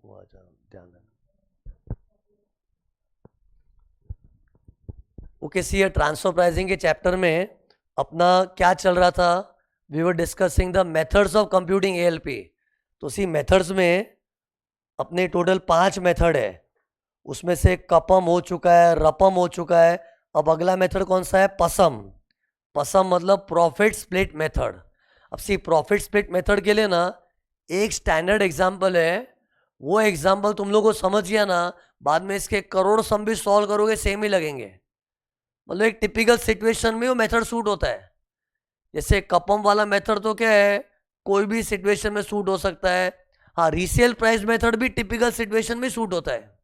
ध्यान देना। Okay see, transfer pricing के चैप्टर में अपना क्या चल रहा था, we were discussing the methods of computing ALP. तो सी मेथड्स में अपने टोटल 5 मेथड है, उसमें से कपम हो चुका है, रपम हो चुका है। अब अगला मेथड कौन सा है, पसम। पसम मतलब प्रॉफिट स्प्लिट मेथड। अब सी प्रॉफिट स्प्लिट मेथड के लिए ना एक स्टैंडर्ड एग्जाम्पल है, वो एग्जाम्पल तुम लोग को समझ गया ना, बाद में इसके करोड़ सम भी सॉल्व करोगे सेम ही लगेंगे। मतलब एक टिपिकल सिचुएशन में वो मेथड सूट होता है। जैसे कपम वाला मेथड तो क्या है, कोई भी सिचुएशन में सूट हो सकता है। हाँ, रीसेल प्राइस मेथड भी टिपिकल सिचुएशन में सूट होता है।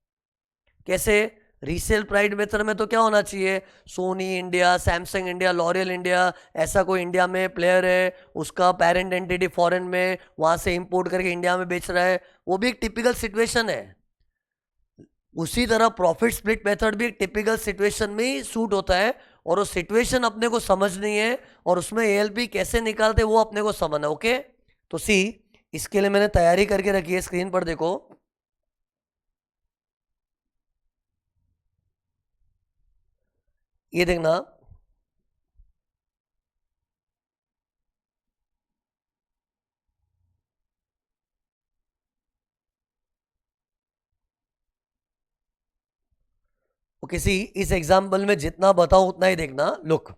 कैसे, रीसेल प्राइस मेथड में तो क्या होना चाहिए, Soni India, Samsung India, L'Oréal India, ऐसा कोई इंडिया में प्लेयर है, उसका पेरेंट एंटिटी फॉरेन में, वहां से इंपोर्ट करके इंडिया में बेच रहा है, वो भी एक टिपिकल सिचुएशन है। उसी तरह प्रॉफिट स्प्लिट मेथड भी एक टिपिकल सिचुएशन में ही सूट होता है, और वो सिचुएशन अपने को समझनी है, और उसमें एएलपी कैसे निकालते वो अपने को समझना। ओके, तो सी इसके लिए मैंने तैयारी करके रखी है, स्क्रीन पर देखो। ये देखना, ओके सी इस एग्जाम्पल में जितना बताऊं उतना ही देखना। लुक,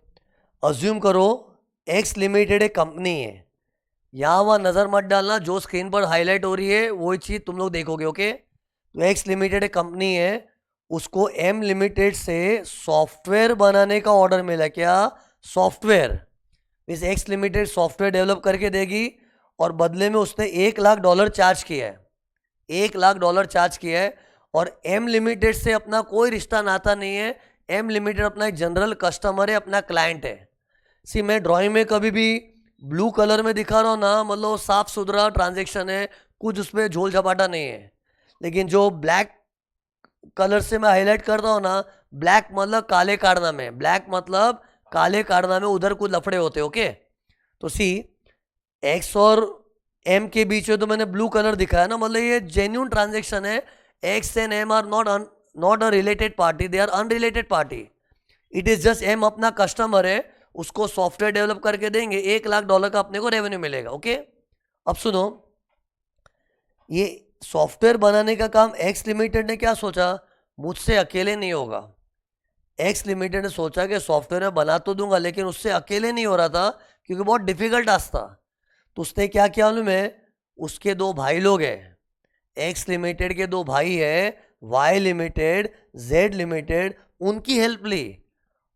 अज्यूम करो एक्स लिमिटेड एक कंपनी है, यहाँ वहाँ नज़र मत डालना, जो स्क्रीन पर हाईलाइट हो रही है वही चीज़ तुम लोग देखोगे। ओके, तो एक्स लिमिटेड एक कंपनी है, उसको एम लिमिटेड से सॉफ्टवेयर बनाने का ऑर्डर मिला। क्या सॉफ्टवेयर, इस एक्स लिमिटेड सॉफ्टवेयर डेवलप करके देगी, और बदले में उसने $1,00,000 चार्ज किया है, $1,00,000 चार्ज किया है। और एम लिमिटेड से अपना कोई रिश्ता नाता नहीं है, एम लिमिटेड अपना एक जनरल कस्टमर है, अपना क्लाइंट है। सी मैं ड्राइंग में कभी भी ब्लू कलर में दिखा रहा हूँ ना, मतलब साफ सुथरा ट्रांजेक्शन है, कुछ उसमें झोल झपाटा नहीं है। लेकिन जो ब्लैक कलर से मैं हाईलाइट करता हूँ ना, ब्लैक मतलब काले कारनामे, ब्लैक मतलब काले कारनामे, उधर कुछ लफड़े होते। ओके, तो सी एक्स और एम के बीच में तो मैंने ब्लू कलर दिखाया ना, मतलब ये जेन्यून ट्रांजेक्शन है। X and M are not a related party, they are unrelated party. It is just M अपना कस्टमर है, उसको सॉफ्टवेयर डेवलप करके देंगे, $1,00,000 का अपने को रेवेन्यू मिलेगा। ओके, अब सुनो, ये सॉफ्टवेयर बनाने का काम एक्स लिमिटेड ने क्या सोचा, मुझसे अकेले नहीं होगा। एक्स लिमिटेड ने सोचा कि सॉफ्टवेयर में बना तो दूंगा, लेकिन उससे अकेले नहीं हो रहा था, क्योंकि बहुत डिफिकल्ट टास्क था। तो उसने क्या किया मालूम है, उसके 2 भाई लोग हैं, एक्स लिमिटेड के 2 भाई है, वाई लिमिटेड, जेड लिमिटेड, उनकी हेल्प ली,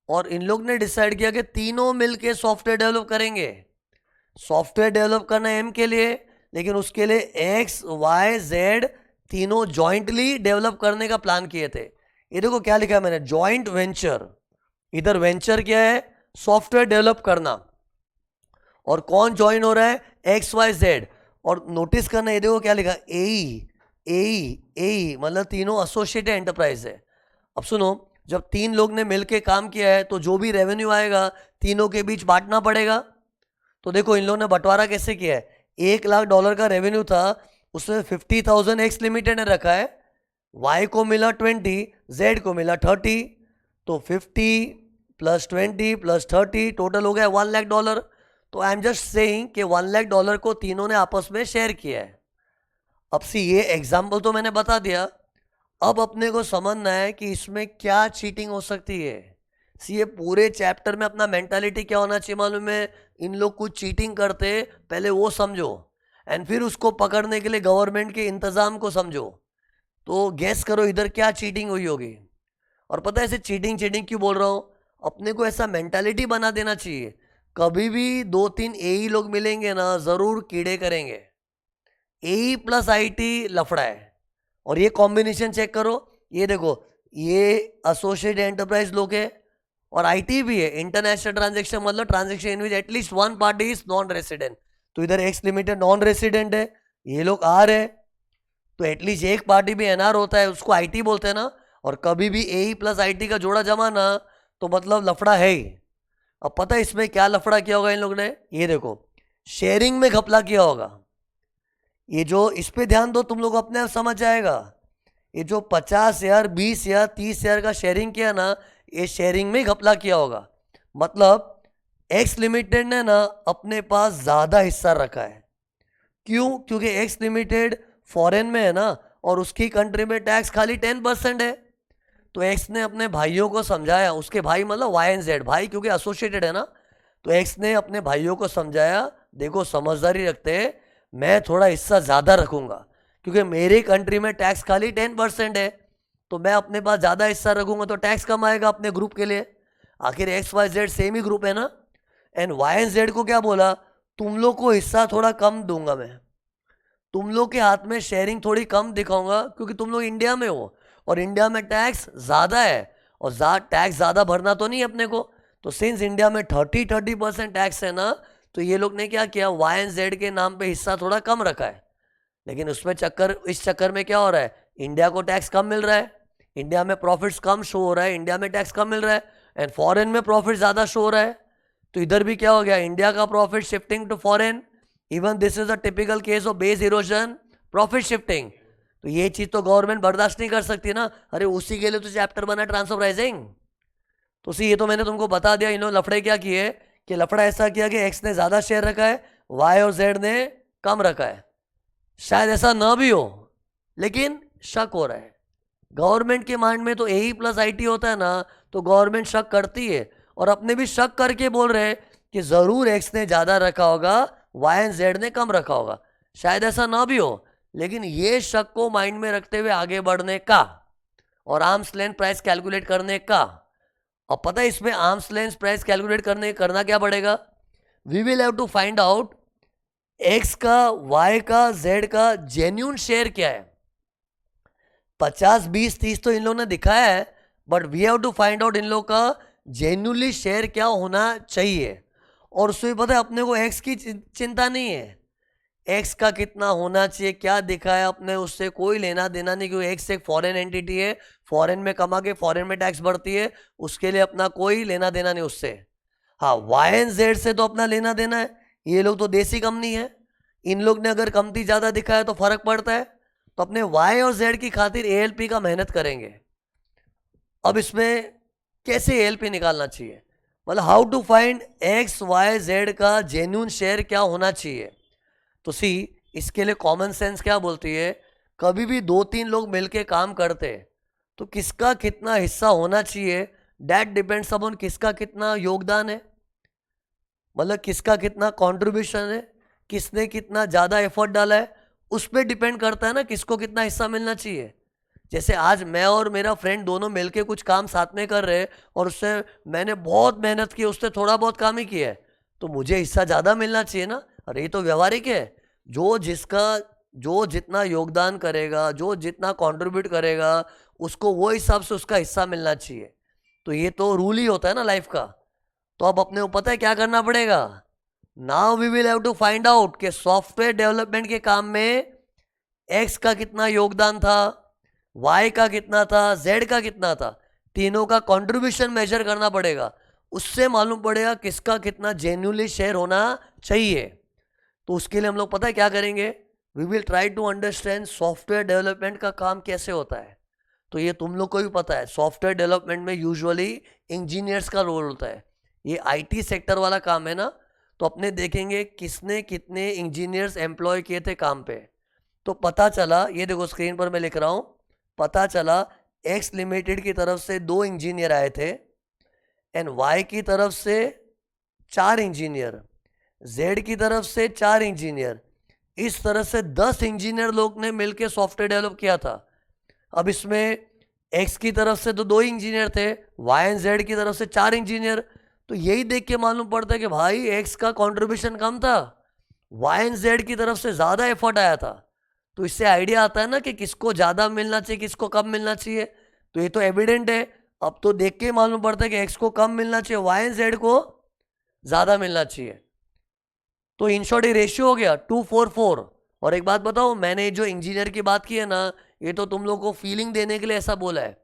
और इन लोग ने डिसाइड किया कि तीनों मिलके सॉफ्टवेयर डेवलप करेंगे। सॉफ्टवेयर डेवलप करना है एम के लिए, लेकिन उसके लिए एक्स वाई जेड तीनों जॉइंटली डेवलप करने का प्लान किए थे। ये देखो क्या लिखा है मैंने, जॉइंट वेंचर। इधर वेंचर क्या है, सॉफ्टवेयर डेवलप करना, और कौन ज्वाइन हो रहा है, एक्स वाई जेड। और नोटिस करना, ये देखो क्या लिखा, ए मतलब तीनों एसोसिएटेड एंटरप्राइज है। अब सुनो, जब 3 लोग ने मिलके काम किया है, तो जो भी रेवेन्यू आएगा तीनों के बीच बांटना पड़ेगा। तो देखो इन लोगों ने बंटवारा कैसे किया है, $1,00,000 का रेवेन्यू था, उसमें 50,000 एक्स लिमिटेड ने रखा है, वाई को मिला 20, जेड को मिला 30, तो 50 + 20 + 30 टोटल हो गया $1,00,000। तो आई एम जस्ट सेइंग कि $1,00,000 को तीनों ने आपस में शेयर किया है। अब सी ये एग्जाम्पल तो मैंने बता दिया, अब अपने को समझना है कि इसमें क्या चीटिंग हो सकती है। सी ये पूरे चैप्टर में अपना मेंटालिटी क्या होना चाहिए मालूम है, इन लोग कुछ चीटिंग करते पहले वो समझो, एंड फिर उसको पकड़ने के लिए गवर्नमेंट के इंतजाम को समझो। तो गैस करो इधर क्या चीटिंग हुई होगी। और पता है ऐसे चीटिंग चीटिंग क्यों बोल रहा हूँ, अपने को ऐसा मेंटालिटी बना देना चाहिए, कभी भी 2-3 एई लोग मिलेंगे ना, जरूर कीड़े करेंगे। एई प्लस आईटी लफड़ा है, और ये कॉम्बिनेशन चेक करो, ये देखो, ये एसोसिएट एंटरप्राइज लोग है, और आईटी भी है, इंटरनेशनल ट्रांजेक्शन, मतलब transaction in which at least 1 party is non resident. तो इधर एक्स लिमिटेड नॉन रेसिडेंट है, ये लोग आर है, तो एटलीस्ट एक पार्टी भी एनआर होता है, उसको आईटी बोलते हैं ना। और कभी भी एई प्लस आईटी का जोड़ा जमा ना, तो मतलब लफड़ा है ही। अब पता है इसमें क्या लफड़ा किया होगा इन लोगों ने, ये देखो, शेयरिंग में घपला किया होगा। ये जो इस पे ध्यान दो, तुम लोग अपने आप समझ जाएगा। ये जो 50,000 20,000 30,000 का शेयरिंग किया ना, ये शेयरिंग में घपला किया होगा। मतलब एक्स लिमिटेड ने ना अपने पास ज़्यादा हिस्सा रखा है। क्यों? क्योंकि एक्स लिमिटेड फॉरेन में है ना, और उसकी कंट्री में टैक्स खाली 10% है। तो एक्स ने अपने भाइयों को समझाया, उसके भाई मतलब वाई एंड जेड भाई, क्योंकि एसोसिएटेड है ना। तो एक्स ने अपने भाइयों को समझाया, देखो समझदारी रखते हैं, मैं थोड़ा हिस्सा ज़्यादा रखूंगा, क्योंकि मेरी कंट्री में टैक्स खाली 10% है, तो मैं अपने पास ज़्यादा हिस्सा रखूंगा तो टैक्स कम आएगा अपने ग्रुप के लिए। आखिर एक्स वाई जेड सेम ही ग्रुप है ना। एंड वाई एंड जेड को क्या बोला, तुम लोग को हिस्सा थोड़ा कम दूंगा मैं, तुम लोग के हाथ में शेयरिंग थोड़ी कम दिखाऊंगा, क्योंकि तुम लोग इंडिया में हो और इंडिया में टैक्स ज़्यादा है, और टैक्स ज़्यादा भरना तो नहीं अपने को। तो सिंस इंडिया में 30% टैक्स है ना, तो ये लोग ने क्या किया, वाई एंड जेड के नाम पे हिस्सा थोड़ा कम रखा है। लेकिन उसमें इस चक्कर में क्या हो रहा है, इंडिया को टैक्स कम मिल रहा है, इंडिया में प्रॉफिट्स कम शो हो रहा है, इंडिया में टैक्स कम मिल रहा है, एंड फॉरेन में प्रॉफिट ज़्यादा शो हो रहा है। तो इधर भी क्या हो गया, इंडिया का profit shifting to foreign. Even this is a typical case of base erosion, profit shifting. तो ये चीज़ तो गवर्नमेंट बर्दाश्त नहीं कर सकती ना। अरे उसी के लिए तो चैप्टर बना ट्रांसफर प्राइसिंग। तो सी ये तो मैंने तुमको बता दिया। इन्होंने लफड़े क्या किए कि लफड़ा ऐसा किया कि एक्स ने ज़्यादा शेयर रखा है, वाई और जेड ने कम रखा है। शायद ऐसा ना भी हो, लेकिन शक हो रहा है। गवर्नमेंट के माइंड में तो ए प्लस IT होता है ना, तो गवर्नमेंट शक करती है, और अपने भी शक करके बोल रहे हैं कि ज़रूर एक्स ने ज़्यादा रखा होगा, वाई एंड जेड ने कम रखा होगा। शायद ऐसा ना भी हो, लेकिन ये शक को माइंड में रखते हुए आगे बढ़ने का और आर्म्स लेंथ प्राइस कैलकुलेट करने का। अब पता है इसमें आर्म्स लेंथ प्राइस कैलकुलेट करना क्या पड़ेगा, we will have to find out X का, वाई का, जेड का जेन्यून शेयर क्या है। 50 20 30 तो इन लोगों ने दिखाया है, but we have to find out इन लोग का जेन्यूनली शेयर क्या होना चाहिए। और उसमें पता है अपने को एक्स की चिंता नहीं है, एक्स का कितना होना चाहिए क्या दिखाया अपने, उससे कोई लेना देना नहीं, क्योंकि एक्स एक फॉरेन एंटिटी है, फॉरेन में कमा के फॉरेन में टैक्स भरती है, उसके लिए अपना कोई लेना देना नहीं उससे। हाँ, वाई एंड जेड से तो अपना लेना देना है, ये लोग तो देसी कंपनी है, इन लोग ने अगर कंपनी ज़्यादा दिखाया तो फर्क पड़ता है, तो अपने वाई और जेड की खातिर ALP का मेहनत करेंगे। अब इसमें कैसे ALP निकालना चाहिए, मतलब how to find X Y Z का जेन्यून शेयर क्या होना चाहिए। तो सी इसके लिए कॉमन सेंस क्या बोलती है, कभी भी 2-3 लोग मिलके काम करते तो किसका कितना हिस्सा होना चाहिए, दैट डिपेंड्स अपॉन किसका कितना योगदान है, मतलब किसका कितना कंट्रीब्यूशन है, किसने कितना ज़्यादा एफर्ट डाला है, उस पर डिपेंड करता है ना किसको कितना हिस्सा मिलना चाहिए। जैसे आज मैं और मेरा फ्रेंड दोनों मिलके कुछ काम साथ में कर रहे हैं, और उससे मैंने बहुत मेहनत की, उससे थोड़ा बहुत काम ही किया है, तो मुझे हिस्सा ज़्यादा मिलना चाहिए ना। अरे ये तो व्यवहारिक है, जो जितना योगदान करेगा, जो जितना कंट्रीब्यूट करेगा, उसको वो हिसाब से उसका हिस्सा मिलना चाहिए। तो ये तो रूल ही होता है ना लाइफ का। तो अब अपने को पता है क्या करना पड़ेगा, now we will have to find out कि सॉफ्टवेयर डेवलपमेंट के काम में एक्स का कितना योगदान था, वाई का कितना था, जेड का कितना था, तीनों का कंट्रीब्यूशन मेजर करना पड़ेगा। उससे मालूम पड़ेगा किसका कितना जेन्युइनली शेयर होना चाहिए। तो उसके लिए हम लोग पता है क्या करेंगे, we will try to understand software development का काम कैसे होता है। तो ये तुम लोग को भी पता है, सॉफ्टवेयर डेवलपमेंट में यूजुअली इंजीनियर्स का रोल होता है, ये IT सेक्टर वाला काम है ना। तो अपने देखेंगे किसने कितने इंजीनियर्स एम्प्लॉय किए थे काम पे। तो पता चला, ये देखो स्क्रीन पर मैं लिख रहा हूँ, पता चला एक्स लिमिटेड की तरफ से 2 इंजीनियर आए थे, एंड वाई की तरफ से 4 इंजीनियर, जेड की तरफ से 4 इंजीनियर, इस तरह से 10 इंजीनियर लोग ने मिलकर सॉफ्टवेयर डेवलप किया था। अब इसमें एक्स की तरफ से तो 2 इंजीनियर थे, वाई एंड जेड की तरफ से 4 इंजीनियर। तो यही देख के मालूम पड़ता है कि भाई एक्स का कंट्रीब्यूशन कम था, वाई एंड जेड की तरफ से ज़्यादा एफर्ट आया था। तो इससे आइडिया आता है ना कि किसको ज़्यादा मिलना चाहिए, किसको कम मिलना चाहिए। तो ये तो एविडेंट है, अब तो देख के मालूम पड़ता है कि एक्स को कम मिलना चाहिए, वाई एंड जेड को ज़्यादा मिलना चाहिए। तो इन शॉर्ट ये रेशियो हो गया 2:4:4। और एक बात बताओ, मैंने जो इंजीनियर की बात की है ना, ये तो तुम लोग को फीलिंग देने के लिए ऐसा बोला है,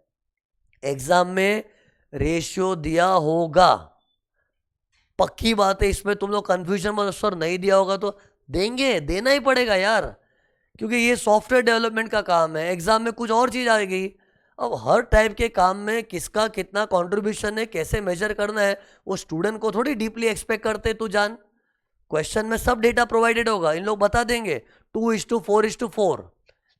एग्जाम में रेशियो दिया होगा, पक्की बात है। इसमें तुम लोग कंफ्यूजन मत, सर नहीं दिया होगा तो देंगे, देना ही पड़ेगा यार। क्योंकि ये सॉफ्टवेयर डेवलपमेंट का काम है, एग्जाम में कुछ और चीज़ आएगी। अब हर टाइप के काम में किसका कितना कंट्रीब्यूशन है, कैसे मेजर करना है, वो स्टूडेंट को थोड़ी डीपली एक्सपेक्ट करते तू जान। क्वेश्चन में सब डेटा प्रोवाइडेड होगा, इन लोग बता देंगे 2:4:4।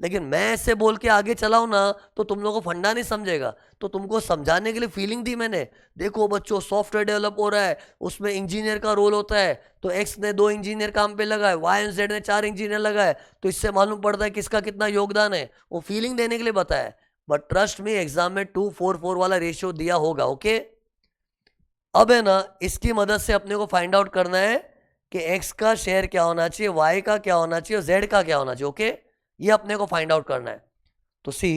लेकिन मैं ऐसे बोल के आगे चलाऊं ना तो तुम लोगों को फंडा नहीं समझेगा। तो तुमको समझाने के लिए फीलिंग दी मैंने, देखो बच्चों सॉफ्टवेयर डेवलप हो रहा है, उसमें इंजीनियर का रोल होता है, तो एक्स ने 2 इंजीनियर काम पे लगाए, वाई एंड जेड ने 4 इंजीनियर लगाए, तो इससे मालूम पड़ता है किसका कितना योगदान है। वो फीलिंग देने के लिए बताया, बट ट्रस्ट मी एग्जाम में 2:4:4 वाला रेशियो दिया होगा। ओके, अब है ना, इसकी मदद से अपने को फाइंड आउट करना है कि एक्स का शेयर क्या होना चाहिए, वाई का क्या होना चाहिए और जेड का क्या होना चाहिए। ओके, ये अपने को फाइंड आउट करना है। तो सी,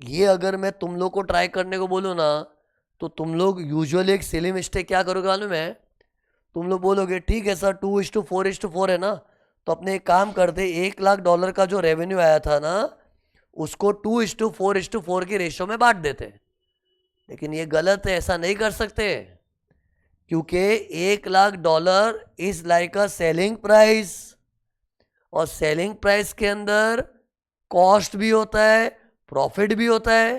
ये अगर मैं तुम लोग को ट्राई करने को बोलूँ ना, तो तुम लोग यूजुअली एक सिली मिस्टेक क्या करोगे मालूम है? तुम लोग बोलोगे ठीक है सर 2:4:4 है ना, तो अपने एक काम करते, $1,00,000 का जो रेवेन्यू आया था ना, उसको 2:4:4 की रेशियो में बांट देते। लेकिन ये गलत है, ऐसा नहीं कर सकते, क्योंकि $1,00,000 is like a selling price, और सेलिंग प्राइस के अंदर कॉस्ट भी होता है, प्रॉफिट भी होता है।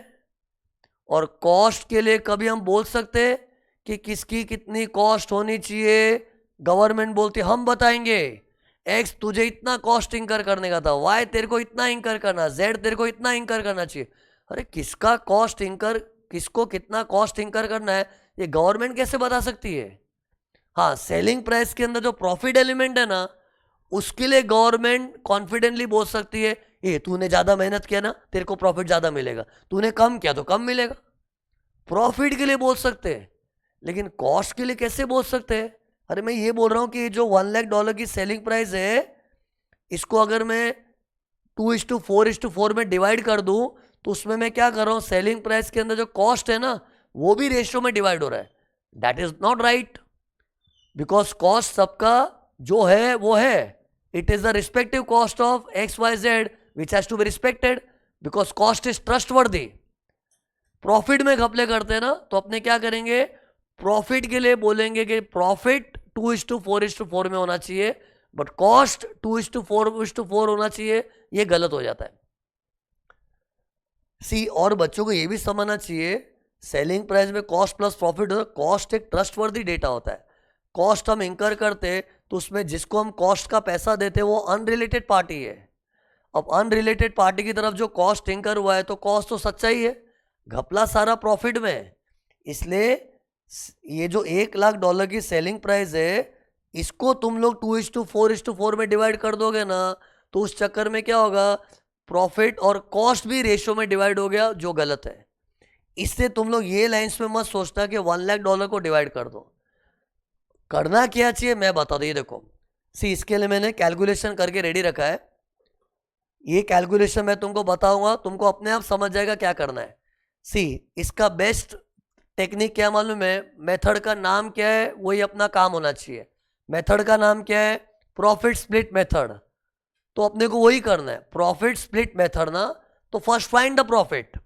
और कॉस्ट के लिए कभी हम बोल सकते कि किसकी कितनी कॉस्ट होनी चाहिए, गवर्नमेंट बोलती हम बताएंगे, एक्स तुझे इतना कॉस्ट इंकर करने का था, वाई तेरे को इतना इंकर करना, जेड तेरे को इतना इंकर करना चाहिए। अरे किसका कॉस्ट इंकर, किसको कितना कॉस्ट इंकर करना है, ये गवर्नमेंट कैसे बता सकती है? हाँ, सेलिंग प्राइस के अंदर जो प्रॉफिट एलिमेंट है ना, उसके लिए गवर्नमेंट कॉन्फिडेंटली बोल सकती है ये तूने ज़्यादा मेहनत किया ना, तेरे को प्रॉफिट ज़्यादा मिलेगा, तूने कम किया तो कम मिलेगा। प्रॉफिट के लिए बोल सकते हैं, लेकिन कॉस्ट के लिए कैसे बोल सकते हैं? अरे मैं ये बोल रहा हूँ कि जो $1,00,000 की सेलिंग प्राइस है, इसको अगर मैं 2:4:4 में डिवाइड कर दूं, तो उसमें मैं क्या कर रहा हूँ, सेलिंग प्राइस के अंदर जो कॉस्ट है ना, वो भी रेशियो में डिवाइड हो रहा है। That is not right, because cost सबका जो है वो है, it is the respective cost of XYZ which has to be respected because cost is trustworthy। Profit में घपले करते हैं ना, तो अपने क्या करेंगे, प्रॉफिट के लिए बोलेंगे कि प्रॉफिट 2:4:4 में होना चाहिए, बट कॉस्ट 2:4:4 होना चाहिए। ये गलत हो जाता है। सी, और बच्चों को ये भी समझना चाहिए, सेलिंग प्राइस में कॉस्ट प्लस प्रॉफिट होता है। कॉस्ट एक ट्रस्टवर्दी डेटा होता है। कॉस्ट हम इंकर करते तो उसमें जिसको हम कॉस्ट का पैसा देते वो अनरिलेटेड पार्टी है। अब अनरिलेटेड पार्टी की तरफ जो कॉस्ट इंकर हुआ है, तो कॉस्ट तो सच्चा ही है, घपला सारा प्रॉफिट में है। इसलिए ये जो $1,00,000 की सेलिंग प्राइस है, इसको तुम लोग 2:4:4 में डिवाइड कर दोगे ना, तो उस चक्कर में क्या होगा, प्रॉफिट और कॉस्ट भी रेशियो में डिवाइड हो गया, जो गलत है। इससे तुम लोग ये लाइंस में मत सोचना कि $1,00,000 को डिवाइड कर दो। करना क्या चाहिए मैं बता दूं, ये देखो सी, इसके लिए मैंने कैलकुलेशन करके रेडी रखा है। ये कैलकुलेशन मैं तुमको बताऊंगा, तुमको अपने आप समझ जाएगा क्या करना है। सी, इसका बेस्ट टेक्निक क्या मालूम है, मेथड का नाम क्या है, वही अपना काम होना चाहिए। मेथड का नाम क्या है, प्रॉफिट स्प्लिट मेथड। तो अपने को वही करना है, प्रॉफिट स्प्लिट मेथड ना। तो first find the profit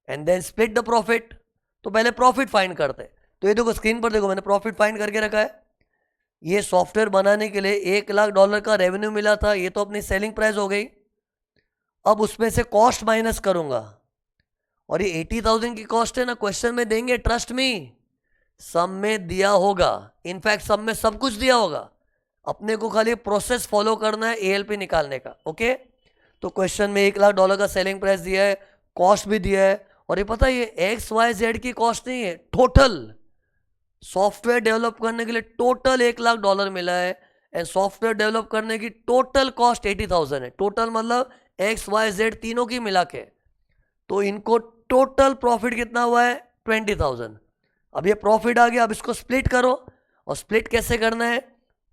and then split the profit. तो पहले प्रॉफिट फाइंड करते। तो ये देखो स्क्रीन पर देखो, मैंने प्रॉफिट फाइंड करके रखा है। ये सॉफ्टवेयर बनाने के लिए $1,00,000 का रेवेन्यू मिला था, ये तो अपनी सेलिंग प्राइस हो गई। अब उसमें से कॉस्ट माइनस करूंगा, और ये 80,000 की कॉस्ट है ना, क्वेश्चन में देंगे, ट्रस्ट मी, सम में दिया होगा, इनफैक्ट सम में सब कुछ दिया होगा। अपने को खाली प्रोसेस फॉलो करना है ALP निकालने का। ओके, तो क्वेश्चन में $1,00,000 का सेलिंग प्राइस दिया है, कॉस्ट भी दिया है, और ये पता है ये XYZ की कॉस्ट नहीं है, टोटल सॉफ्टवेयर डेवलप करने के लिए टोटल $1,00,000 मिला है, एंड सॉफ्टवेयर डेवलप करने की टोटल कॉस्ट 80,000 है। टोटल मतलब XYZ तीनों की मिला के, तो इनको टोटल प्रॉफिट कितना हुआ है, 20,000। अब ये प्रॉफिट आ गया, अब इसको स्प्लिट करो, और स्प्लिट कैसे करना है,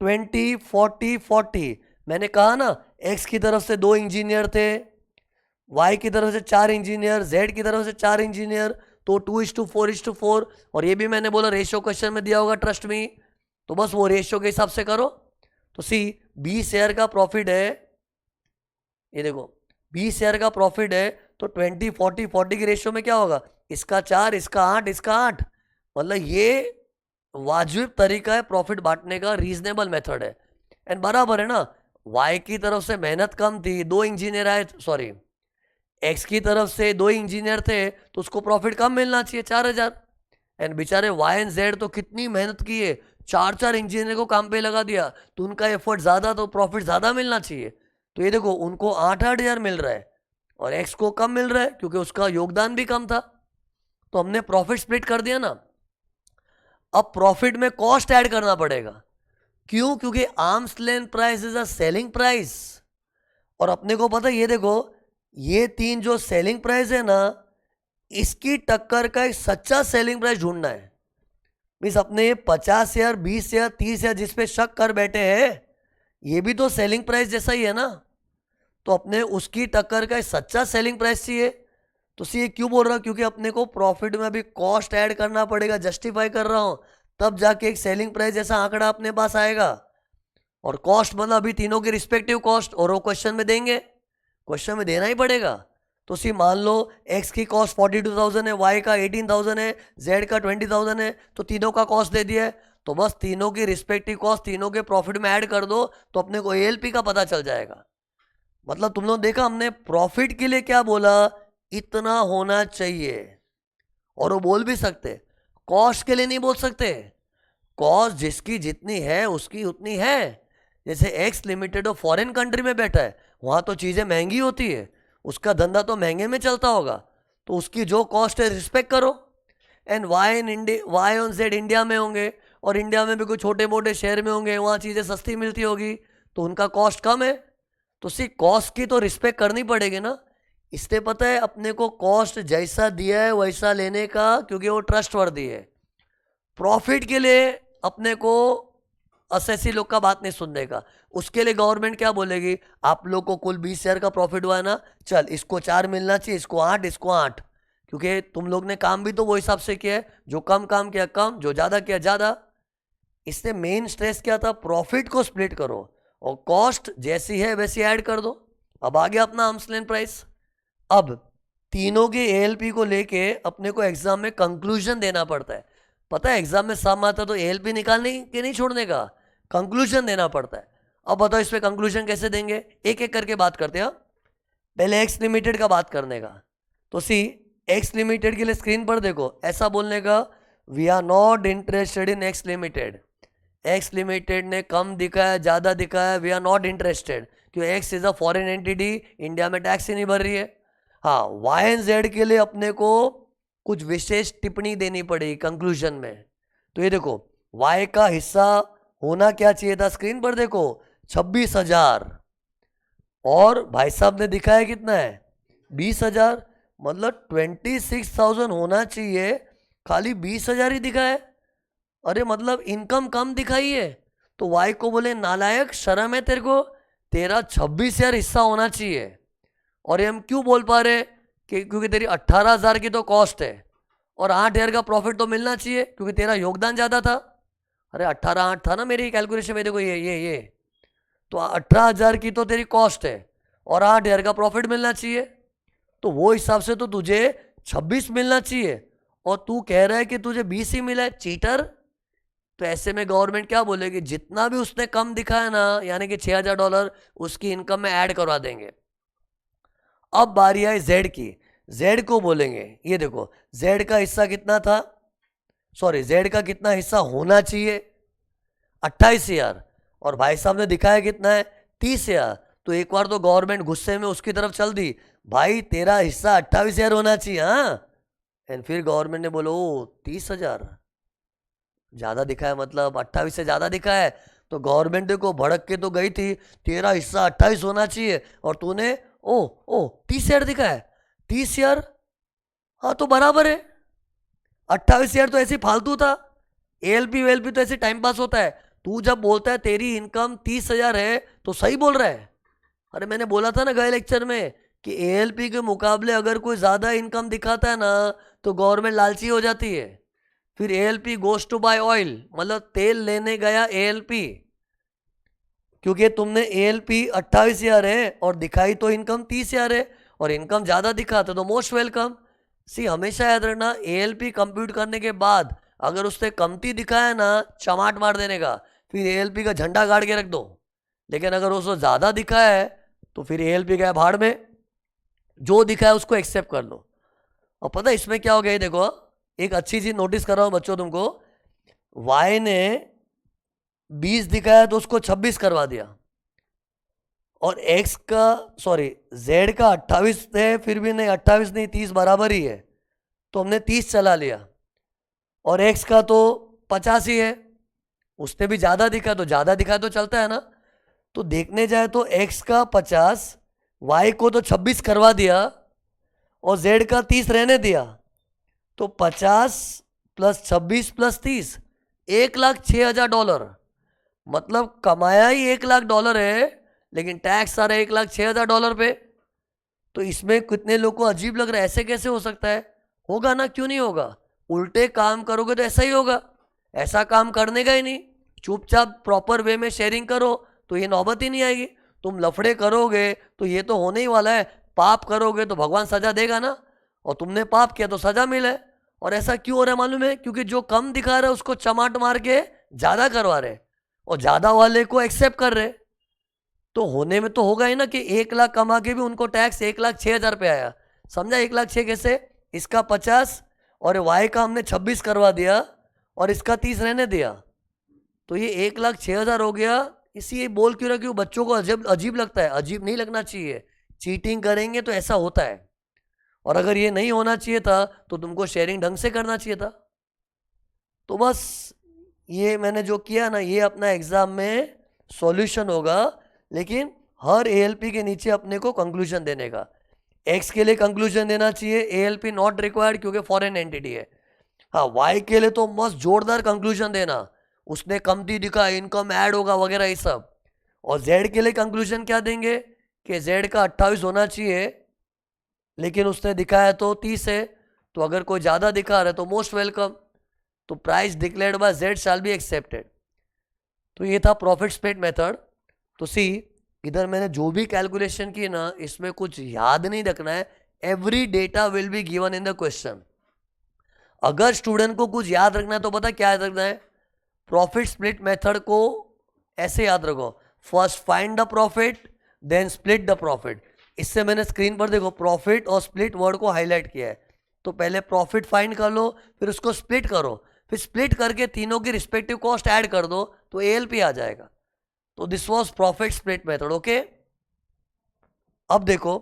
20-40-40। मैंने कहा ना, एक्स की तरफ से 2 इंजीनियर थे, वाई की तरफ से 4 इंजीनियर, जेड की तरफ से 4 इंजीनियर, तो 2:4:4। और ये भी मैंने बोला रेशियो क्वेश्चन में दिया होगा, ट्रस्ट मी, तो बस वो रेशियो के हिसाब से करो। तो सी, 20 शेयर का प्रॉफिट है, ये देखो 20 शेयर का प्रॉफिट है, तो 20-40-40 की रेशियो में क्या होगा, इसका 4, इसका 8, इसका 8। मतलब ये वाजिब तरीका है प्रॉफिट बांटने का, रीजनेबल मेथड है, एंड बराबर है ना। वाई की तरफ से मेहनत कम थी, 2 इंजीनियर आए, सॉरी एक्स की तरफ से 2 इंजीनियर थे, तो उसको प्रॉफिट कम मिलना चाहिए 4000। एंड बेचारे वाई एंड जेड तो कितनी मेहनत की है, 4 इंजीनियर को काम पे लगा दिया, तो उनका एफर्ट ज़्यादा, तो प्रॉफिट ज़्यादा मिलना चाहिए। तो ये देखो उनको 8,000 मिल रहा है और एक्स को कम मिल रहा है क्योंकि उसका योगदान भी कम था। तो हमने प्रॉफिट स्प्लिट कर दिया ना। अब प्रॉफिट में कॉस्ट ऐड करना पड़ेगा। क्यों? क्योंकि arms length price is a selling price. और अपने को पता है, ये देखो ये 3 जो सेलिंग प्राइस है ना, इसकी टक्कर का एक सच्चा सेलिंग प्राइस ढूंढना है। मीन्स अपने 50,000, 20,000, 30,000 जिस पे शक कर बैठे हैं, ये भी तो सेलिंग प्राइस जैसा ही है ना। तो अपने उसकी टक्कर का एक सच्चा सेलिंग प्राइस चाहिए। तो सी ये क्यों बोल रहा हूँ? क्योंकि अपने को प्रॉफिट में अभी कॉस्ट ऐड करना पड़ेगा, जस्टिफाई कर रहा हूँ, तब जाके एक सेलिंग प्राइस जैसा आंकड़ा अपने पास आएगा। और कॉस्ट मतलब अभी तीनों के रिस्पेक्टिव कॉस्ट, और वो क्वेश्चन में देंगे, क्वेश्चन में देना ही पड़ेगा। तो सी मान लो एक्स की कॉस्ट 42,000 है, वाई का 18,000 है, जेड का 20,000 है, तो तीनों का कॉस्ट दे दिया है। तो बस तीनों की रिस्पेक्टिव कॉस्ट तीनों के प्रॉफिट में ऐड कर दो, तो अपने को एएलपी का पता चल जाएगा। मतलब तुम लोग देखा हमने प्रॉफिट के लिए क्या बोला, इतना होना चाहिए। और वो बोल भी सकते, कॉस्ट के लिए नहीं बोल सकते। कॉस्ट जिसकी जितनी है उसकी उतनी है। जैसे एक्स लिमिटेड और फॉरेन कंट्री में बैठा है, वहाँ तो चीज़ें महंगी होती है, उसका धंधा तो महंगे में चलता होगा, तो उसकी जो कॉस्ट है रिस्पेक्ट करो। And Y on Z India में होंगे, और इंडिया में भी कोई छोटे मोटे शहर में होंगे, वहाँ चीज़ें सस्ती मिलती होगी, तो उनका कॉस्ट कम है। तो सिर्फ कॉस्ट की तो रिस्पेक्ट करनी पड़ेगी ना। इसलिए पता है अपने को कॉस्ट जैसा दिया है वैसा लेने का, क्योंकि वो ट्रस्टवर्दी है। प्रॉफिट के लिए अपने को असेसी लोग का बात नहीं सुनने का। उसके लिए गवर्नमेंट क्या बोलेगी, आप लोग को कुल 20,000 का प्रॉफिट हुआ है ना, चल इसको 4 मिलना चाहिए, इसको 8, इसको 8, क्योंकि तुम लोग ने काम भी तो वो हिसाब से किया है, जो कम काम किया कम, जो ज़्यादा किया ज़्यादा। इससे मेन स्ट्रेस क्या था, प्रॉफिट को स्प्लिट करो और कॉस्ट जैसी है वैसी ऐड कर दो। अब आ गया अपना आर्म्स लेंथ प्राइस। अब तीनों के एएलपी को लेके अपने को एग्जाम में कंक्लूजन देना पड़ता है। पता है एग्जाम में सम आता तो एएलपी निकालने के नहीं छोड़ने का, कंक्लूजन देना पड़ता है। अब बताओ इस पे कंक्लूजन कैसे देंगे, एक एक करके बात करते हैं। पहले एक्स लिमिटेड का बात करने का। तो सी एक्स लिमिटेड के लिए स्क्रीन पर देखो, ऐसा बोलने का, we are not interested in X limited. X limited ने कम दिखाया ज़्यादा दिखाया, वी आर नॉट इंटरेस्टेड, क्योंकि X is a foreign entity, India में टैक्स ही नहीं भर रही है। हाँ, वाई एंड जेड के लिए अपने को कुछ विशेष टिप्पणी देनी पड़ेगी कंक्लूजन में। तो ये देखो वाई का हिस्सा होना क्या चाहिए था, स्क्रीन पर देखो 26,000, और भाई साहब ने दिखाया कितना है 20,000, मतलब 26,000 होना चाहिए, खाली 20,000 ही दिखाया। अरे मतलब इनकम कम दिखाई है। तो वाई को बोले नालायक, शर्म है तेरे को, तेरा 26,000 हिस्सा होना चाहिए। और ये हम क्यों बोल पा रहे कि क्योंकि तेरी 18,000 की तो कॉस्ट है और 8,000 का प्रॉफिट तो मिलना चाहिए क्योंकि तेरा योगदान ज़्यादा था। अरे 18,800 था ना मेरी कैलकुलेशन में, देखो ये तो 18,000 की तो तेरी कॉस्ट है और 8,000 का प्रॉफिट मिलना चाहिए, तो वो हिसाब से तो तुझे 26 मिलना चाहिए, और तू कह रहा है कि तुझे 20 ही मिला है, चीटर। तो ऐसे में गवर्नमेंट क्या बोलेगी, जितना भी उसने कम दिखाया ना, यानी कि $6,000 उसकी इनकम में ऐड करवा देंगे। अब बारी आई जेड की। जेड को बोलेंगे, ये देखो जेड का हिस्सा कितना था, सॉरी जेड का कितना हिस्सा होना चाहिए, 28,000, और भाई साहब ने दिखाया कितना है 30,000। तो एक बार तो गवर्नमेंट गुस्से में उसकी तरफ चल दी, भाई तेरा हिस्सा 28,000 होना चाहिए। हाँ, एंड फिर गवर्नमेंट ने बोलो 30,000 ज़्यादा दिखाया, मतलब 28 से ज़्यादा दिखाया है। तो गवर्नमेंट को भड़क के तो गई थी, तेरा हिस्सा 28 होना चाहिए और तूने ओ 30,000 दिखाया है, 30,000, हाँ तो बराबर है। 28,000 तो ऐसे फालतू था, एएलपी वेएलपी तो ऐसे टाइम पास होता है। तू जब बोलता है तेरी इनकम 30,000 है तो सही बोल रहा है। अरे मैंने बोला था ना गए लेक्चर में कि एएलपी के मुकाबले अगर कोई ज़्यादा इनकम दिखाता है ना तो गवर्नमेंट लालची हो जाती है। फिर ALP goes to buy oil, मतलब तेल लेने गया एएलपी, क्योंकि तुमने एएलपी 28,000 है और दिखाई तो इनकम 30,000 है, और इनकम ज़्यादा दिखाते तो मोस्ट वेलकम। सी हमेशा याद रखना, एएलपी कंप्यूट करने के बाद अगर उसने कमती दिखाया ना, चमाट मार देने का, फिर एएलपी का झंडा गाड़ के रख दो। लेकिन अगर उसको ज़्यादा दिखा है तो फिर ALP का है भाड़ में, जो दिखा है उसको एक्सेप्ट कर लो। और पता है इसमें क्या हो गया, देखो एक अच्छी चीज नोटिस कर रहा हूं बच्चों तुमको, y ने 20 दिखाया तो उसको 26 करवा दिया, और x का सॉरी z का 28 है, फिर भी नहीं 28 नहीं 30 बराबर ही है, तो हमने 30 चला लिया। और x का तो 50 ही है, उसने भी ज्यादा दिखा, तो ज्यादा दिखा तो चलता है ना। तो देखने जाए तो x का 50, y को तो 26 करवा दिया और z का 30 रहने दिया, तो 50 + 26 + 30 $1,06,000। मतलब कमाया ही $1,00,000 है, लेकिन टैक्स आ रहा है $1,06,000 पे। तो इसमें कितने लोगों को अजीब लग रहा है, ऐसे कैसे हो सकता है? होगा ना, क्यों नहीं होगा? उल्टे काम करोगे तो ऐसा ही होगा। ऐसा काम करने का ही नहीं, चुपचाप प्रॉपर वे में शेयरिंग करो तो ये नौबत ही नहीं आएगी। तुम लफड़े करोगे तो ये तो होने ही वाला है, पाप करोगे तो भगवान सजा देगा ना, और तुमने पाप किया तो सजा मिले। और ऐसा क्यों हो रहा है मालूम है? क्योंकि जो कम दिखा रहा है उसको चमाट मार के ज्यादा करवा रहे, और ज्यादा वाले को एक्सेप्ट कर रहे। तो होने में तो होगा ही ना कि 1,00,000 कमा के भी उनको टैक्स 1,06,000 पे आया। समझा 1,06,000 कैसे? इसका 50 और वाई का हमने 26 करवा दिया और इसका 30 रहने दिया, तो ये 1,06,000 हो गया। इसी बोल क्यों रहा, क्यों बच्चों को अजीब अजीब लगता है? अजीब नहीं लगना चाहिए। चीटिंग करेंगे तो ऐसा होता है, और अगर ये नहीं होना चाहिए था तो तुमको शेयरिंग ढंग से करना चाहिए था। तो बस ये मैंने जो किया ना, ये अपना एग्जाम में सॉल्यूशन होगा, लेकिन हर ALP के नीचे अपने को कंक्लूजन देने का। X के लिए कंक्लूजन देना चाहिए, ALP नॉट रिक्वायर्ड क्योंकि फॉरेन एंटिटी है। हाँ, Y के लिए तो मस्त जोरदार कंक्लूजन देना, उसने कमती दिखा, इनकम ऐड होगा वगैरह ये सब। और Z के लिए कंक्लूजन क्या देंगे कि Z का 28 होना चाहिए, लेकिन उसने दिखाया तो 30 है, तो अगर कोई ज़्यादा दिखा रहा है तो मोस्ट वेलकम, तो price declared by Z shall be accepted. तो ये था प्रॉफिट स्प्लिट मेथड। तो सी इधर मैंने जो भी कैलकुलेशन की ना, इसमें कुछ याद नहीं रखना है, every data will be given in the question. अगर स्टूडेंट को कुछ याद रखना है तो पता क्या याद रखना है? प्रॉफिट स्प्लिट मेथड को ऐसे याद रखो, first find the profit then split the profit. इससे मैंने स्क्रीन पर देखो प्रॉफिट और स्प्लिट वर्ड को हाईलाइट किया है। तो पहले प्रॉफिट फाइंड कर लो, फिर उसको स्प्लिट करो, फिर स्प्लिट करके तीनों की रिस्पेक्टिव कॉस्ट ऐड कर दो तो ALP आ जाएगा। तो this was profit split method. Okay, अब देखो,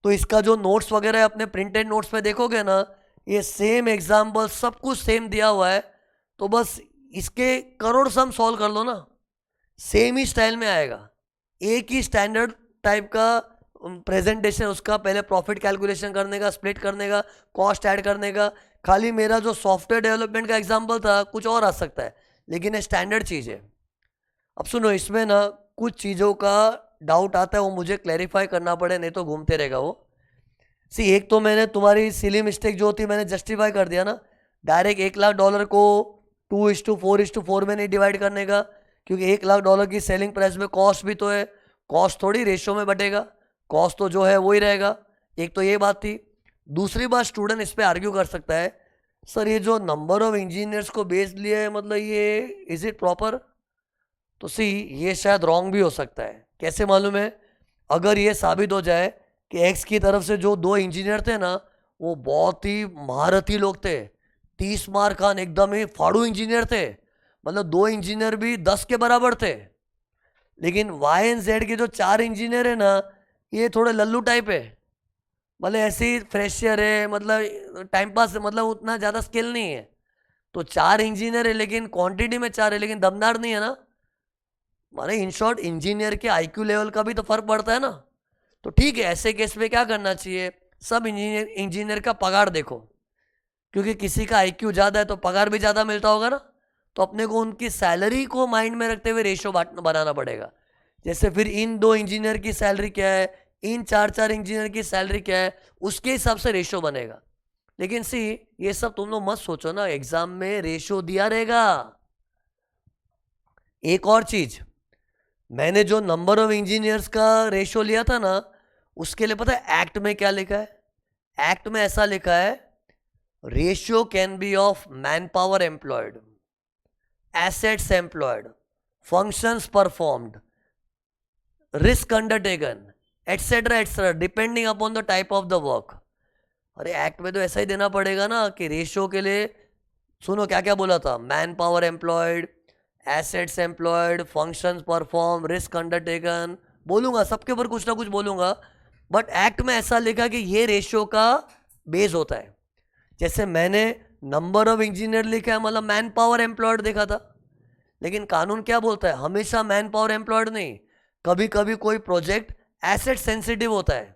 तो इसका जो नोट्स वगैरह है अपने प्रिंटेड नोट्स पे देखोगे ना, ये सेम एग्जाम्पल सब कुछ सेम दिया हुआ है। तो बस इसके करोड़ सम सॉल्व कर लो ना, सेम ही स्टाइल में आएगा, एक ही स्टैंडर्ड टाइप का प्रेजेंटेशन उसका। पहले प्रॉफिट कैलकुलेशन करने का, स्प्लिट करने का, कॉस्ट ऐड करने का। खाली मेरा जो सॉफ्टवेयर डेवलपमेंट का एग्जाम्पल था कुछ और आ सकता है, लेकिन ये स्टैंडर्ड चीज़ है। अब सुनो, इसमें ना कुछ चीज़ों का डाउट आता है, वो मुझे क्लैरिफाई करना पड़े, नहीं तो घूमते रहेगा वो। सी एक तो मैंने तुम्हारी सिली मिस्टेक जो होती मैंने जस्टिफाई कर दिया ना, डायरेक्ट $1,00,000 को 2:4:4 में नहीं डिवाइड करने का, क्योंकि $1,00,000 की सेलिंग प्राइस में कॉस्ट भी तो है, कॉस्ट थोड़ी रेशियो में बटेगा, कॉस्ट तो जो है वो ही रहेगा। एक तो ये बात थी। दूसरी बात, स्टूडेंट इस पर आर्ग्यू कर सकता है, सर ये जो नंबर ऑफ इंजीनियर्स को बेस लिया है, मतलब ये इज इट प्रॉपर? तो सी ये शायद रॉन्ग भी हो सकता है। कैसे मालूम है? अगर ये साबित हो जाए कि एक्स की तरफ से जो 2 इंजीनियर थे ना, वो बहुत ही महारथी लोग थे, 30 मार खान एकदम ही फाड़ू इंजीनियर थे, मतलब 2 इंजीनियर भी 10 के बराबर थे। लेकिन वाई एंड जेड के जो 4 इंजीनियर है ना, ये थोड़े लल्लू टाइप है, मतलब ऐसे ही फ्रेशर है, मतलब टाइम पास, मतलब उतना ज़्यादा स्किल नहीं है। तो 4 इंजीनियर है लेकिन क्वांटिटी में 4 है, लेकिन दमदार नहीं है ना। माने इन शॉर्ट इंजीनियर के IQ लेवल का भी तो फर्क पड़ता है ना। तो ठीक है, ऐसे केस में क्या करना चाहिए, सब इंजीनियर का पगार देखो, क्योंकि किसी का IQ ज़्यादा है तो पगार भी ज़्यादा मिलता होगा ना। तो अपने को उनकी सैलरी को माइंड में रखते हुए रेशियो बनाना पड़ेगा। जैसे फिर इन 2 इंजीनियर की सैलरी क्या है, इन 4 इंजीनियर की सैलरी क्या है, उसके हिसाब से रेशियो बनेगा। लेकिन सी ये सब तुम लोग मत सोचो ना, एग्जाम में रेशियो दिया रहेगा। एक और चीज, मैंने जो नंबर ऑफ इंजीनियर्स का रेशियो लिया था ना, उसके लिए पता है एक्ट में क्या लिखा है? एक्ट में ऐसा लिखा है, ratio can be of man power employed, assets employed, functions performed, risk undertaken etcetera depending upon the type of the work. अरे एक्ट में तो ऐसा ही देना पड़ेगा ना कि रेशियो के लिए, सुनो क्या क्या बोला था, man power employed, assets employed, functions perform, risk undertaken, बोलूंगा सबके ऊपर कुछ ना कुछ बोलूंगा, बट एक्ट में ऐसा लिखा कि ये रेशियो का बेस होता है। जैसे मैंने नंबर ऑफ इंजीनियर लिखा है, मतलब मैन पावर एम्प्लॉयड देखा था, लेकिन कानून क्या बोलता है, हमेशा मैन पावर एम्प्लॉयड नहीं, कभी कभी कोई प्रोजेक्ट एसेट सेंसिटिव होता है।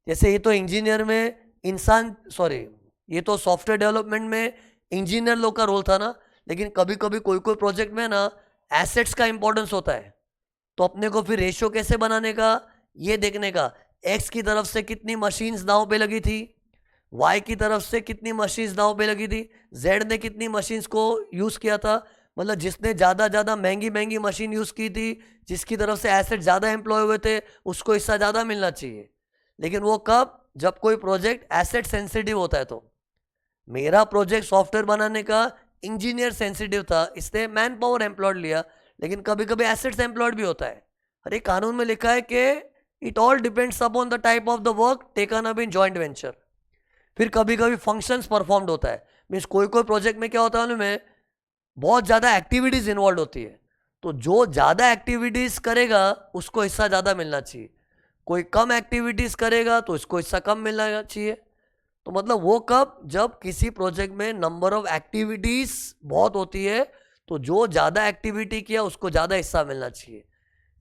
जैसे ये तो इंजीनियर में इंसान, सॉरी ये तो सॉफ्टवेयर डेवलपमेंट में इंजीनियर लोग का रोल था ना, लेकिन कभी कभी कोई कोई प्रोजेक्ट में ना एसेट्स का इंपॉर्टेंस होता है। तो अपने को फिर रेशियो कैसे बनाने का, ये देखने का, एक्स की तरफ से कितनी मशीन्स दांव पे लगी थी, वाई की तरफ से कितनी मशीन्स दांव पे लगी थी, जेड ने कितनी मशीन्स को यूज़ किया था, मतलब जिसने ज़्यादा महंगी महंगी मशीन यूज़ की थी, जिसकी तरफ से एसेट ज़्यादा एम्प्लॉय हुए थे, उसको हिस्सा ज़्यादा मिलना चाहिए। लेकिन वो कब, जब कोई प्रोजेक्ट एसेट सेंसिटिव होता है। तो मेरा प्रोजेक्ट सॉफ्टवेयर बनाने का इंजीनियर सेंसिटिव था, इसलिए मैन पावर एम्प्लॉयड लिया, लेकिन कभी कभी एसेट्स एम्प्लॉयड भी होता है। अरे कानून में लिखा है कि it all depends upon the type of the work taken up in joint venture. फिर कभी कभी फंक्शंस परफॉर्म्ड होता है, मीन्स कोई कोई प्रोजेक्ट में क्या होता है, उनमें बहुत ज़्यादा एक्टिविटीज़ इन्वॉल्व होती है, तो जो ज़्यादा एक्टिविटीज़ करेगा उसको हिस्सा ज़्यादा मिलना चाहिए, कोई कम एक्टिविटीज़ करेगा तो इसको हिस्सा कम मिलना चाहिए। तो मतलब वो कब, जब किसी प्रोजेक्ट में नंबर ऑफ एक्टिविटीज़ बहुत होती है, तो जो ज़्यादा एक्टिविटी किया उसको ज़्यादा हिस्सा मिलना चाहिए।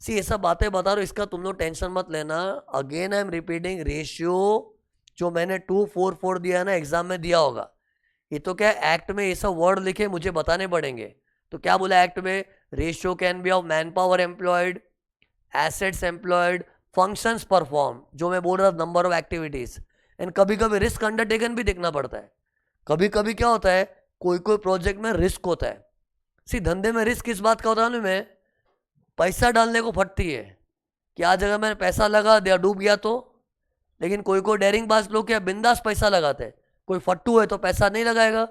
सी ये सब बातें बता रहा हूँ, इसका तुम लोग टेंशन मत लेना। Again I am repeating, ratio जो मैंने 244 दिया है ना, एग्जाम में दिया होगा, ये तो क्या एक्ट में ये सब वर्ड लिखे मुझे बताने पड़ेंगे। तो क्या बोला एक्ट में, ratio can be of man power employed, assets employed, functions perform, जो मैं बोल रहा था नंबर ऑफ एक्टिविटीज, एंड कभी कभी रिस्क अंडरटेकन भी देखना पड़ता है। कभी कभी क्या होता है, कोई कोई प्रोजेक्ट में रिस्क होता है। सी धंधे में रिस्क किस बात का होता है ना, मैं पैसा डालने को फटती है कि आज अगर मैंने पैसा लगा दिया डूब गया तो, लेकिन कोई कोई डेयरिंग बाज लोग क्या बिंदास पैसा लगाते हैं, कोई फट्टू है तो पैसा नहीं लगाएगा।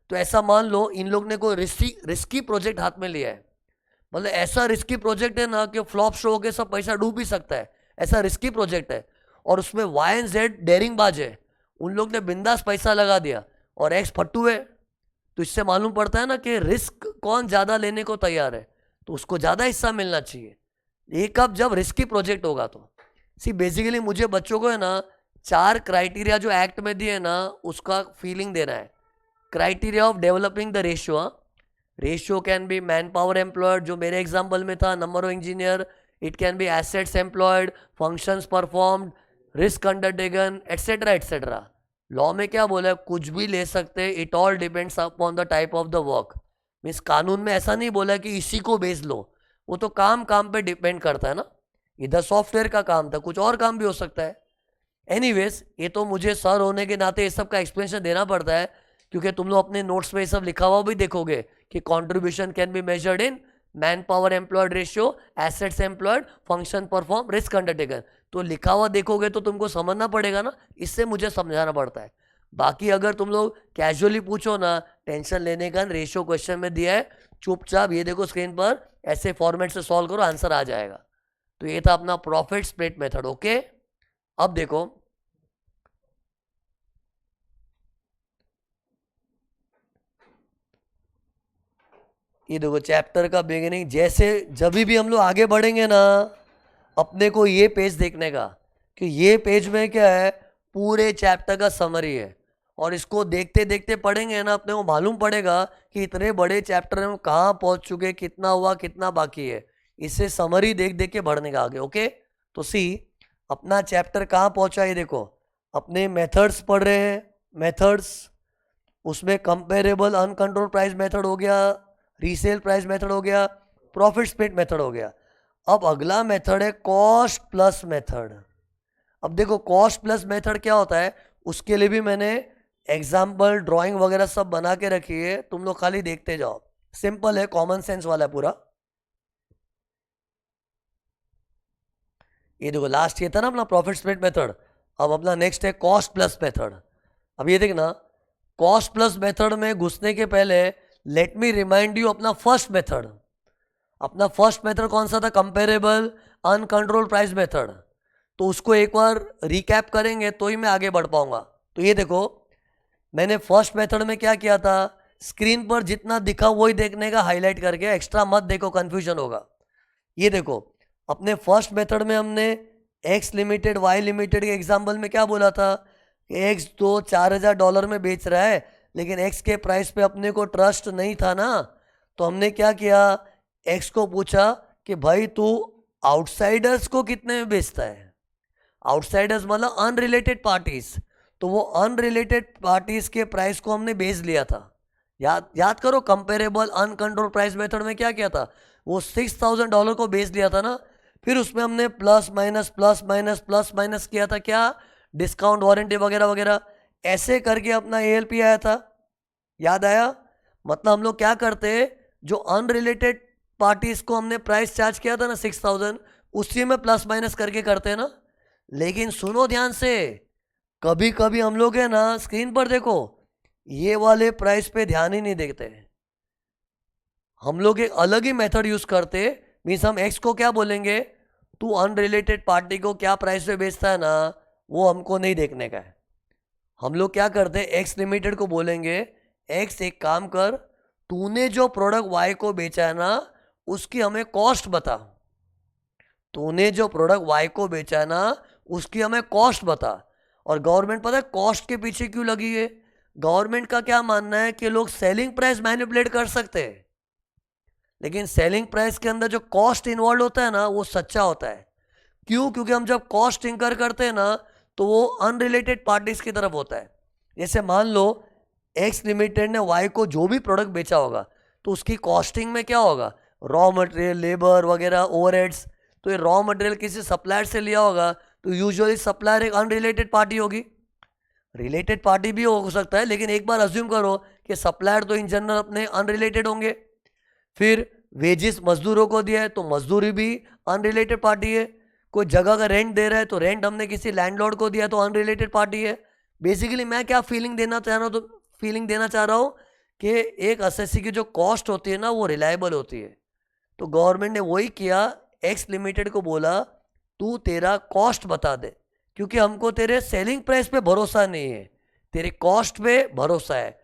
तो ऐसा मान लो इन लोग ने कोई रिस्की प्रोजेक्ट हाथ में लिया है, मतलब ऐसा रिस्की प्रोजेक्ट है ना कि फ्लॉप शो होकर सब पैसा डूब भी सकता है, ऐसा रिस्की प्रोजेक्ट है, और उसमें वाई एंड जेड डेयरिंग बाज है, उन लोग ने बिंदास पैसा लगा दिया और एक्स फट्टू है। तो इससे मालूम पड़ता है ना कि रिस्क कौन ज़्यादा लेने को तैयार है, तो उसको ज़्यादा हिस्सा मिलना चाहिए। ये कब, जब रिस्की प्रोजेक्ट होगा। तो सी बेसिकली मुझे बच्चों को है ना 4 क्राइटेरिया जो एक्ट में दिए ना उसका फीलिंग देना है। Criteria of developing the ratio, ratio can be man power employed जो मेरे एग्जाम्पल में था, number of engineer, it can be assets employed, functions performed, risk undertaken, etcetera etcetera. Law में क्या बोला है, कुछ भी ले सकते हैं, it all depends upon the type of the work. Means कानून में ऐसा नहीं बोला कि इसी को बेच लो, वो तो काम काम पे डिपेंड करता है ना। इधर सॉफ्टवेयर का काम था, कुछ और काम भी हो सकता है। एनीवेज, ये तो मुझे सर होने के नाते ये सब का एक्सप्लेनेशन देना पड़ता है, क्योंकि तुम लोग अपने नोट्स में ये सब लिखा हुआ भी देखोगे कि contribution can be measured in man power employed ratio, assets employed, function perform, risk undertaken. तो लिखा हुआ देखोगे तो तुमको समझना पड़ेगा ना, इससे मुझे समझाना पड़ता है। बाकी अगर तुम लोग कैजुअली पूछो ना, टेंशन लेने का, रेशियो क्वेश्चन में दिया है, चुपचाप ये देखो स्क्रीन पर, ऐसे फॉर्मेट से सॉल्व करो, आंसर आ जाएगा। तो ये था अपना प्रॉफिट स्प्लिट मेथड। ओके, अब देखो ये देखो चैप्टर का बिगिनिंग, जैसे जब भी हम लोग आगे बढ़ेंगे ना, अपने को ये पेज देखने का कि ये पेज में क्या है, पूरे चैप्टर का समरी है, और इसको देखते देखते पढ़ेंगे ना, अपने को मालूम पड़ेगा कि इतने बड़े चैप्टर में हम कहाँ पहुँच चुके, कितना हुआ कितना बाकी है। इससे समरी देख देख के बढ़ने का आगे। ओके, तो सी अपना चैप्टर कहाँ पहुँचा, ये देखो अपने मेथड्स पढ़ रहे हैं, मेथड्स, उसमें कंपेरेबल अनकंट्रोल प्राइस मेथड हो गया, रीसेल प्राइस मेथड हो गया, प्रॉफिट स्प्लिट मेथड हो गया। अब अगला मेथड है कॉस्ट प्लस मेथड। अब देखो कॉस्ट प्लस मेथड क्या होता है, उसके लिए भी मैंने एग्जाम्पल ड्राइंग वगैरह सब बना के रखी है, तुम लोग खाली देखते जाओ। सिंपल है, कॉमन सेंस वाला है पूरा। ये देखो लास्ट ये था ना अपना प्रॉफिट स्प्लिट मेथड, अब अपना नेक्स्ट है कॉस्ट प्लस मेथड। अब ये देखना, कॉस्ट प्लस मेथड में घुसने के पहले लेट मी रिमाइंड यू अपना फर्स्ट मेथड। अपना फर्स्ट मेथड कौन सा था, कंपेरेबल अनकंट्रोल प्राइस मेथड, तो उसको एक बार रिकैप करेंगे तो ही मैं आगे बढ़ पाऊंगा। तो ये देखो, मैंने फर्स्ट मेथड में क्या किया था, स्क्रीन पर जितना दिखा वही देखने का, हाईलाइट करके, एक्स्ट्रा मत देखो, कंफ्यूजन होगा। ये देखो, अपने फर्स्ट मेथड में हमने एक्स लिमिटेड वाई लिमिटेड के एग्जाम्पल में क्या बोला था कि एक्स तो $4,000 में बेच रहा है, लेकिन एक्स के प्राइस पे अपने को ट्रस्ट नहीं था ना, तो हमने क्या किया, एक्स को पूछा कि भाई तू आउटसाइडर्स को कितने में बेचता है। आउटसाइडर्स मतलब अनरिलेटेड पार्टीज, तो वो अनरिलेटेड पार्टीज के प्राइस को हमने बेच लिया था। याद करो, कंपेरेबल अनकंट्रोल प्राइस मेथड में क्या किया था, वो $6,000 को बेच लिया था ना। फिर उसमें हमने plus minus plus minus plus minus किया था, क्या, डिस्काउंट, वारंटी वगैरह वगैरह, ऐसे करके अपना एएलपी आया था। याद आया? मतलब हम लोग क्या करते, जो अनरिलेटेड पार्टीज को हमने प्राइस चार्ज किया था ना 6,000, उसी में प्लस माइनस करके करते हैं ना। लेकिन सुनो ध्यान से, कभी कभी हम लोग है ना, स्क्रीन पर देखो, ये वाले प्राइस पे ध्यान ही नहीं देते, हम लोग एक अलग ही मेथड यूज करते। मीन्स हम एक्स को क्या बोलेंगे, तू अनरिलेटेड पार्टी को क्या प्राइस पे बेचता है ना, वो हमको नहीं देखने का है। हम लोग क्या करते हैं, एक्स लिमिटेड को बोलेंगे, एक्स एक काम कर, तूने जो प्रोडक्ट वाई को बेचा है ना, उसकी हमें कॉस्ट बता। तूने जो प्रोडक्ट वाई को बेचा है ना, उसकी हमें कॉस्ट बता। और गवर्नमेंट पता है कॉस्ट के पीछे क्यों लगी है? गवर्नमेंट का क्या मानना है कि लोग सेलिंग प्राइस मैनिपुलेट कर सकते हैं, लेकिन सेलिंग प्राइस के अंदर जो कॉस्ट इन्वॉल्व होता है ना, वो सच्चा होता है। क्यों? क्योंकि हम जब कॉस्ट इंकर करते हैं ना, तो वो अनरिलेटेड पार्टीज की तरफ होता है। जैसे मान लो एक्स लिमिटेड ने वाई को जो भी प्रोडक्ट बेचा होगा, तो उसकी कॉस्टिंग में क्या होगा, रॉ मटेरियल, लेबर वगैरह, ओवरहेड्स। तो ये रॉ मटेरियल किसी सप्लायर से लिया होगा, तो यूजुअली सप्लायर एक अनरिलेटेड पार्टी होगी। रिलेटेड पार्टी भी हो सकता है, लेकिन एक बार अज्यूम करो कि सप्लायर तो इन जनरल अपने अनरिलेटेड होंगे। फिर वेजेस मजदूरों को दिया है, तो मजदूरी भी अनरिलेटेड पार्टी है। कोई जगह का रेंट दे रहा है, तो रेंट हमने किसी लैंडलॉर्ड को दिया, तो अनरिलेटेड पार्टी है। बेसिकली मैं क्या फीलिंग देना चाह रहा हूँ, तो फीलिंग देना चाह रहा हूँ कि एक एसएससी की जो कॉस्ट होती है ना, वो रिलायबल होती है। तो गवर्नमेंट ने वही किया, एक्स लिमिटेड को बोला तू तेरा कॉस्ट बता दे, क्योंकि हमको तेरे सेलिंग प्राइस पे भरोसा नहीं है, तेरे कॉस्ट पे भरोसा है।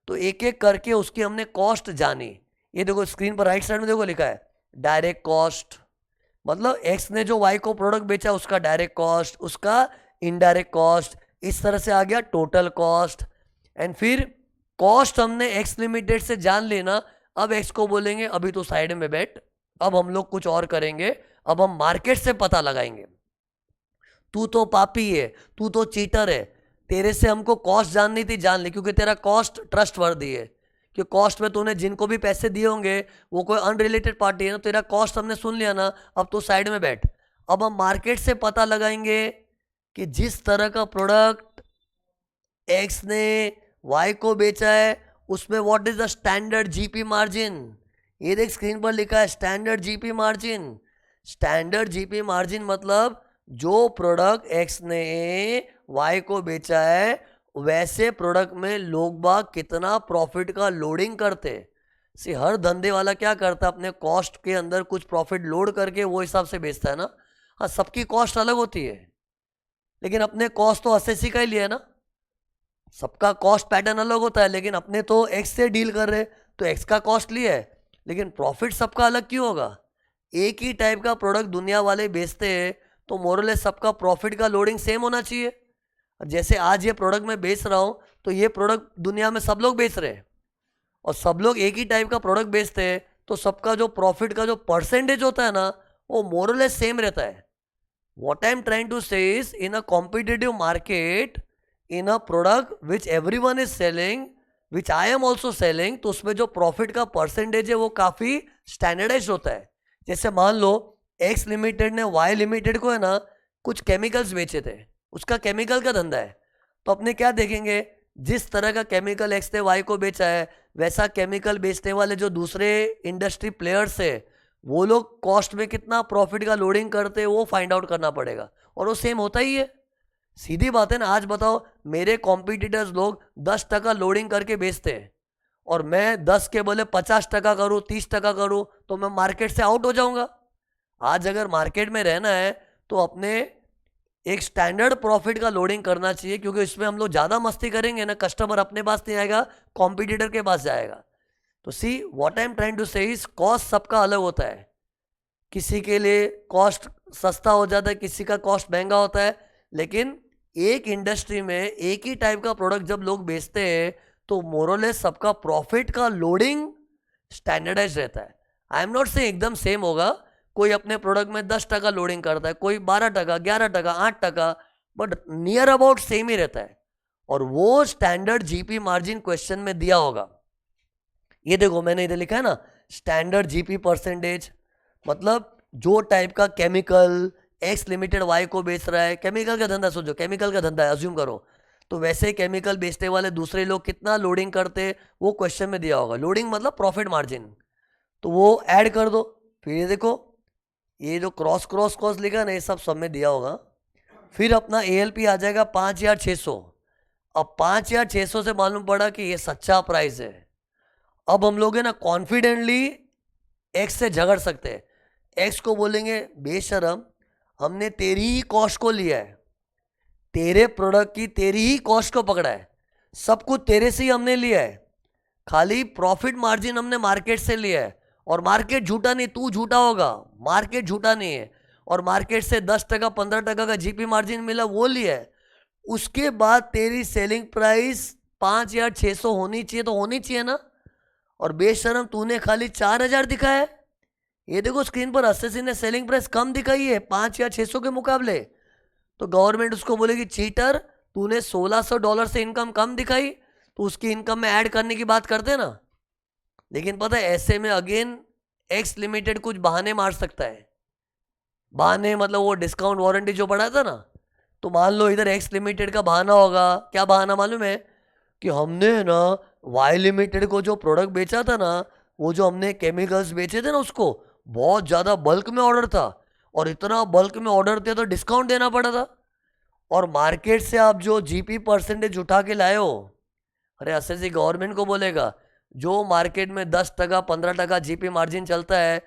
तो एक एक करके उसकी हमने कॉस्ट जानी। ये देखो स्क्रीन पर राइट साइड में देखो लिखा है डायरेक्ट कॉस्ट, मतलब एक्स ने जो वाई को प्रोडक्ट बेचा उसका डायरेक्ट कॉस्ट, उसका इनडायरेक्ट कॉस्ट, इस तरह से आ गया टोटल कॉस्ट। एंड फिर कॉस्ट हमने एक्स लिमिटेड से जान लेना। अब एक्स को बोलेंगे अभी तो साइड में बैठ, अब हम लोग कुछ और करेंगे, अब हम मार्केट से पता लगाएंगे। तू तो पापी है, तू तो चीटर है, तेरे से हमको कॉस्ट जाननी थी, जान ले, क्योंकि तेरा कॉस्ट ट्रस्ट वर्दी है। कि कॉस्ट में तूने जिनको भी पैसे दिए होंगे वो कोई अनरिलेटेड पार्टी है ना, तेरा कॉस्ट हमने सुन लिया ना, अब तो साइड में बैठ। अब हम मार्केट से पता लगाएंगे कि जिस तरह का प्रोडक्ट एक्स ने वाई को बेचा है, उसमें what is the standard GP margin. ये देख स्क्रीन पर लिखा है standard GP margin. Standard GP margin मतलब जो प्रोडक्ट एक्स ने वाई को बेचा है, वैसे प्रोडक्ट में लोग बाग कितना प्रॉफिट का लोडिंग करते। सी हर धंधे वाला क्या करता है, अपने कॉस्ट के अंदर कुछ प्रॉफिट लोड करके वो हिसाब से बेचता है ना। हाँ, सबकी कॉस्ट अलग होती है, लेकिन अपने कॉस्ट तो एसएससी का ही लिया है ना। सबका कॉस्ट पैटर्न अलग होता है, लेकिन अपने तो एक्स से डील कर रहे, तो एक्स का कॉस्ट लिया है, लेकिन प्रॉफिट सबका अलग क्यों होगा? एक ही टाइप का प्रोडक्ट दुनिया वाले बेचते हैं, तो मोरलेस सबका प्रॉफिट का लोडिंग सेम होना चाहिए। जैसे आज ये प्रोडक्ट मैं बेच रहा हूँ, तो ये प्रोडक्ट दुनिया में सब लोग बेच रहे हैं, और सब लोग एक ही टाइप का प्रोडक्ट बेचते हैं, तो सबका जो प्रॉफिट का जो परसेंटेज होता है ना, वो मोरलेस सेम रहता है। What I am trying to say is, in a competitive market, in a product which everyone is selling, which I am also selling, तो उसमें जो प्रॉफिट का परसेंटेज है वो काफ़ी स्टैंडर्डाइज होता है। जैसे मान लो एक्स लिमिटेड ने वाई लिमिटेड को है ना कुछ केमिकल्स बेचे थे, उसका केमिकल का धंधा है, तो अपने क्या देखेंगे, जिस तरह का केमिकल एक्स ने वाई को बेचा है, वैसा केमिकल बेचने वाले जो दूसरे इंडस्ट्री प्लेयर्स है, वो लोग कॉस्ट में कितना प्रॉफिट का लोडिंग करते हैं, वो फाइंड आउट करना पड़ेगा, और वो सेम होता ही है। सीधी बात है ना। आज बताओ, मेरे कॉम्पिटिटर्स लोग 10% लोडिंग करके बेचते हैं, और मैं 10 के बोले 50% करूँ, 30% करूँ, तो मैं मार्केट से आउट हो जाऊंगा। आज अगर मार्केट में रहना है तो अपने एक स्टैंडर्ड प्रॉफिट का लोडिंग करना चाहिए, क्योंकि इसमें हम लोग ज़्यादा मस्ती करेंगे ना, कस्टमर अपने पास नहीं आएगा, कॉम्पिटिटर के पास जाएगा। तो see what I am trying to say is cost सबका अलग होता है। किसी के लिए कॉस्ट सस्ता हो जाता है, किसी का कॉस्ट महंगा होता है, लेकिन एक इंडस्ट्री में एक ही टाइप का प्रोडक्ट जब लोग बेचते हैं तो मोरलेस सबका प्रॉफिट का लोडिंग स्टैंडर्डाइज रहता है। आई एम नॉट से एकदम सेम होगा, कोई अपने प्रोडक्ट में 10% लोडिंग करता है, कोई 12%, 11%, 8%, बट नियर अबाउट सेम ही रहता है। और वो स्टैंडर्ड जीपी मार्जिन क्वेश्चन में दिया होगा। ये देखो मैंने इधर लिखा है ना, स्टैंडर्ड जीपी परसेंटेज, मतलब जो टाइप का केमिकल एक्स लिमिटेड वाई को बेच रहा है, केमिकल का धंधा सोचो, केमिकल का धंधा है अज्यूम करो, तो वैसे केमिकल बेचने वाले दूसरे लोग कितना लोडिंग करते वो क्वेश्चन में दिया होगा। लोडिंग मतलब प्रॉफिट मार्जिन, तो वो ऐड कर दो। फिर ये देखो ये जो क्रॉस क्रॉस क्रॉस लिखा ना, ये सब में दिया होगा। फिर अपना ALP आ जाएगा 5,600। अब 5,600 से मालूम पड़ा कि ये सच्चा प्राइस है। अब हम लोग है ना कॉन्फिडेंटली एक्स से झगड़ सकते हैं। एक्स को बोलेंगे बेशरम, हमने तेरी ही कॉस्ट को लिया है, तेरे प्रोडक्ट की तेरी ही कॉस्ट को पकड़ा है, सब कुछ तेरे से ही हमने लिया है, खाली प्रॉफिट मार्जिन हमने मार्केट से लिया है। और मार्केट झूठा नहीं, तू झूठा होगा, मार्केट झूठा नहीं है। और मार्केट से 10%, 15% का जीपी मार्जिन मिला वो लिया है। उसके बाद तेरी सेलिंग प्राइस 5,600 होनी चाहिए, तो होनी चाहिए ना। और बेशरम तूने खाली 4,000 दिखाया है। ये देखो स्क्रीन पर एसएससी ने सेलिंग प्राइस कम दिखाई है 5,600 के मुकाबले, तो गवर्नमेंट उसको बोलेगी चीटर, तूने $1,600 से इनकम कम दिखाई, तो उसकी इनकम में ऐड करने की बात करते ना। लेकिन पता है ऐसे में अगेन एक्स लिमिटेड कुछ बहाने मार सकता है। बहाने मतलब वो डिस्काउंट वारंटी जो पड़ा था ना, तो मान लो इधर एक्स लिमिटेड का बहाना होगा, क्या बहाना मालूम है, कि हमने ना वाई लिमिटेड को जो प्रोडक्ट बेचा था ना, वो जो हमने केमिकल्स बेचे थे ना, उसको बहुत ज़्यादा बल्क में ऑर्डर था, और इतना बल्क में ऑर्डर थे तो डिस्काउंट देना पड़ा था। और मार्केट से आप जो जीपी परसेंटेज उठा के लाए हो, अरे एसएससी गवर्नमेंट को बोलेगा जो मार्केट में 10%, 15% जीपी मार्जिन चलता है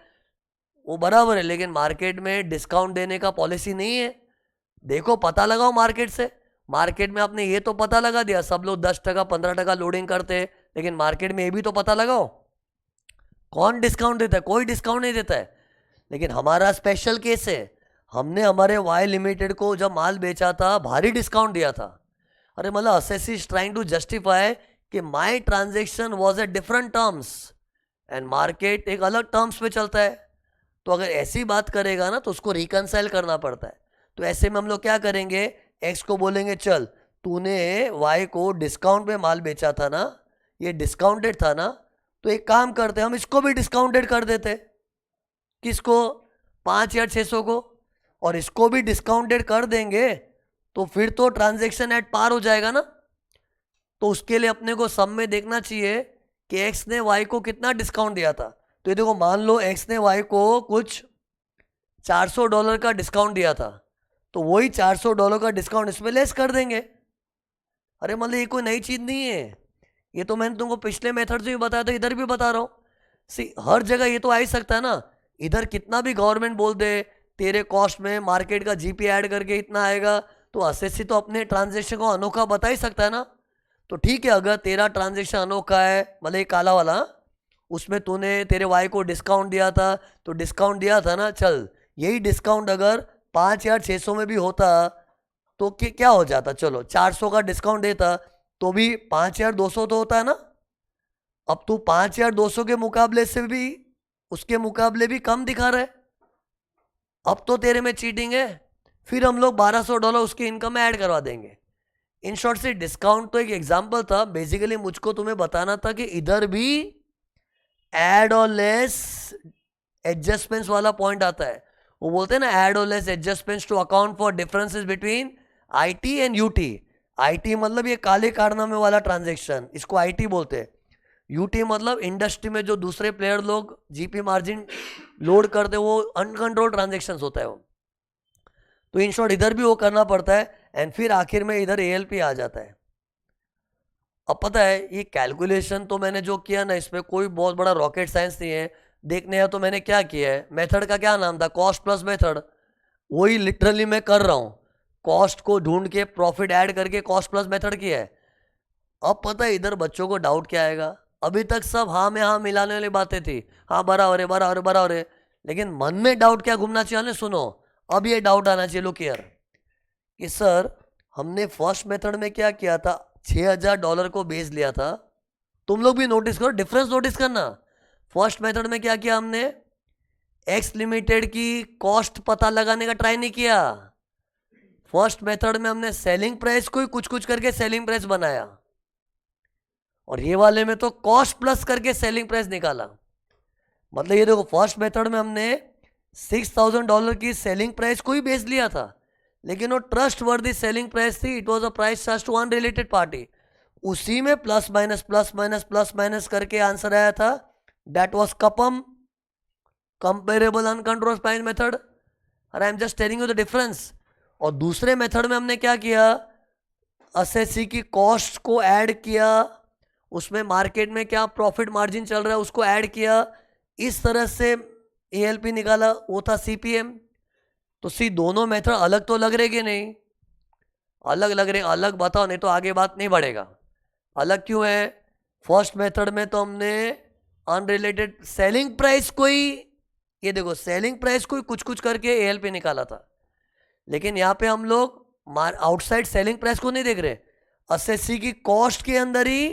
वो बराबर है, लेकिन मार्केट में डिस्काउंट देने का पॉलिसी नहीं है। देखो पता लगाओ मार्केट से। मार्केट में आपने ये तो पता लगा दिया सब लोग 10%, 15% लोडिंग करते हैं, लेकिन मार्केट में ये भी तो पता लगाओ कौन डिस्काउंट देता है, कोई डिस्काउंट नहीं देता है। लेकिन हमारा स्पेशल केस है, हमने हमारे वाई लिमिटेड को जब माल बेचा था भारी डिस्काउंट दिया था। अरे मतलब SSC is trying to justify कि my transaction was a different terms and market एक अलग टर्म्स पे चलता है। तो अगर ऐसी बात करेगा ना तो उसको रिकनसाइल करना पड़ता है। तो ऐसे में हम लोग क्या करेंगे, एक्स को बोलेंगे चल तूने वाई को डिस्काउंट पे माल बेचा था ना, ये डिस्काउंटेड था ना, तो एक काम करते हम इसको भी डिस्काउंटेड कर देते। किसको, 5,600 को, और इसको भी डिस्काउंटेड कर देंगे तो फिर तो ट्रांजेक्शन एट पार हो जाएगा ना। तो उसके लिए अपने को सम में देखना चाहिए कि एक्स ने वाई को कितना डिस्काउंट दिया था। तो ये देखो मान लो एक्स ने वाई को कुछ $400 का डिस्काउंट दिया था, तो वही $400 का डिस्काउंट इसमें लेस कर देंगे। अरे मतलब ये कोई नई चीज़ नहीं है, ये तो मैंने तुमको पिछले मेथड से भी बताया था, इधर भी बता रहा हूँ। सी हर जगह ये तो आ ही सकता है ना। इधर कितना भी गवर्नमेंट बोल दे तेरे कॉस्ट में मार्केट का जीपी ऐड करके इतना आएगा, तो एसएससी तो अपने ट्रांजेक्शन को अनोखा बता ही सकता है ना। तो ठीक है, अगर तेरा ट्रांजेक्शन अनोखा है, मतलब ये काला वाला, उसमें तूने तेरे वाई को डिस्काउंट दिया था, तो डिस्काउंट दिया था ना, चल यही डिस्काउंट अगर 5,600 में भी होता तो क्या हो जाता, चलो 400 का डिस्काउंट देता तो भी 5,200 तो होता है ना। अब तू 5,200 के मुकाबले से भी उसके मुकाबले भी कम दिखा रहा है, अब तो तेरे में चीटिंग है। फिर हम लोग $1,200 उसकी इनकम में ऐड करवा देंगे। इन शॉर्ट से डिस्काउंट तो एक एग्जांपल था, बेसिकली मुझको तुम्हें बताना था कि इधर भी ऐड और लेस एडजस्टमेंट्स वाला पॉइंट आता है। वो बोलते हैं ना ऐड और less adjustments to account for differences between IT and UT. IT मतलब ये काले कारनामे वाला ट्रांजेक्शन, इसको आईटी बोलते हैं। यूटी मतलब इंडस्ट्री में जो दूसरे प्लेयर लोग जीपी मार्जिन लोड करते हैं, वो अनकंट्रोल ट्रांजेक्शन्स होता है वो। तो इन शॉर्ट इधर भी वो करना पड़ता है, एंड फिर आखिर में इधर एएलपी आ जाता है। अब पता है ये कैलकुलेशन तो मैंने जो किया ना, इसमें कोई बहुत बड़ा रॉकेट साइंस नहीं है। देखने हैं तो मैंने क्या किया है, मेथड का क्या नाम था, कॉस्ट प्लस मेथड, वही लिटरली मैं कर रहा हूँ, कॉस्ट को ढूंढ के प्रॉफिट ऐड करके कॉस्ट प्लस मेथड किया है। अब पता है इधर बच्चों को डाउट क्या आएगा, अभी तक सब हाँ में हाँ मिलाने वाली बातें थी, हाँ बराबर है बराबर है बराबर है, लेकिन मन में डाउट क्या घूमना चाहिए, सुनो अब ये डाउट आना चाहिए, लुक हियर, कि सर हमने फर्स्ट मेथड में क्या किया था, $6,000 को बेच लिया था। तुम लोग भी नोटिस करो, डिफरेंस नोटिस करना। फर्स्ट मेथड में क्या किया हमने, एक्स लिमिटेड की कॉस्ट पता लगाने का ट्राई नहीं किया। फर्स्ट मेथड में हमने सेलिंग प्राइस को ही कुछ कुछ करके सेलिंग प्राइस बनाया, और ये वाले में तो कॉस्ट प्लस करके सेलिंग प्राइस निकाला। मतलब ये देखो, फर्स्ट मेथड में हमने $6,000 की सेलिंग प्राइस को ही बेच लिया था, लेकिन वो ट्रस्ट वर्दी सेलिंग प्राइस थी, it was a price charged to unrelated party. उसी में plus minus plus minus plus minus करके आंसर आया था, that was CUPM, comparable uncontrolled price method. और I am just telling you the difference. और दूसरे method में हमने क्या किया, एसएससी की कॉस्ट को ऐड किया, उसमें मार्केट में क्या प्रॉफिट मार्जिन चल रहा है उसको ऐड किया, इस तरह से एएलपी निकाला, वो था सीपीएम। तो सी दोनों मेथड अलग तो लग रहे कि नहीं, अलग लग रहे, अलग बताओ नहीं तो आगे बात नहीं बढ़ेगा। अलग क्यों है, फर्स्ट मेथड में तो हमने अनरिलेटेड सेलिंग प्राइस को ही, ये देखो सेलिंग प्राइस को ही कुछ कुछ करके एएलपी निकाला था, लेकिन यहाँ पे हम लोग आउटसाइड सेलिंग प्राइस को नहीं देख रहे, एसएससी की कॉस्ट के अंदर ही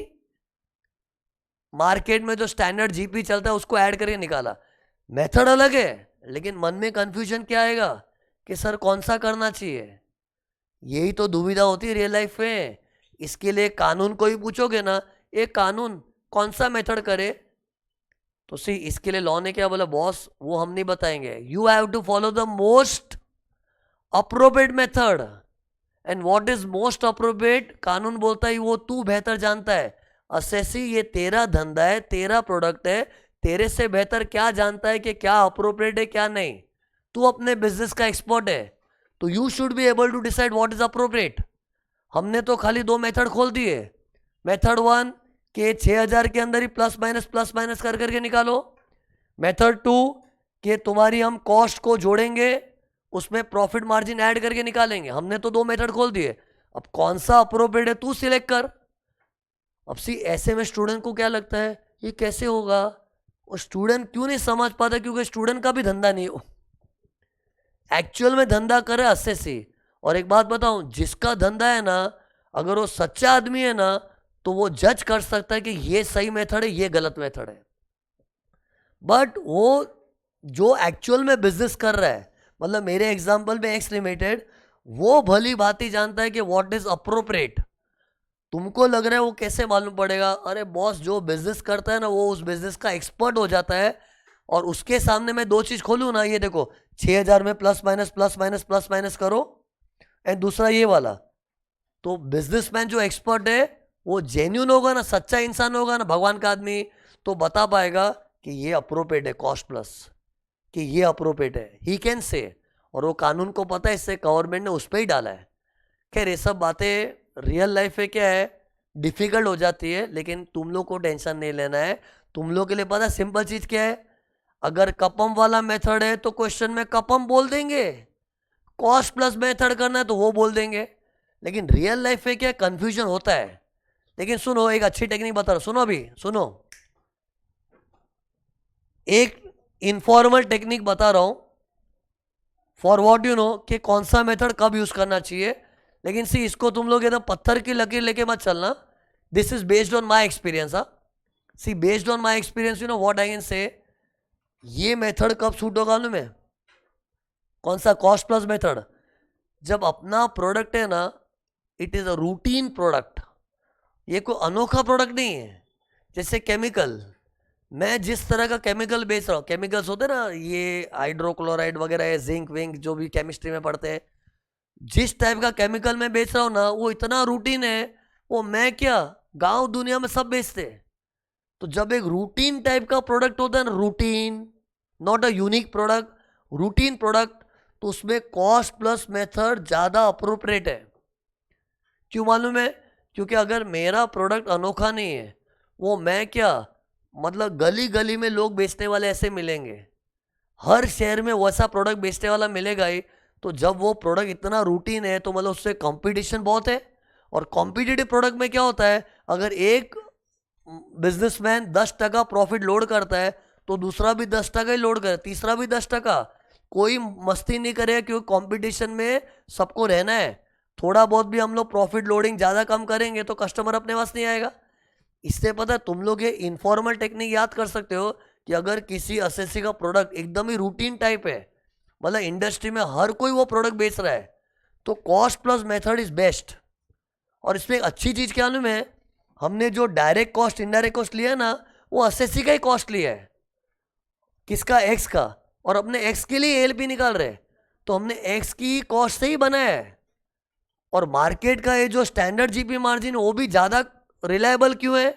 मार्केट में जो स्टैंडर्ड जीपी चलता है उसको ऐड करके निकाला। मेथड अलग है, लेकिन मन में कंफ्यूजन क्या आएगा कि सर कौन सा करना चाहिए, यही तो दुविधा होती है रियल लाइफ में। इसके लिए कानून को ही पूछोगे ना, एक कानून कौन सा मेथड करे, तो सी इसके लिए लॉ ने क्या बोला, बॉस वो हम नहीं बताएंगे, you have to follow the most appropriate method. And what is most appropriate, कानून बोलता है वो तू बेहतर जानता है। असेसी ये तेरा धंधा है, तेरा प्रोडक्ट है, तेरे से बेहतर क्या जानता है कि क्या अप्रोप्रिएट है क्या नहीं। तू अपने बिजनेस का एक्सपर्ट है, तो you should be able to decide what is appropriate. हमने तो खाली दो मेथड खोल दिए, मेथड 1 के 6,000 के अंदर ही प्लस माइनस कर करके निकालो, मेथड 2 के तुम्हारी हम कॉस्ट को जोड़ेंगे, उसमें प्रॉफिट मार्जिन ऐड करके निकालेंगे। हमने तो दो मेथड खोल दिए, अब कौन सा अप्रोप्रिएट है तू सिलेक्ट कर। अब सी ऐसे में स्टूडेंट को क्या लगता है ये कैसे होगा, और स्टूडेंट क्यों नहीं समझ पाता, क्योंकि स्टूडेंट का भी धंधा नहीं हो, एक्चुअल में धंधा करे एसएससी। और एक बात बताऊं, जिसका धंधा है ना, अगर वो सच्चा आदमी है ना, तो वो जज कर सकता है कि ये सही मेथड है ये गलत मेथड है। बट वो जो एक्चुअल में बिजनेस कर रहा है, मतलब मेरे एग्जांपल में एक्स लिमिटेड, वो भली बात ही जानता है कि व्हाट इज अप्रोप्रिएट। तुमको लग रहा है वो कैसे मालूम पड़ेगा, अरे बॉस जो बिजनेस करता है ना वो उस बिजनेस का एक्सपर्ट हो जाता है, और उसके सामने मैं दो चीज खोलूं ना, ये देखो 6,000 में प्लस माइनस करो, एंड दूसरा ये वाला, तो बिजनेसमैन जो एक्सपर्ट है वो जेन्यून होगा ना, सच्चा इंसान होगा ना, भगवान का आदमी, तो बता पाएगा कि ये अप्रोप्रिएट है कॉस्ट प्लस, कि ये अप्रोप्रिएट है, ही कैन से। और वो कानून को पता है, इससे गवर्नमेंट ने उस पर ही डाला है। खैर ये सब बातें रियल लाइफ में क्या है डिफिकल्ट हो जाती है, लेकिन तुम लोग को टेंशन नहीं लेना है। तुम लोग के लिए पता सिंपल चीज क्या है, अगर कपम वाला मेथड है तो क्वेश्चन में कपम बोल देंगे, कॉस्ट प्लस मेथड करना है तो वो बोल देंगे, लेकिन रियल लाइफ में क्या कंफ्यूजन होता है। लेकिन सुनो एक अच्छी टेक्निक बता रहा हूं, सुनो अभी सुनो, एक इनफॉर्मल टेक्निक बता रहा हूं, फॉर व्हाट यू नो, कि कौन सा मेथड कब यूज करना चाहिए। लेकिन सी इसको तुम लोग एकदम पत्थर की लकीर लेके मत चलना, this is based on my experience. See based on my experience you know what I can say, ये मेथड कब सूट होगा में, कौन सा कॉस्ट प्लस मेथड, जब अपना प्रोडक्ट है ना, it is a routine product, ये कोई अनोखा प्रोडक्ट नहीं है। जैसे केमिकल, मैं जिस तरह का केमिकल बेच रहा हूँ, केमिकल्स होते हैं ना ये हाइड्रोक्लोराइड वगैरह है, जिंक विंक जो भी केमिस्ट्री में पढ़ते हैं, जिस टाइप का केमिकल मैं बेच रहा हूँ ना वो इतना रूटीन है, वो मैं क्या गांव दुनिया में सब बेचते हैं। तो जब एक रूटीन टाइप का प्रोडक्ट होता है ना, routine not a unique product, routine product, तो उसमें कॉस्ट प्लस मेथड ज़्यादा अप्रोप्रिएट है। क्यों मालूम है, क्योंकि अगर मेरा प्रोडक्ट अनोखा नहीं है, वो मैं क्या मतलब गली गली में लोग बेचने वाले ऐसे मिलेंगे, हर शहर में वैसा प्रोडक्ट बेचने वाला मिलेगा ही। तो जब वो प्रोडक्ट इतना रूटीन है तो मतलब उससे कंपटीशन बहुत है। और कॉम्पिटिटिव प्रोडक्ट में क्या होता है, अगर एक बिजनेसमैन 10% प्रॉफिट लोड करता है तो दूसरा भी 10% ही लोड करे, तीसरा भी 10%। कोई मस्ती नहीं करेगा क्योंकि कंपटीशन में सबको रहना है। थोड़ा बहुत भी हम लोग प्रॉफिट लोडिंग ज़्यादा कम करेंगे तो कस्टमर अपने पास नहीं आएगा। इससे पता है तुम लोग ये इनफॉर्मल टेक्निक याद कर सकते हो कि अगर किसी एसएससी का प्रोडक्ट एकदम ही रूटीन टाइप है, मतलब इंडस्ट्री में हर कोई वो प्रोडक्ट बेच रहा है, तो cost plus method is best. और इसमें एक अच्छी चीज़ क्या मालूम है, हमने जो डायरेक्ट कॉस्ट इनडायरेक्ट कॉस्ट लिया ना, वो एसएससी का ही कॉस्ट लिया है। किसका? एक्स का। और अपने एक्स के लिए एलपी निकाल रहे, तो हमने एक्स की कॉस्ट से ही बनाया है। और मार्केट का ये जो स्टैंडर्ड जीपी मार्जिन वो भी ज़्यादा रिलायबल क्यों है?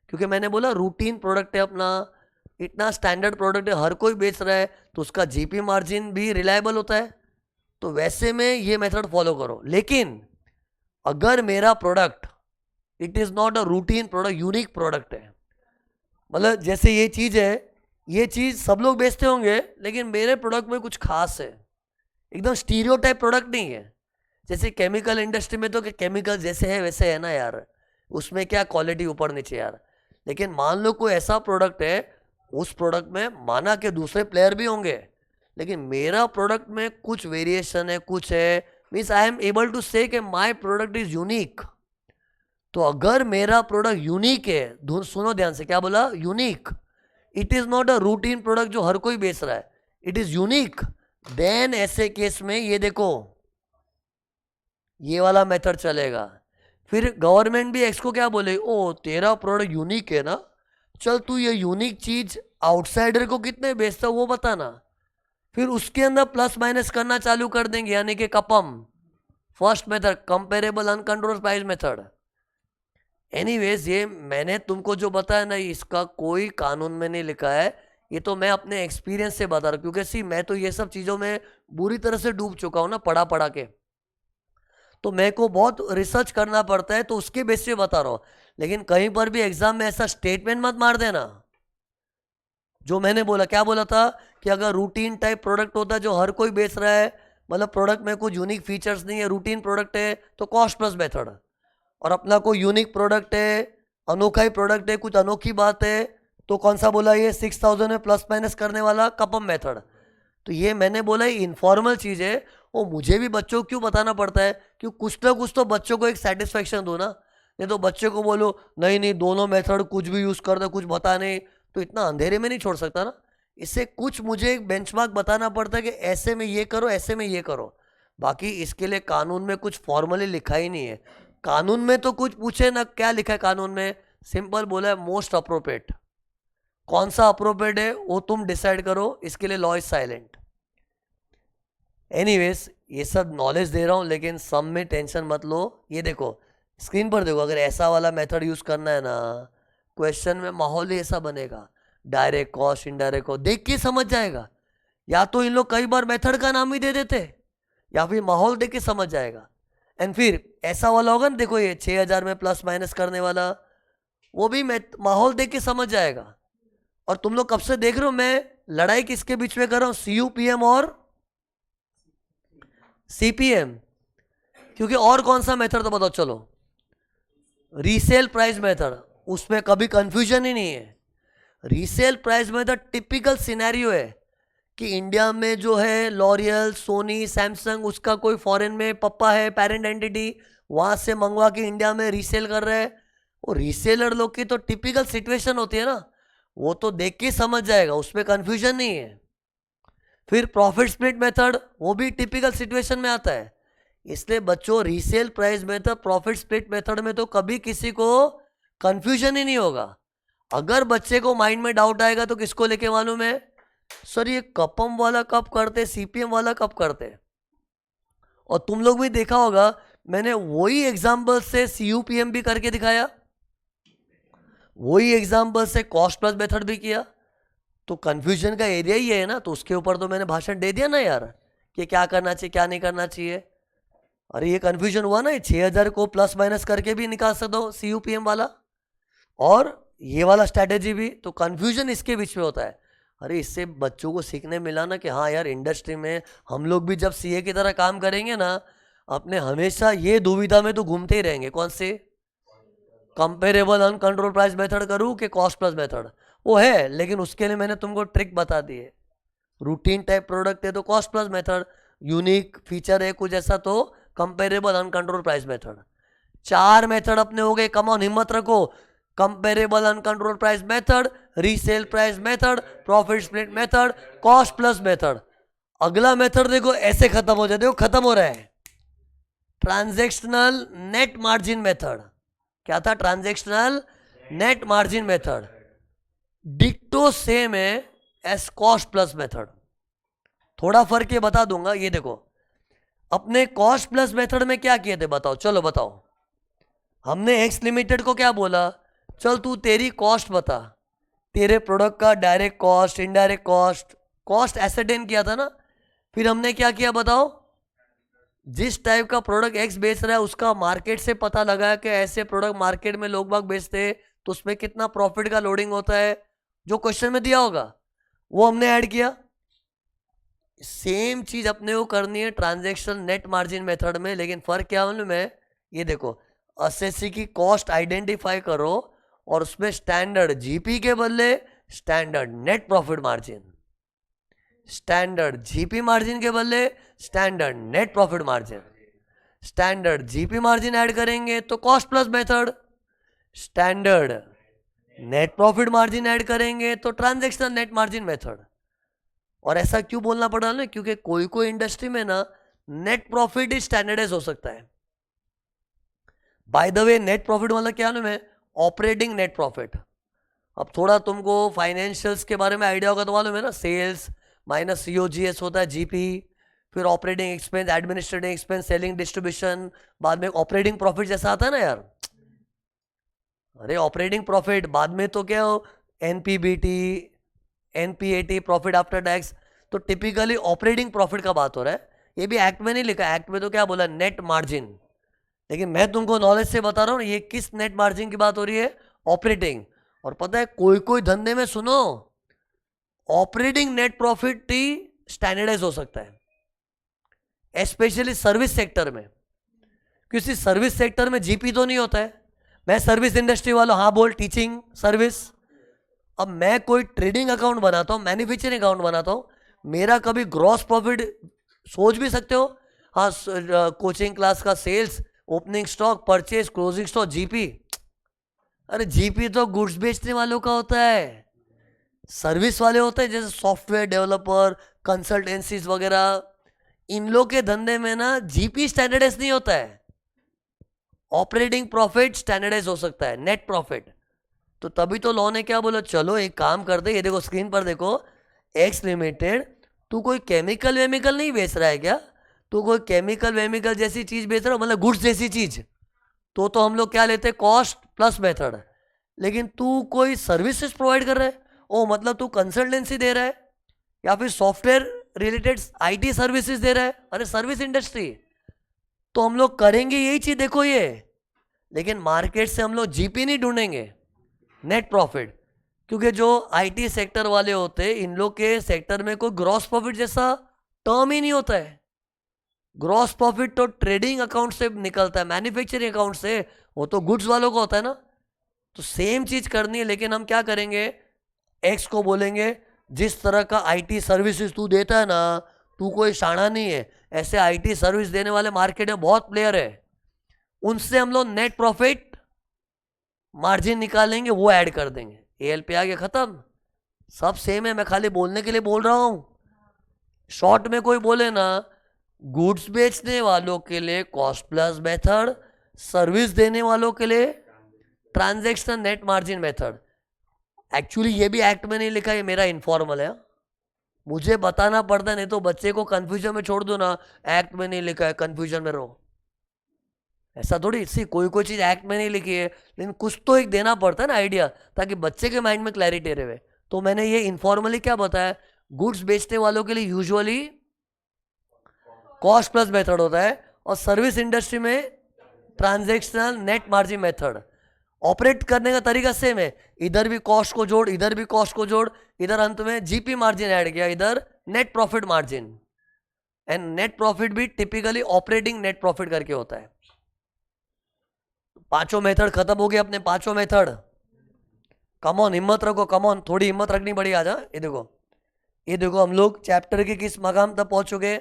क्योंकि मैंने बोला रूटीन प्रोडक्ट है अपना, इतना स्टैंडर्ड प्रोडक्ट है, हर कोई बेच रहा है, तो उसका जीपी मार्जिन भी रिलायबल होता है। तो वैसे में ये मेथड फॉलो करो। लेकिन अगर मेरा product it is not a routine product, unique product है, मतलब जैसे ये चीज़ है, ये चीज़ सब लोग बेचते होंगे लेकिन मेरे प्रोडक्ट में कुछ खास है, एकदम स्टीरियोटाइप प्रोडक्ट नहीं है। जैसे केमिकल इंडस्ट्री में तो कि केमिकल जैसे है वैसे है ना यार, उसमें क्या क्वालिटी ऊपर नीचे यार। लेकिन मान लो कोई ऐसा प्रोडक्ट है, उस प्रोडक्ट में माना कि दूसरे प्लेयर भी होंगे, लेकिन मेरा प्रोडक्ट में कुछ वेरिएशन है, कुछ है, means I am able to say कि माई प्रोडक्ट इज यूनिक। तो अगर मेरा प्रोडक्ट यूनिक है, सुनो ध्यान से, क्या बोला? Unique. It is not a routine product जो हर कोई बेच रहा है, इट इज़ यूनिक। देन ऐसे केस में ये देखो, ये वाला मेथड चलेगा। फिर गवर्नमेंट भी एक्स को क्या बोले, ओ तेरा प्रोडक्ट यूनिक है ना, चल तू ये यूनिक चीज आउटसाइडर को कितने बेचता वो बताना। फिर उसके अंदर प्लस माइनस करना चालू कर देंगे, यानी कि CUPM, first method, comparable uncontrolled price method. Anyways ये मैंने तुमको जो बताया ना, इसका कोई कानून में नहीं लिखा है, ये तो मैं अपने एक्सपीरियंस से बता रहा हूँ। क्योंकि सी मैं तो ये सब चीज़ों में बुरी तरह से डूब चुका हूँ ना, पढ़ा पढ़ा के, तो मेरे को बहुत रिसर्च करना पड़ता है, तो उसके बेस पे बता रहा हूँ। लेकिन कहीं पर भी एग्जाम में ऐसा स्टेटमेंट मत मार देना जो मैंने बोला। क्या बोला था कि अगर रूटीन टाइप प्रोडक्ट होता है जो हर कोई बेच रहा है, मतलब प्रोडक्ट में कुछ यूनिक फीचर्स नहीं है, रूटीन प्रोडक्ट है, तो कॉस्ट प्लस मेथड। और अपना कोई यूनिक प्रोडक्ट है, अनोखा ही प्रोडक्ट है, कुछ अनोखी बात है, तो कौन सा बोला? ये 6000 में प्लस माइनस करने वाला कपम मेथड। तो ये मैंने बोला ये इनफॉर्मल चीज़ है, वो मुझे भी बच्चों को क्यों बताना पड़ता है, क्यों कुछ ना कुछ तो बच्चों को एक सेटिस्फेक्शन दो ना। नहीं तो बच्चे को बोलो नहीं नहीं दोनों मेथड कुछ भी यूज़ कर दो, कुछ बता नहीं, तो इतना अंधेरे में नहीं छोड़ सकता ना। इससे कुछ मुझे एक बेंचमार्क बताना पड़ता है कि ऐसे में ये करो, ऐसे में ये करो। बाकी इसके लिए कानून में कुछ फॉर्मली लिखा ही नहीं है। कानून में तो कुछ पूछे ना, क्या लिखा है कानून में? सिंपल बोला है मोस्ट अप्रोप्रिएट। कौन सा अप्रोप्रिएट है वो तुम डिसाइड करो, इसके लिए लॉ इज साइलेंट। एनीवेज ये सब नॉलेज दे रहा हूँ, लेकिन सम में टेंशन मत लो। ये देखो स्क्रीन पर देखो, अगर ऐसा वाला मेथड यूज करना है ना, क्वेश्चन में माहौल ही ऐसा बनेगा, डायरेक्ट कॉस्ट इनडायरेक्ट कॉस्ट देख के समझ जाएगा। या तो इन लोग कई बार मेथड का नाम ही दे देते, या फिर माहौल देख के समझ जाएगा। एंड फिर ऐसा वाला होगा ना, देखो ये 6000 में प्लस माइनस करने वाला, वो भी माहौल देख के समझ जाएगा। और तुम लोग कब से देख रहे हो मैं लड़ाई किसके बीच में कर रहा हूँ, सीयूपीएम और सीपीएम। क्योंकि और कौन सा मेथड तो बताओ चलो, रीसेल प्राइस मेथड, उसमें कभी कंफ्यूजन ही नहीं है। Resale price method typical scenario है कि इंडिया में जो है लॉरियल, सोनी, सैमसंग, उसका कोई फॉरेन में पप्पा है पेरेंट एंटिटी, वहां से मंगवा के इंडिया में रीसेल कर रहे हैं। वो रीसेलर लोग की तो टिपिकल सिचुएशन होती है ना, वो तो देख के समझ जाएगा, उसमें कंफ्यूजन नहीं है। फिर प्रॉफिट स्प्लिट मेथड, वो भी टिपिकल सिचुएशन में आता है। इसलिए बच्चों resale price method, profit split method में तो कभी किसी को कंफ्यूजन ही नहीं होगा। अगर बच्चे को माइंड में डाउट आएगा तो किसको लेके मालूम है, सर ये कपम वाला कब करते, सीपीएम वाला कब करते? और तुम लोग भी देखा होगा मैंने वही एग्जाम्पल से सीयूपीएम भी करके दिखाया, वही एग्जाम्पल से कॉस्ट प्लस मेथड भी किया। तो कंफ्यूजन का एरिया ही है ना, तो उसके ऊपर तो मैंने भाषण दे दिया ना यार, कि क्या करना चाहिए क्या नहीं करना चाहिए। अरे ये कंफ्यूजन हुआ ना, ये 6000 को प्लस माइनस करके भी निकाल सकता हूँ सीयूपीएम वाला, और ये वाला स्ट्रैटेजी भी। तो कंफ्यूजन इसके बीच में होता है। अरे इससे बच्चों को सीखने मिला ना कि हाँ यार, इंडस्ट्री में हम लोग भी जब सीए की तरह काम करेंगे ना, अपने हमेशा ये दुविधा में तो घूमते ही रहेंगे, कौन से, कंपेरेबल अनकंट्रोल प्राइस मेथड करूँ कि कॉस्ट प्लस मेथड। वो है, लेकिन उसके लिए मैंने तुमको ट्रिक बता दी है। रूटीन टाइप प्रोडक्ट है तो cost plus method, unique feature है कुछ ऐसा तो comparable uncontrol price method. 4 method अपने हो गए, कम ऑन, हिम्मत रखो। Comparable uncontrol price method, resale price method, profit split method, cost plus method. अगला मेथड देखो ऐसे खत्म हो जाते हो, खत्म हो रहा है, ट्रांजैक्शनल नेट मार्जिन मेथड। क्या था? Transactional net margin method. डिक्टो सेम है एस कॉस्ट प्लस मेथड। थोड़ा फर्क ये बता दूंगा। ये देखो, अपने कॉस्ट प्लस मेथड में क्या किए थे बताओ, चलो बताओ। हमने एक्स लिमिटेड को क्या बोला, चल तू तेरी कॉस्ट बता, तेरे प्रोडक्ट का direct cost, indirect cost, cost एसेटेन किया था ना। फिर हमने क्या किया बताओ, जिस टाइप का प्रोडक्ट एक्स बेच रहा है उसका मार्केट से पता लगा कि ऐसे प्रोडक्ट मार्केट में लोग बाग बेचते हैं तो उसमें कितना प्रॉफिट का लोडिंग होता है, जो क्वेश्चन में दिया होगा वो हमने ऐड किया। सेम चीज अपने को करनी है ट्रांजैक्शन नेट मार्जिन मेथड में, लेकिन फर्क क्या मालूम है? ये देखो, एसएससी की कॉस्ट आइडेंटिफाई करो और उसमें स्टैंडर्ड जीपी के बदले standard net profit margin, standard GP margin के बदले standard net profit margin, standard GP margin add करेंगे तो cost plus method, standard net profit margin add करेंगे तो ट्रांजैक्शनल नेट मार्जिन मेथड। और ऐसा क्यों बोलना पड़ा ना, क्योंकि कोई कोई इंडस्ट्री में ना नेट प्रॉफिट ही स्टैंडर्डाइज हो सकता है। By the way, net profit मतलब क्या नाम है? Operating net profit. अब थोड़ा तुमको फाइनेंशियल्स के बारे में आइडिया होगा तो मालूम है ना, सेल्स माइनस सीओजीएस होता है जीपी, फिर operating expense, administrative expense, selling, distribution, बाद में ऑपरेटिंग प्रॉफिट जैसा आता है ना यार। अरे ऑपरेटिंग प्रॉफिट बाद में तो क्या हो, NPBT, NPAT, profit after tax. तो टिपिकली ऑपरेटिंग प्रॉफिट का बात हो रहा है। ये भी एक्ट में नहीं लिखा, एक्ट में तो क्या बोला, नेट मार्जिन। लेकिन मैं तुमको नॉलेज से बता रहा हूँ ये किस नेट मार्जिन की बात हो रही है, ऑपरेटिंग। और पता है कोई कोई धंधे में सुनो, ऑपरेटिंग नेट प्रॉफिट ही स्टैंडर्डाइज हो सकता है, स्पेशली सर्विस सेक्टर में। किसी सर्विस सेक्टर में जीपी तो नहीं होता है। मैं सर्विस इंडस्ट्री वाला, हाँ बोल, टीचिंग सर्विस। अब मैं कोई ट्रेडिंग अकाउंट बनाता हूँ, मैन्युफैक्चरिंग अकाउंट बनाता हूँ, मेरा कभी ग्रॉस प्रॉफिट सोच भी सकते हो, हाँ, कोचिंग क्लास का sales, opening stock, purchase, closing stock, GP. अरे जीपी तो गुड्स बेचने वालों का होता है, सर्विस वाले होते हैं जैसे सॉफ्टवेयर डेवलपर, कंसल्टेंसीज वगैरह। इन लोग के धंधे में ना जीपी स्टैंडर्डाइज नहीं होता है, ऑपरेटिंग प्रॉफिट स्टैंडर्डाइज हो सकता है, नेट प्रॉफिट। तो तभी तो लॉ ने क्या बोला, चलो एक काम कर दे, ये देखो स्क्रीन पर देखो, एक्स लिमिटेड, तू कोई केमिकल वेमिकल नहीं बेच रहा है क्या? तू कोई केमिकल वेमिकल जैसी चीज बेच रहा है, मतलब गुड्स जैसी चीज, तो हम लोग क्या लेते हैं, कॉस्ट प्लस मेथड। लेकिन तू कोई सर्विसेज प्रोवाइड कर रहा है, ओ मतलब तू कंसल्टेंसी दे रहा है या फिर सॉफ्टवेयर रिलेटेड आईटी सर्विसेज दे रहा है, अरे सर्विस इंडस्ट्री, तो हम लोग करेंगे यही चीज, देखो ये। लेकिन मार्केट से हम लोग जीपी नहीं ढूंढेंगे, नेट प्रॉफिट, क्योंकि जो आईटी सेक्टर वाले होते हैं इन लोग के सेक्टर में कोई ग्रॉस प्रॉफिट जैसा टर्म ही नहीं होता है। ग्रॉस प्रॉफिट तो ट्रेडिंग अकाउंट से निकलता है, मैन्युफैक्चरिंग अकाउंट से, वो तो गुड्स वालों को होता है ना। तो सेम चीज करनी है, लेकिन हम क्या करेंगे, एक्स को बोलेंगे जिस तरह का आईटी सर्विसेज तू देता है ना, तू कोई शाना नहीं है, ऐसे आईटी सर्विस देने वाले मार्केट में बहुत प्लेयर है, उनसे हम लोग नेट प्रॉफिट मार्जिन निकालेंगे, वो ऐड कर देंगे। एएल पे आगे खत्म, सब सेम है, मैं खाली बोलने के लिए बोल रहा हूं। शॉर्ट में कोई बोले ना, गुड्स बेचने वालों के लिए कॉस्ट प्लस मेथड, सर्विस देने वालों के लिए transactional net margin method. Actually ये भी एक्ट में नहीं लिखा, ये मेरा इनफॉर्मल है, मुझे बताना पड़ता, नहीं तो बच्चे को कंफ्यूजन में छोड़ दो ना, एक्ट में नहीं लिखा है कंफ्यूजन में रहो, ऐसा थोड़ी। सी कोई कोई चीज एक्ट में नहीं लिखी है, लेकिन कुछ तो एक देना पड़ता है ना आइडिया, ताकि बच्चे के माइंड में क्लैरिटी रहे। तो मैंने ये इनफॉर्मली क्या बताया, गुड्स बेचने वालों के लिए यूजुअली कॉस्ट प्लस मेथड होता है, और सर्विस इंडस्ट्री में transactional net margin method. Operate करने का तरीका सेम है, इधर भी कॉस्ट को जोड़, इधर भी कॉस्ट को जोड़, इधर अंत में जीपी मार्जिन ऐड किया, इधर net profit margin, and net profit भी टिपिकली ऑपरेटिंग नेट प्रॉफिट करके होता है। पांचों मेथड खत्म हो गए अपने, पांचों मेथड। कमॉन, हिम्मत रखो, कमॉन, थोड़ी हिम्मत रखनी पड़ी आज। ये देखो, ये देखो, हम लोग चैप्टर के किस मकाम तक पहुंच चुके।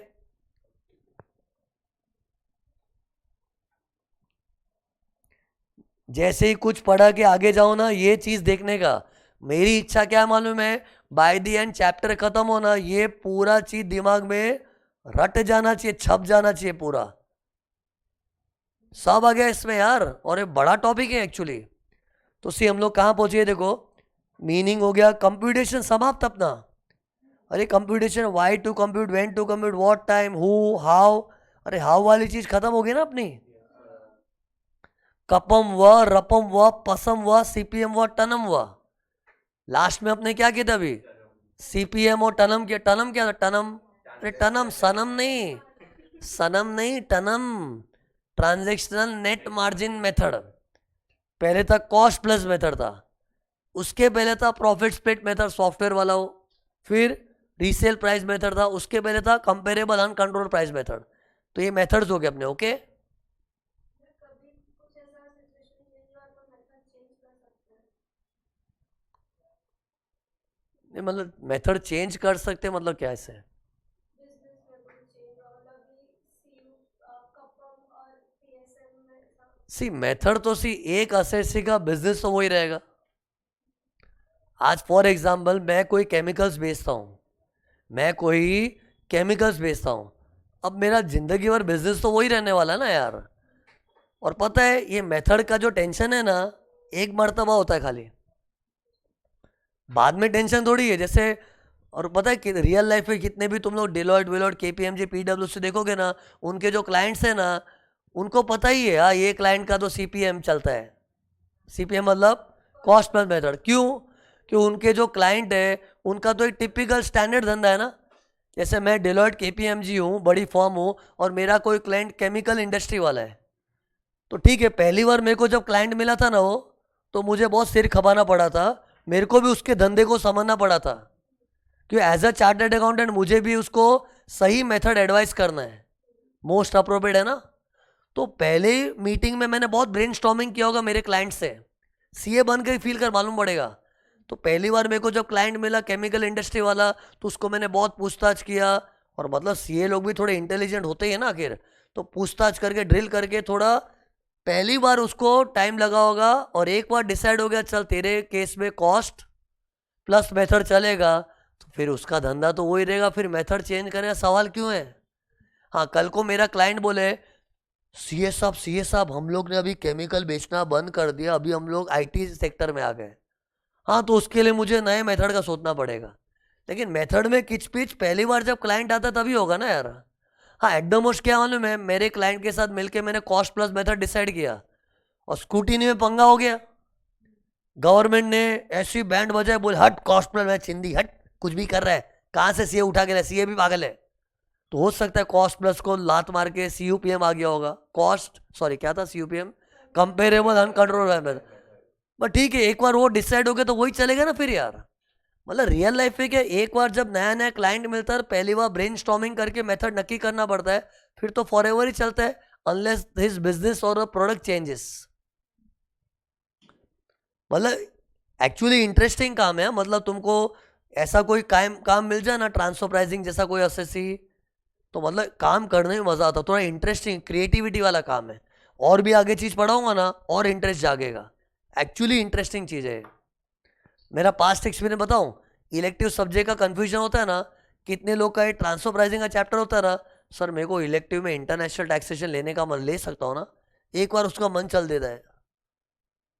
जैसे ही कुछ पढ़ा के आगे जाओ ना, ये चीज देखने का मेरी इच्छा क्या मालूम है, बाय द एंड चैप्टर खत्म होना, ये पूरा चीज दिमाग में रट जाना चाहिए, छप जाना चाहिए पूरा, सब आ गया इसमें यार। और ये बड़ा टॉपिक है एक्चुअली। तो सी हम लोग कहाँ पहुंचे, देखो, मीनिंग हो गया, कंप्यूटेशन समाप्त अपना। अरे computation, why to compute, when to compute, what time, who, how, अरे हाउ वाली चीज खत्म हो गई ना अपनी। कपम व, रपम व, पसम व, सीपीएम व, टनम व। लास्ट में अपने क्या किया था अभी, सीपीएम और टनम किया। टनम क्या था, टनम, अरे टनम, सनम नहीं, सनम नहीं, टनम, ट्रांजैक्शनल नेट मार्जिन मेथड। पहले था कॉस्ट प्लस मेथड था, उसके पहले था प्रॉफिट स्प्लिट मेथड सॉफ्टवेयर वाला हो, फिर रीसेल प्राइस मेथड था, उसके पहले था कंपेरेबल अनकंट्रोल प्राइस मेथड। तो ये मेथड्स हो गए अपने, ओके। नहीं मतलब मेथड चेंज कर सकते, मतलब क्या ऐसे, सी मेथड तो सी एक असेसी का बिजनेस तो वही रहेगा। आज फॉर एग्जांपल मैं कोई केमिकल्स बेचता हूँ, मैं कोई केमिकल्स बेचता हूँ, अब मेरा जिंदगी भर बिजनेस तो वही रहने वाला है ना यार। और पता है ये मेथड का जो टेंशन है ना, एक मर्तबा होता है खाली, बाद में टेंशन थोड़ी है। जैसे, और पता है कि रियल लाइफ में कितने भी तुम लोग डिलॉयट विलॉयट केपीएमजी पीडब्ल्यूसी देखोगे ना, उनके जो क्लाइंट्स हैं ना, उनको पता ही है हाँ ये क्लाइंट का तो सीपीएम चलता है। सीपीएम मतलब कॉस्ट प्लस मेथड। क्यों? क्यों उनके जो क्लाइंट है उनका तो एक टिपिकल स्टैंडर्ड धंधा है ना। जैसे मैं डिलॉयट केपीएमजी हूँ, बड़ी फॉर्म हूँ, और मेरा कोई क्लाइंट केमिकल इंडस्ट्री वाला है, तो ठीक है, पहली बार मेरे को जब क्लाइंट मिला था ना वो, तो मुझे बहुत सिर खपाना पड़ा था, मेरे को भी उसके धंधे को समझना पड़ा था, क्योंकि एज अ चार्टर्ड अकाउंटेंट मुझे भी उसको सही मेथड एडवाइस करना है, मोस्ट अप्रोप्रिएट है ना। तो पहले मीटिंग में मैंने बहुत ब्रेनस्टॉर्मिंग किया होगा मेरे क्लाइंट से, सीए बन के फील कर मालूम पड़ेगा। तो पहली बार मेरे को जब क्लाइंट मिला केमिकल इंडस्ट्री वाला, तो उसको मैंने बहुत पूछताछ किया, और मतलब सीए लोग भी थोड़े इंटेलिजेंट होते ही है ना आखिर, तो पूछताछ करके ड्रिल करके थोड़ा पहली बार उसको टाइम लगा होगा, और एक बार डिसाइड हो गया चल तेरे केस में कॉस्ट प्लस मेथड चलेगा, तो फिर उसका धंधा तो वही रहेगा, फिर मेथड चेंज करने का सवाल क्यों है। हाँ, कल को मेरा क्लाइंट बोले सीए साहब हम लोग ने अभी केमिकल बेचना बंद कर दिया, अभी हम लोग आईटी सेक्टर में आ गए, हाँ तो उसके लिए मुझे नए मेथड का सोचना पड़ेगा। लेकिन मेथड में किच पिच पहली बार जब क्लाइंट आता तभी होगा ना यार। हाँ, एट द मोस्ट क्या मालूम है, मेरे क्लाइंट के साथ मिलके मैंने कॉस्ट प्लस मेथड डिसाइड किया, और स्कूटी में पंगा हो गया, गवर्नमेंट ने ऐसी बैंड बजाए, बोले हट कॉस्ट प्लस में चिंदी हट, कुछ भी कर रहा है, कहाँ से सीए उठा के लाए, सीए भी पागल है। तो हो सकता है कॉस्ट प्लस को लात मार के सीयूपीएम आ गया होगा, कॉस्ट सॉरी क्या था सीयूपीएम, कंपेरेबल अनकंट्रोल। बट ठीक है, एक बार वो डिसाइड हो गया तो वही चलेगा ना फिर यार। मतलब रियल लाइफ में क्या, एक बार जब नया नया क्लाइंट मिलता है, पहली बार ब्रेन स्टॉर्मिंग करके मेथड नक्की करना पड़ता है, फिर तो फॉर एवर ही चलता है, अनलेस हिज बिजनेस और प्रोडक्ट चेंजेस। मतलब एक्चुअली इंटरेस्टिंग काम है, मतलब तुमको ऐसा कोई काम मिल जाए ना, ट्रांसफर प्राइसिंग जैसा कोई एसएससी, तो मतलब काम करने में मजा आता, थोड़ा इंटरेस्टिंग क्रिएटिविटी वाला काम है। और भी आगे चीज पढ़ाऊंगा ना और इंटरेस्ट जागेगा, एक्चुअली इंटरेस्टिंग चीज है। मेरा पास्ट एक्सपीरियंस बताऊं, इलेक्टिव सब्जेक्ट का कंफ्यूजन होता है ना, कितने लोग का ये ट्रांसफर प्राइसिंग का चैप्टर होता है ना, सर मेरे को इलेक्टिव में इंटरनेशनल टैक्सेशन लेने का मन, ले सकता हूँ ना, एक बार उसका मन चल देता है,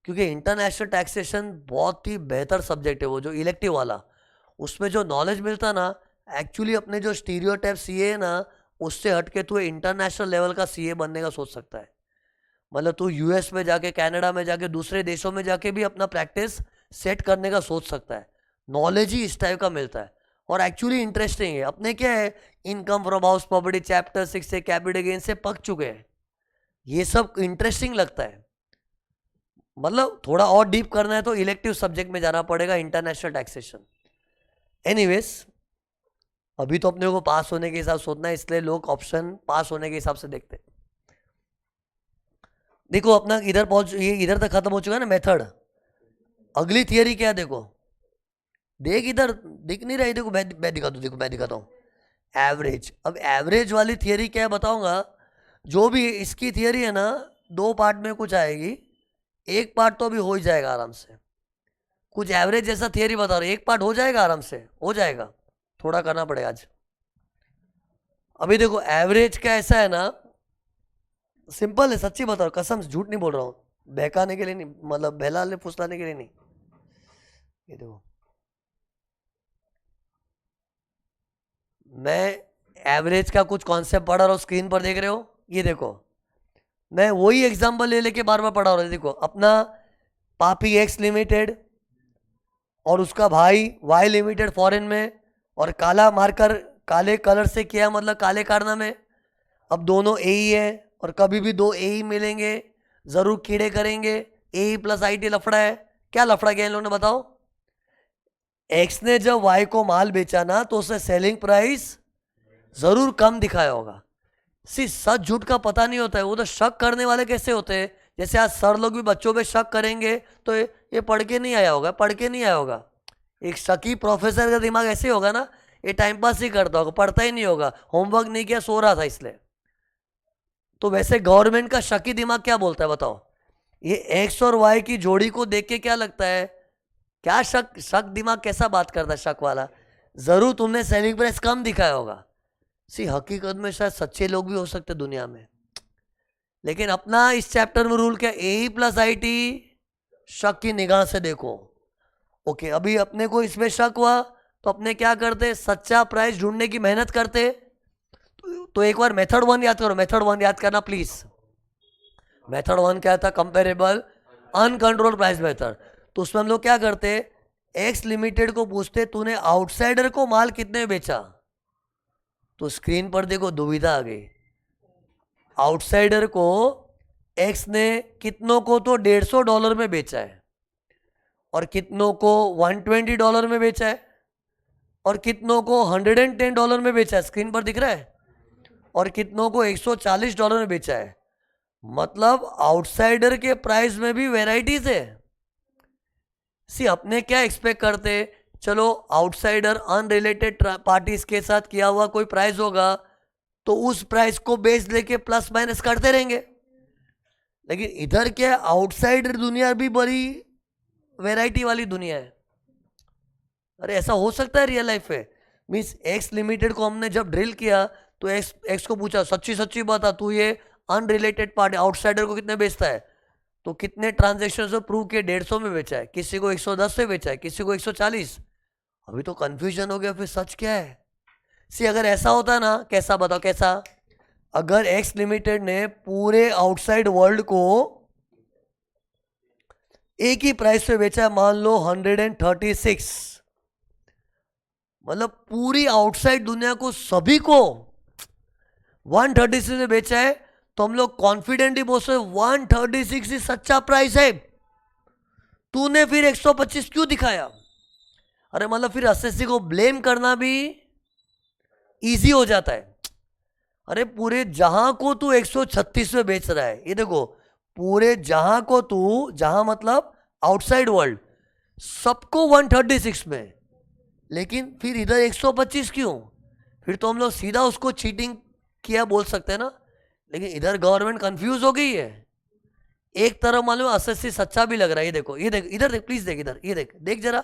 क्योंकि इंटरनेशनल टैक्सेशन बहुत ही बेहतर सब्जेक्ट है वो जो इलेक्टिव वाला, उसमें जो नॉलेज मिलता है ना, एक्चुअली अपने जो स्टीरियोटाइप सीए है ना, उससे हटके तू इंटरनेशनल लेवल का सीए बनने का सोच सकता है। मतलब तू यूएस में जाके, कनाडा में जाके, दूसरे देशों में जाके भी अपना प्रैक्टिस सेट करने का सोच सकता है, नॉलेज ही इस टाइप का मिलता है, और एक्चुअली इंटरेस्टिंग है। अपने क्या है, income from house property chapter 6 से कैपिटल गेन से पक चुके हैं, ये सब इंटरेस्टिंग लगता है। मतलब थोड़ा और डीप करना है तो इलेक्टिव सब्जेक्ट में जाना पड़ेगा, इंटरनेशनल टैक्सेशन। एनीवेज, अभी तो अपने को पास होने के हिसाब से सोचना है, इसलिए लोग ऑप्शन पास होने के हिसाब से देखते हैं। देखो अपना इधर पहुंच, ये इधर तक खत्म हो चुका है ना मेथड। अगली थियरी क्या है देखो, देख इधर दिख नहीं रही, देखो मैं दिखा दूँ, देखो मैं दिखाता हूँ। एवरेज, अब एवरेज वाली थियरी क्या है बताऊंगा। जो भी इसकी थियरी है ना, 2 पार्ट में कुछ आएगी, एक पार्ट तो अभी हो ही जाएगा आराम से। कुछ एवरेज जैसा थियरी बता रहा हूँ, एक पार्ट हो जाएगा आराम से, हो जाएगा, थोड़ा करना पड़ेगा आज। अभी देखो एवरेज का ऐसा है ना, सिंपल है, सच्ची बता रहा हूँ, कसम झूठ नहीं बोल रहा हूँ, बहकाने के लिए नहीं, मतलब बहलाने फुसलाने के लिए नहीं। ये देखो, मैं एवरेज का कुछ कॉन्सेप्ट पढ़ा रहा हूँ, स्क्रीन पर देख रहे हो, ये देखो मैं वही एग्जांपल ले लेके बार बार पढ़ा रहा हूँ। देखो अपना पापी एक्स लिमिटेड और उसका भाई वाई लिमिटेड फॉरेन में, और काला मार्कर काले कलर से किया, मतलब काले कारनामे। अब दोनों ए ही है, और कभी भी 2 ए ही मिलेंगे, जरूर कीड़े करेंगे। ए ही प्लस आई टी लफड़ा है। क्या लफड़ा किया इन लोगों ने बताओ। एक्स ने जब वाई को माल बेचा ना, तो उसे सेलिंग प्राइस जरूर कम दिखाया होगा। सच झूठ का पता नहीं होता है, वो तो शक करने वाले कैसे होते हैं। जैसे आज सर लोग भी बच्चों पे शक करेंगे, तो ये पढ़ के नहीं आया होगा, पढ़ के नहीं आया होगा। एक शकी प्रोफेसर का दिमाग ऐसे होगा ना, ये टाइम पास ही करता होगा, पढ़ता ही नहीं होगा, होमवर्क नहीं किया, सो रहा था इसलिए। तो वैसे गवर्नमेंट का शकी दिमाग क्या बोलता है बताओ। ये एक्स और वाई की जोड़ी को देख के क्या लगता है, क्या शक शक दिमाग कैसा बात करता है, शक वाला। जरूर तुमने सेलिंग प्राइस कम दिखाया होगा। हकीकत में शायद सच्चे लोग भी हो सकते दुनिया में, लेकिन अपना इस चैप्टर में रूल क्या, ए प्लस आई टी शक की निगाह से देखो। ओके, अभी अपने को इसमें शक हुआ तो अपने क्या करते, सच्चा प्राइस ढूंढने की मेहनत करते। तो एक बार मेथड 1 याद करो, मेथड 1 याद करना प्लीज। मेथड 1 क्या था, कंपेरेबल अनकंट्रोल प्राइस मेथड। तो उसमें हम लोग क्या करते, एक्स लिमिटेड को पूछते तूने आउटसाइडर को माल कितने में बेचा। तो स्क्रीन पर देखो दुविधा आ गई। आउटसाइडर को एक्स ने कितनों को तो $150 में बेचा है, और कितनों को $120 में बेचा है, और कितनों को $110 में बेचा है, स्क्रीन पर दिख रहा है, और कितनों को $140 में बेचा है। मतलब आउटसाइडर के प्राइस में भी वेराइटीज है। अपने क्या एक्सपेक्ट करते, चलो आउटसाइडर अनरिलेटेड पार्टीज के साथ किया हुआ कोई प्राइस होगा, तो उस प्राइस को बेस लेके प्लस माइनस करते रहेंगे। लेकिन इधर क्या, आउटसाइडर दुनिया भी बड़ी वैरायटी वाली दुनिया है। अरे ऐसा हो सकता है रियल लाइफ में। मीन्स एक्स लिमिटेड को हमने जब ड्रिल किया, तो एक्स को पूछा सच्ची सच्ची बता, तू ये अनरिलेटेड पार्टी आउटसाइडर को कितने बेचता है। तो कितने ट्रांजेक्शन से प्रूव किए, 150 में बेचा है, किसी को 110 से बेचा है, किसी को 140। अभी तो कंफ्यूजन हो गया, फिर सच क्या है। अगर ऐसा होता ना, कैसा बताओ कैसा, अगर एक्स लिमिटेड ने पूरे आउटसाइड वर्ल्ड को एक ही प्राइस पे बेचा है, मान लो 136, मतलब पूरी आउटसाइड दुनिया को सभी को 136 में बेचा है, तो हम लोग कॉन्फिडेंटली बोल सकते 136 ही सच्चा प्राइस है। तूने फिर 125 क्यों दिखाया। अरे मतलब फिर एसएससी को ब्लेम करना भी इजी हो जाता है। अरे पूरे जहां को तू 136 में बेच रहा है, ये देखो पूरे जहां को तू, जहां मतलब आउटसाइड वर्ल्ड, सबको 136 में, लेकिन फिर इधर 125 क्यों। फिर तो हम लोग सीधा उसको चीटिंग किया बोल सकते हैं ना। लेकिन इधर गवर्नमेंट कंफ्यूज हो गई है। एक तरफ मालूम एसएससी सच्चा भी लग रहा है, ये देखो, ये देख, इधर देख प्लीज, देख इधर, ये देख, देख जरा,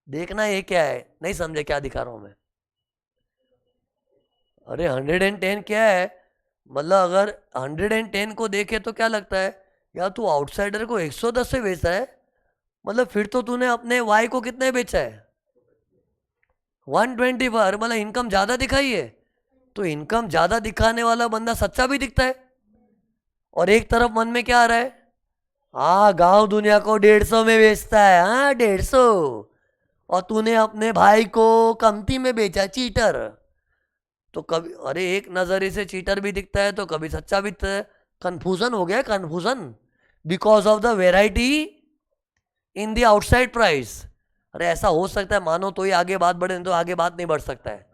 देखना ये क्या है, नहीं समझे क्या दिखा रहा हूं मैं। अरे 110 क्या है, मतलब अगर 110 को देखे तो क्या लगता है, यार तू आउटसाइडर को 110 से बेच रहा है, मतलब फिर तो तूने अपने वाई को कितने बेचा है, 120 पर, मतलब इनकम ज्यादा दिखाई है। तो इनकम ज्यादा दिखाने वाला बंदा सच्चा भी दिखता है। और एक तरफ मन में क्या आ रहा है, हाँ गांव दुनिया को 150 में बेचता है, हाँ 150, और तूने अपने भाई को कमती में बेचा, चीटर। तो कभी अरे एक नजरिए से चीटर भी दिखता है, तो कभी सच्चा भी दिखता है। कन्फ्यूजन हो गया, confusion. Because of the variety in the outside price. अरे ऐसा हो सकता है मानो तो ही आगे बात बढ़े, नहीं तो आगे बात नहीं बढ़ सकता है।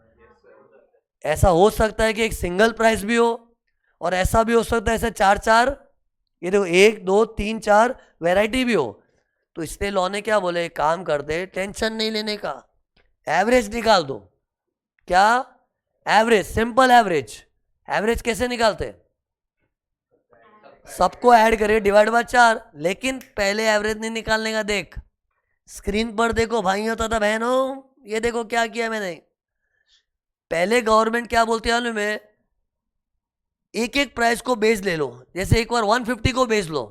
ऐसा हो सकता है कि एक सिंगल प्राइस भी हो, और ऐसा भी हो सकता है ऐसे चार चार, ये देखो 1 2 3 4 वैरायटी भी हो। तो इसलिए लॉ ने क्या बोले, काम कर दे, टेंशन नहीं लेने का, एवरेज निकाल दो। क्या? Average, simple average. एवरेज कैसे निकालते? सबको ऐड करिए, डिवाइड बाय 4। लेकिन पहले एवरेज नहीं निकालने का, देख स्क्रीन पर देखो भाइयों तथा बहनों, ये देखो क्या किया मैंने। पहले गवर्नमेंट क्या बोलती है मालूम है, एक एक प्राइस को बेस ले लो। जैसे एक बार 150 को बेस लो,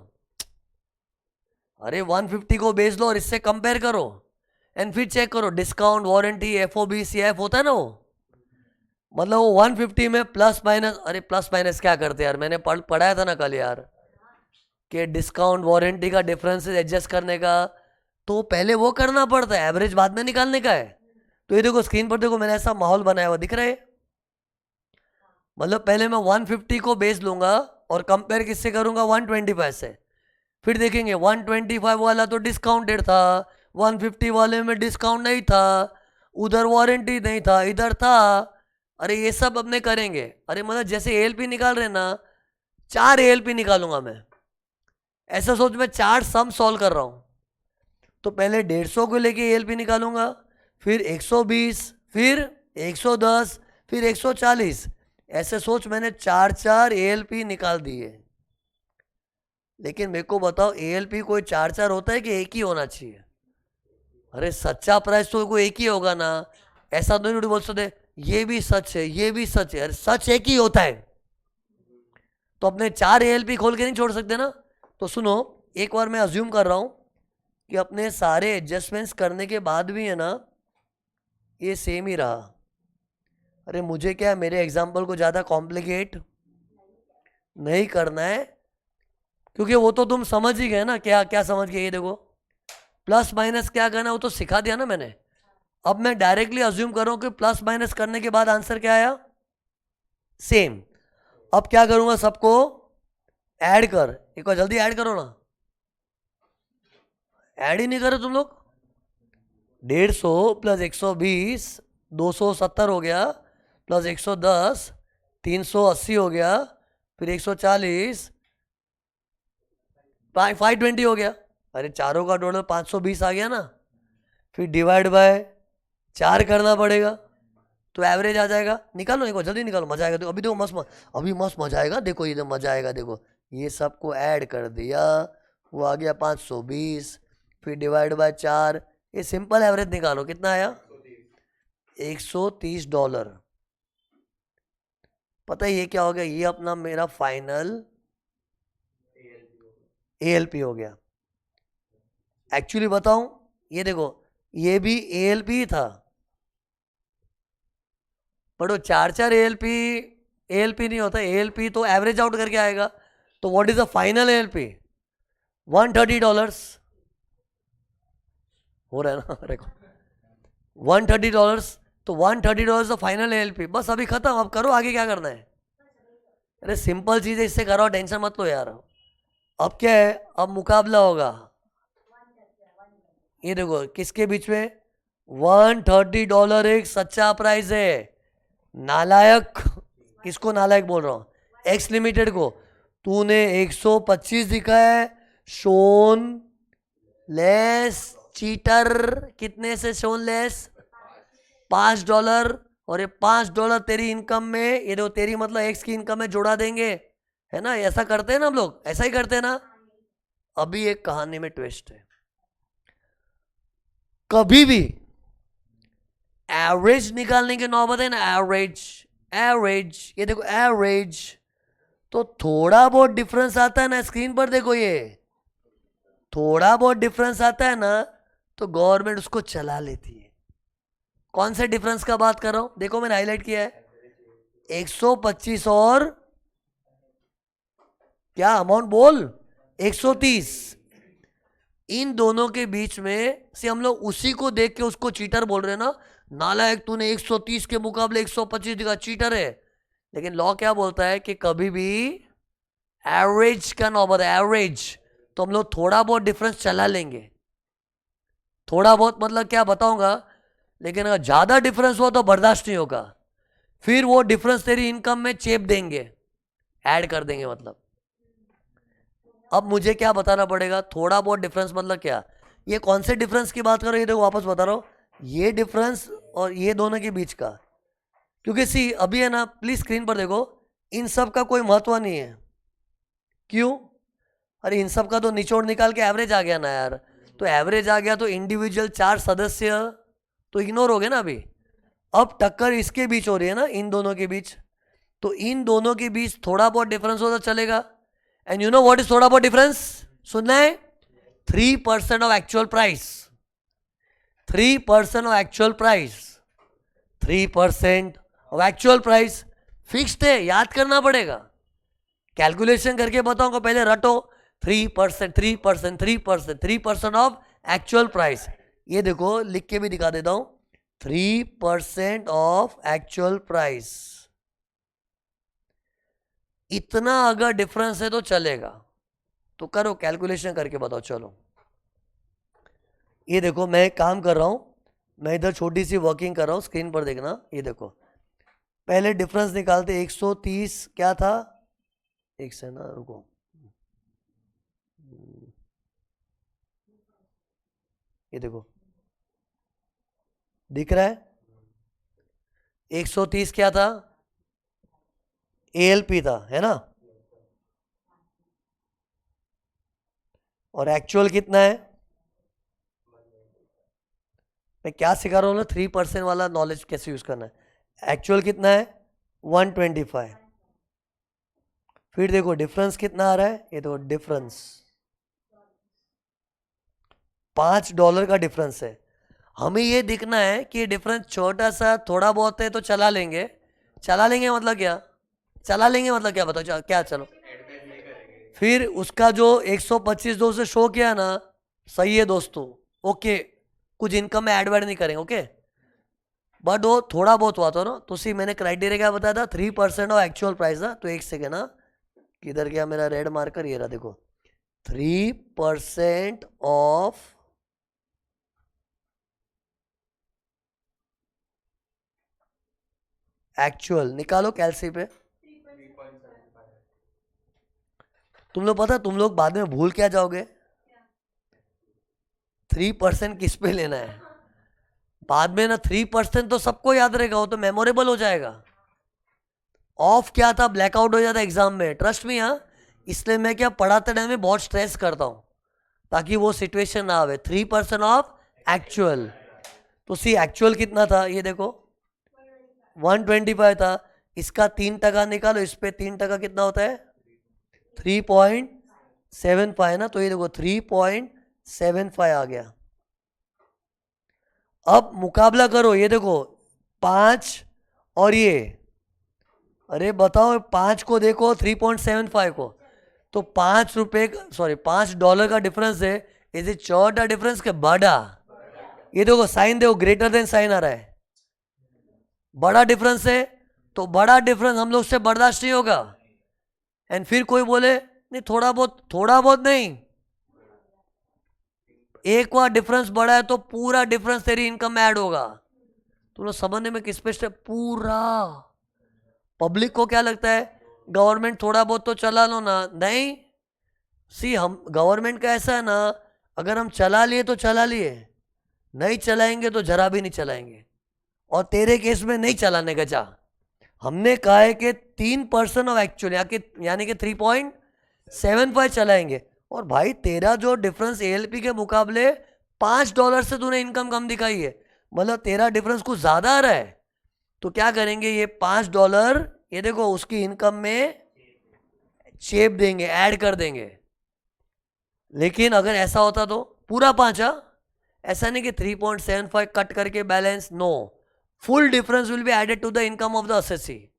अरे 150 को बेस लो और इससे कंपेयर करो, एंड फिर चेक करो डिस्काउंट, वारंटी, FOB, CF होता है ना वो, मतलब वो 150 में प्लस माइनस। अरे प्लस माइनस क्या करते यार, मैंने पढ़ाया था ना कल यार, कि डिस्काउंट वारंटी का डिफरेंस एडजस्ट करने का, तो पहले वो करना पड़ता है, एवरेज बाद में निकालने का है। तो ये देखो स्क्रीन पर देखो, मैंने ऐसा माहौल बनाया हुआ दिख रहा है। मतलब पहले मैं 150 को बेस लूंगा और कंपेयर किससे करूंगा, 125 से। फिर देखेंगे 125 वाला तो डिस्काउंटेड था, 150 वाले में डिस्काउंट नहीं था, उधर वारंटी नहीं था, इधर था। अरे ये सब अपने करेंगे। अरे मतलब जैसे ALP निकाल रहे ना, 4 ALP निकालूंगा मैं, ऐसा सोच मैं 4 सम सॉल्व कर रहा हूं। तो पहले 150 को लेके ALP निकालूंगा, फिर 120, फिर 110, फिर 140। ऐसे सोच मैंने 4 ALP निकाल दिए। लेकिन मेरे को बताओ ALP कोई 4 होता है कि एक ही होना चाहिए? अरे सच्चा प्राइस तो कोई एक ही होगा ना, ऐसा तो नहीं बोल सकते ये भी सच है ये भी सच है। अरे सच एक ही होता है, तो अपने 4 ALP खोल के नहीं छोड़ सकते ना। तो सुनो, एक बार मैं अज्यूम कर रहा हूं कि अपने सारे एडजस्टमेंट्स करने के बाद भी है ना ये सेम ही रहा। अरे मुझे क्या, मेरे एग्जाम्पल को ज़्यादा कॉम्प्लिकेट नहीं करना है, क्योंकि वो तो तुम समझ ही गए ना। क्या क्या समझ गए? ये देखो प्लस माइनस क्या करना है वो तो सिखा दिया ना मैंने। अब मैं डायरेक्टली अज्यूम कर रहा हूं कि प्लस माइनस करने के बाद आंसर क्या आया, सेम। अब क्या करूंगा, सबको ऐड कर, एक बार जल्दी ऐड करो ना। ऐड ही नहीं करो तुम लोग। 150 प्लस 120 270 हो गया, प्लस 110 380 हो गया, फिर 140 520 हो गया। अरे चारों का टोटल 520 आ गया ना। फिर डिवाइड बाय 4 करना पड़ेगा, तो एवरेज आ जाएगा। निकालो एक बार जल्दी निकालो, मजा आएगा। देखो अभी देखो अभी मस्त मजा आएगा। देखो ये मजा आएगा। देखो ये सबको ऐड कर दिया, वो आ गया 520, फिर डिवाइड बाय 4। ये सिंपल एवरेज निकालो, कितना आया, $130। पता है ये क्या हो गया, ये अपना मेरा फाइनल ALP हो गया। एक्चुअली बताऊं, ये देखो ये भी ALP ही था, पर वो 4 ALP नहीं होता। ALP तो एवरेज आउट करके आएगा। तो what is the final ALP? $130 हो रहा है ना, देखो $130। तो $130 तो फाइनल ALP। बस अभी खत्म, अब करो आगे क्या करना है। अरे सिंपल चीज है, इससे करो, टेंशन मत लो यार। अब क्या है, अब मुकाबला होगा। ये देखो किसके बीच में, $130 एक सच्चा प्राइस है। नालायक, किसको नालायक बोल रहा हूं, एक्स लिमिटेड को। तूने 125 दिखा है, शोन लेस, चीटर। कितने से शोन लेस, $5। और ये $5 तेरी इनकम में, ये देखो तेरी मतलब एक्स की इनकम में जोड़ा देंगे, है ना। ऐसा करते हैं ना हम लोग, ऐसा ही करते हैं ना। अभी एक कहानी में ट्विस्ट है, कभी भी एवरेज निकालने की नौबत है ना, एवरेज एवरेज, ये देखो एवरेज, तो थोड़ा बहुत डिफरेंस आता है ना, स्क्रीन पर देखो ये थोड़ा बहुत डिफरेंस आता है ना, तो गवर्नमेंट उसको चला लेती है। कौन से डिफरेंस का बात कर रहा हूं, देखो मैंने हाईलाइट किया है, 125 और क्या अमाउंट बोल, 130। इन दोनों के बीच में से हम लोग उसी को देख के उसको चीटर बोल रहे हैं ना। नालायक, तूने 130 के मुकाबले 125 दिखा, चीटर है। लेकिन लॉ क्या बोलता है कि कभी भी एवरेज का नौबत है, एवरेज। तो हम लोग थोड़ा बहुत डिफरेंस चला लेंगे। थोड़ा बहुत मतलब क्या बताऊंगा, लेकिन अगर ज़्यादा डिफरेंस हुआ तो बर्दाश्त नहीं होगा, फिर वो डिफरेंस तेरी इनकम में चेप देंगे, ऐड कर देंगे मतलब। अब मुझे क्या बताना पड़ेगा, थोड़ा बहुत डिफरेंस मतलब क्या, ये कौन से डिफरेंस की बात करो, ये देखो वापस बता रहा हूँ, ये डिफरेंस और ये दोनों के बीच का। क्योंकि सी अभी है ना, प्लीज स्क्रीन पर देखो, इन सब का कोई महत्व नहीं है। क्यों? अरे इन सब का तो निचोड़ निकाल के एवरेज आ गया ना यार। तो एवरेज आ गया तो इंडिविजुअल 4 सदस्य तो इग्नोर हो गए ना अभी। अब टक्कर इसके बीच हो रही है ना, इन दोनों के बीच। तो इन दोनों के बीच थोड़ा बहुत डिफरेंस हो तो चलेगा। And you know what is थोड़ा बहुत डिफरेंस? सुनना है, 3% of actual price. 3% of actual price. 3% of actual price fixed है, याद करना पड़ेगा। कैलकुलेशन करके बताऊंगा, पहले रटो। 3%, 3%, 3%, 3% ऑफ एक्चुअल प्राइस। ये देखो लिख के भी दिखा देता हूं, 3% ऑफ एक्चुअल प्राइस। इतना अगर डिफरेंस है तो चलेगा, तो करो कैलकुलेशन करके बताओ। चलो ये देखो मैं एक काम कर रहा हूं, मैं इधर छोटी सी वर्किंग कर रहा हूं, स्क्रीन पर देखना। ये देखो पहले डिफरेंस निकालते, 130 क्या था, एक से ना रुको, ये देखो दिख रहा है, 130 क्या था, एएलपी था, है ना। और एक्चुअल कितना है, मैं क्या सिखा रहा हूँ ना, 3% वाला नॉलेज कैसे यूज करना है। एक्चुअल कितना है, 125। फिर देखो डिफरेंस कितना आ रहा है, ये देखो डिफरेंस $5 का डिफरेंस है। हमें ये दिखना है कि डिफरेंस छोटा सा थोड़ा बहुत है तो चला लेंगे। चला लेंगे मतलब क्या, चला लेंगे मतलब क्या बताओ, क्या चलो। फिर उसका जो 125 दो से शो किया ना, सही है दोस्तों, ओके, कुछ इनकम में एड वैड नहीं करेंगे, ओके। बट वो थोड़ा बहुत हुआ था ना, तो सी मैंने क्राइटेरिया क्या बताया था, 3% ऑफ एक्चुअल प्राइस ना। तो एक सेकेंड ना, किधर गया मेरा रेड मार्कर, ये रहा देखो, 3% ऑफ एक्चुअल, निकालो कैलसी पे। तुम लोग पता, तुम लोग बाद में भूल क्या जाओगे, 3% किस पे लेना है बाद में ना। 3% तो सबको याद रहेगा, वो तो मेमोरेबल हो जाएगा। ऑफ क्या था, ब्लैकआउट हो जाता एग्जाम में, ट्रस्ट मी। हाँ, इसलिए मैं क्या पढ़ाते टाइम में बहुत स्ट्रेस करता हूं, ताकि वो सिचुएशन ना आवे। 3% ऑफ एक्चुअल, तो सी एक्चुअल कितना था, ये देखो 125 था। इसका 3% निकालो, इस पे 3% कितना होता है, 3.75 ना। तो ये देखो 3.75 आ गया। अब मुकाबला करो, ये देखो 5 और ये, अरे बताओ 5 को देखो 3.75 को, तो ₹5 सॉरी $5 का डिफरेंस है। इज इट छोटा डिफरेंस के बड़ा? ये देखो साइन देखो, ग्रेटर देन साइन आ रहा है, बड़ा डिफरेंस है। तो बड़ा डिफरेंस हम लोग से बर्दाश्त नहीं होगा। एंड फिर कोई बोले नहीं थोड़ा बहुत, थोड़ा बहुत नहीं, एक बार डिफरेंस बड़ा है तो पूरा डिफरेंस तेरी इनकम में ऐड होगा। तुम लोग समझने में किस पे पूरा। पब्लिक को क्या लगता है, गवर्नमेंट थोड़ा बहुत तो चला लो ना, नहीं। सी हम गवर्नमेंट का ऐसा है ना, अगर हम चला लिए तो चला लिए, नहीं चलाएंगे तो जरा भी नहीं चलाएंगे। और तेरे केस में नहीं चलाने का चाह, हमने कहा है कि 3% ऑफ एक्चुअल यानी कि 3.75 चलाएंगे। और भाई तेरा जो डिफरेंस एएलपी के मुकाबले $5 से तूने इनकम कम दिखाई है, मतलब तेरा डिफरेंस कुछ ज्यादा आ रहा है। तो क्या करेंगे, ये $5 ये देखो उसकी इनकम में चेप देंगे, ऐड कर देंगे। लेकिन अगर ऐसा होता तो पूरा 5, ऐसा नहीं कि 3.75 कट करके balance, no, full difference will be added to the income of the assessee.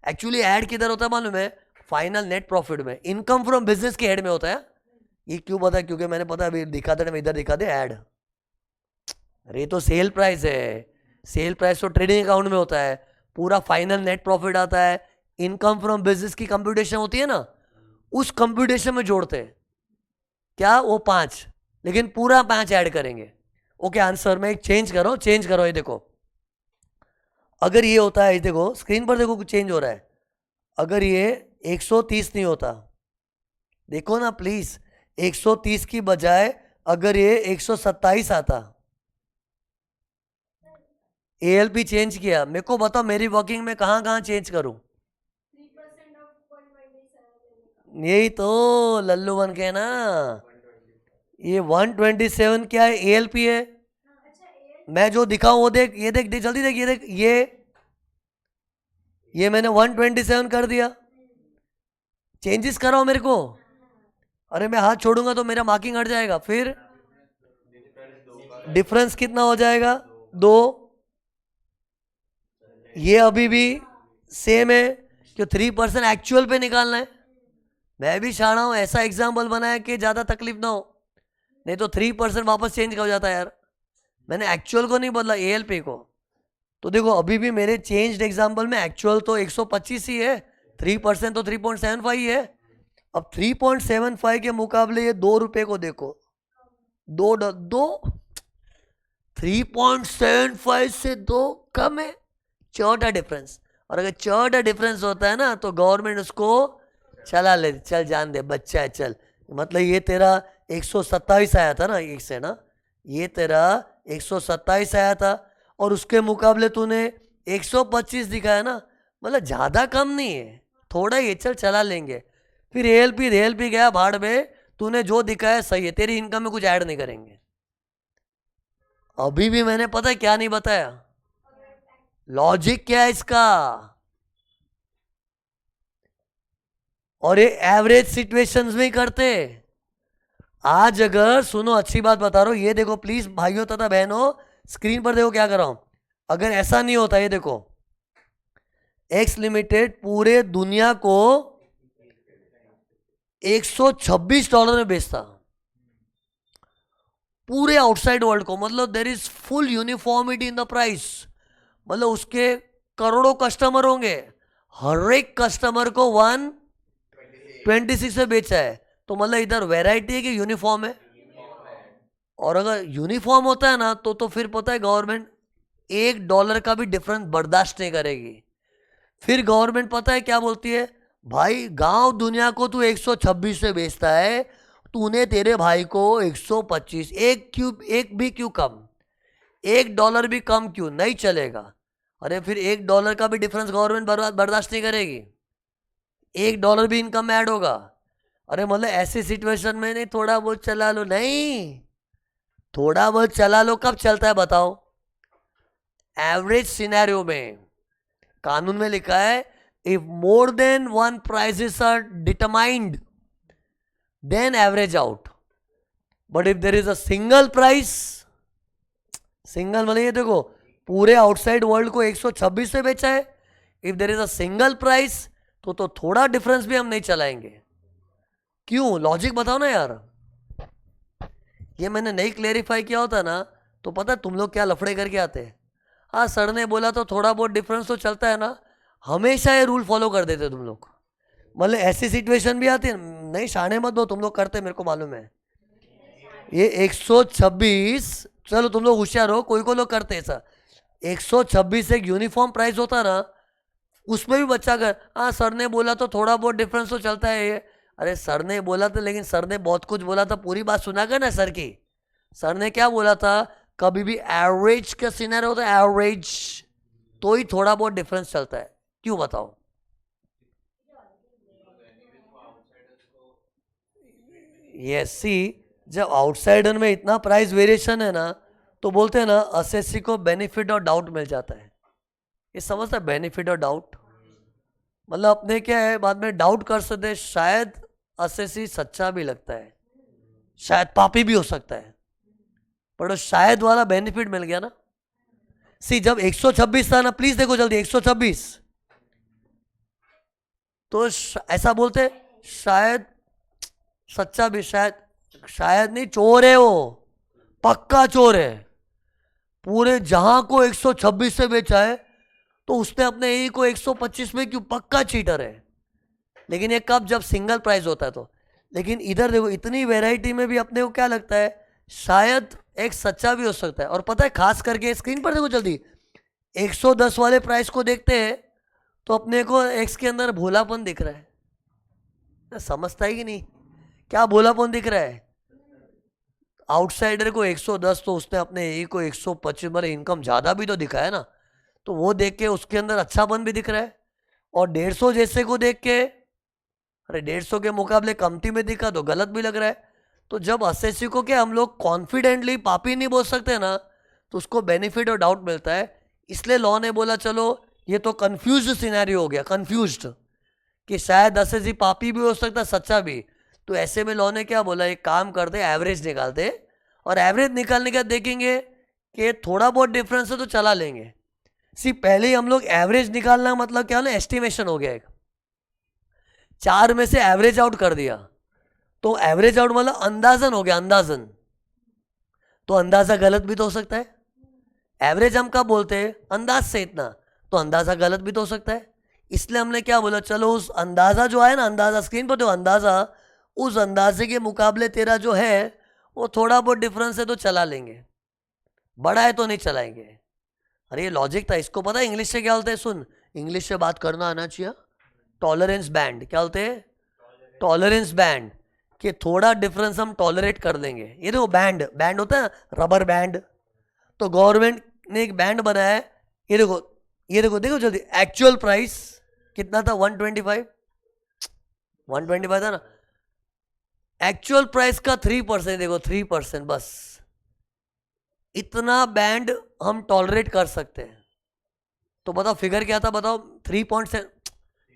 Actually add किधर होता है मालूम है, फाइनल नेट प्रॉफिट में, इनकम फ्रॉम बिजनेस के हेड में होता है। ये क्यों पता है, क्योंकि मैंने पता अभी दिखाते टाइम इधर दिखा दे ऐड। अरे तो सेल प्राइस है, सेल प्राइस तो ट्रेडिंग अकाउंट में होता है, पूरा फाइनल नेट प्रॉफिट आता है, इनकम फ्रॉम बिजनेस की कंप्यूटेशन होती है ना, उस कंप्यूटेशन में जोड़ते हैं। क्या वो 5, लेकिन पूरा 5 ऐड करेंगे। ओके आंसर में एक चेंज करो, ये देखो अगर ये होता है, ये देखो स्क्रीन पर देखो कुछ चेंज हो रहा है। अगर ये 130 नहीं होता, देखो ना प्लीज, 130 की बजाय अगर ये 127 आता, एएलपी चेंज किया, मेरे को बताओ मेरी वर्किंग में कहाँ कहाँ चेंज करूं? यही तो लल्लू बन के ना, ये 127 क्या है? एएलपी है। मैं जो दिखाऊं वो देख, ये देख, जल्दी देख, ये देख, ये मैंने 127 कर दिया। चेंजेस कराओ मेरे को। अरे मैं हाथ छोड़ूंगा तो मेरा मार्किंग हट जाएगा, फिर डिफरेंस कितना हो जाएगा? 2। ये अभी भी सेम है, क्यों 3% एक्चुअल पे निकालना है। मैं भी शाना हूं, ऐसा एग्जाम्पल बनाया कि ज्यादा तकलीफ ना हो, नहीं तो 3% वापस चेंज हो जाता है यार। मैंने एक्चुअल को नहीं बदला, एएलपी को। तो देखो अभी भी मेरे चेंज्ड एग्जाम्पल में एक्चुअल तो 125 ही है, 3% तो 3.75 ही है। अब 3.75 के मुकाबले ये 2 रुपए को देखो, 3.75 से 2 कम है, छोटा डिफरेंस। और अगर छोटा डिफरेंस होता है ना तो गवर्नमेंट उसको चला ले, चल जान दे, बच्चा है चल। मतलब ये तेरा 127 आया था ना, एक से ना, ये तेरा 127 आया था और उसके मुकाबले तूने 125 दिखाया ना, मतलब ज्यादा कम नहीं है, थोड़ा ही, चल चला लेंगे। फिर एएलपी गया भाड़ में, तूने जो दिखाया सही है, तेरी इनकम में कुछ ऐड नहीं करेंगे। अभी भी मैंने पता है क्या नहीं बताया, लॉजिक क्या है इसका। और ये एवरेज सिचुएशंस में ही करते। आज अगर सुनो, अच्छी बात बता रहा हूं, ये देखो प्लीज भाइयों तथा बहनों, स्क्रीन पर देखो क्या कर रहा हूं। अगर ऐसा नहीं होता, ये देखो एक्स लिमिटेड पूरे दुनिया को $126 में बेचता, पूरे आउटसाइड वर्ल्ड को, मतलब there is full uniformity in the price. मतलब उसके करोड़ों कस्टमर होंगे, हर एक कस्टमर को 126 में बेचा है। तो मतलब इधर वैरायटी है कि यूनिफॉर्म है? और अगर यूनिफॉर्म होता है ना तो फिर पता है गवर्नमेंट $1 का भी डिफरेंस बर्दाश्त नहीं करेगी। फिर गवर्नमेंट पता है क्या बोलती है, भाई गांव दुनिया को तू 126 से बेचता है, तूने तेरे भाई को 125, एक भी क्यों कम, $1 भी कम क्यों नहीं चलेगा? अरे फिर $1 का भी डिफरेंस गवर्नमेंट बर्दाश्त नहीं करेगी, $1 भी इनकम में ऐड होगा। अरे मतलब ऐसी सिचुएशन में नहीं थोड़ा बहुत चला लो, नहीं थोड़ा बहुत चला लो कब चलता है बताओ? एवरेज सिनेरियो में कानून में लिखा है, if more than 1 prices are determined then average out, but if there is a single price, single मतलब ये देखो पूरे आउटसाइड वर्ल्ड को 126 से बेचा है, if there is a single price तो थोड़ा डिफरेंस भी हम नहीं चलाएंगे। क्यों? लॉजिक बताओ ना यार। ये मैंने नहीं क्लेरिफाई किया होता ना तो पता है तुम लोग क्या लफड़े करके आते हैं। हाँ सर ने बोला तो थोड़ा बहुत डिफरेंस तो चलता है ना, हमेशा ये रूल फॉलो कर देते तुम लोग। मतलब ऐसी सिचुएशन भी आती है, नहीं शाने मत दो, तुम लोग करते मेरे को मालूम है। ये 126, चलो तुम लोग होशियार हो, कोई लोग करते ऐसा। 126 एक यूनिफॉर्म प्राइस होता ना, उसमें भी बच्चा कर, हाँ सर ने बोला तो थोड़ा बहुत डिफरेंस तो चलता है ये। अरे सर ने बोला था, लेकिन सर ने बहुत कुछ बोला था, पूरी बात सुना कर ना सर की। सर ने क्या बोला था, कभी भी एवरेज का सिनेरियो होता है, एवरेज तो ही थोड़ा बहुत डिफरेंस चलता है। क्यों बताओ? यस सी, जब आउटसाइडर में इतना प्राइस वेरिएशन है ना तो बोलते हैं ना असेसी को बेनिफिट और डाउट मिल जाता है। ये समझता है बेनिफिट और डाउट? मतलब अपने क्या है, बाद में डाउट कर सकते हैं, शायद असेसी सच्चा भी लगता है, शायद पापी भी हो सकता है, पर शायद वाला बेनिफिट मिल गया ना। सी जब 126 था ना, प्लीज देखो जल्दी, 126 तो ऐसा बोलते शायद सच्चा भी, शायद नहीं, चोर है वो, पक्का चोर है। पूरे जहां को 126 से बेचा है तो उसने अपने ही को 125 में क्यों, पक्का चीटर है। लेकिन ये कब, जब सिंगल प्राइस होता है तो। लेकिन इधर देखो इतनी वैरायटी में भी अपने को क्या लगता है, शायद एक सच्चा भी हो सकता है। और पता है खास करके स्क्रीन पर देखो जल्दी, 110 वाले प्राइस को देखते हैं तो अपने को एक्स के अंदर भोलापन दिख रहा है। समझता है कि नहीं, क्या भोलापन दिख रहा है? आउटसाइडर को 110 तो उसने अपने ए को 125, मतलब इनकम ज़्यादा भी तो दिखा है ना, तो वो देख के उसके अंदर अच्छापन भी दिख रहा है। और 150 जैसे को देख के, अरे 150 के मुकाबले कमती में दिखा तो गलत भी लग रहा है। तो जब एसएससी को क्या हम लोग कॉन्फिडेंटली पापी नहीं बोल सकते ना, तो उसको बेनिफिट और डाउट मिलता है। इसलिए लॉ ने बोला चलो ये तो कंफ्यूज सिनेरियो हो गया, कंफ्यूज्ड, कि शायद एसएससी पापी भी हो सकता है सच्चा भी। तो ऐसे में लॉ ने क्या बोला, एक काम करते एवरेज निकालते, और एवरेज निकालने के बाद देखेंगे कि थोड़ा बहुत डिफरेंस है तो चला लेंगे। पहले ही हम लोग एवरेज निकालना मतलब क्या ना, एस्टिमेशन हो गया एक, 4 में से एवरेज आउट कर दिया, तो एवरेज आउट मतलब अंदाजन हो गया, अंदाजन। तो अंदाजा गलत भी तो हो सकता है। एवरेज हम कब बोलते हैं, अंदाज से इतना, तो अंदाजा गलत भी तो हो सकता है। इसलिए हमने क्या बोला, चलो उस अंदाजा जो है ना, अंदाजा स्क्रीन पर जो अंदाजा, उस अंदाजे के मुकाबले तेरा जो है वो थोड़ा बहुत डिफरेंस है तो चला लेंगे, बड़ा है तो नहीं चलाएंगे। अरे ये लॉजिक था, इसको पता है इंग्लिश से क्या बोलते हैं, सुन, इंग्लिश से बात करना आना चाहिए। टॉलरेंस बैंड, क्या बोलते हैं, टॉलरेंस बैंड, कि थोड़ा डिफरेंस हम टॉलरेट कर लेंगे। ये देखो बैंड, बैंड होता है रबर बैंड, तो गवर्नमेंट ने एक बैंड बनाया है। ये देखो, ये देखो, देखो जल्दी, एक्चुअल प्राइस कितना था, 125, 125 था ना। एक्चुअल प्राइस का 3%, देखो 3%, बस इतना बैंड हम टॉलरेट कर सकते हैं। तो बताओ फिगर क्या था, बताओ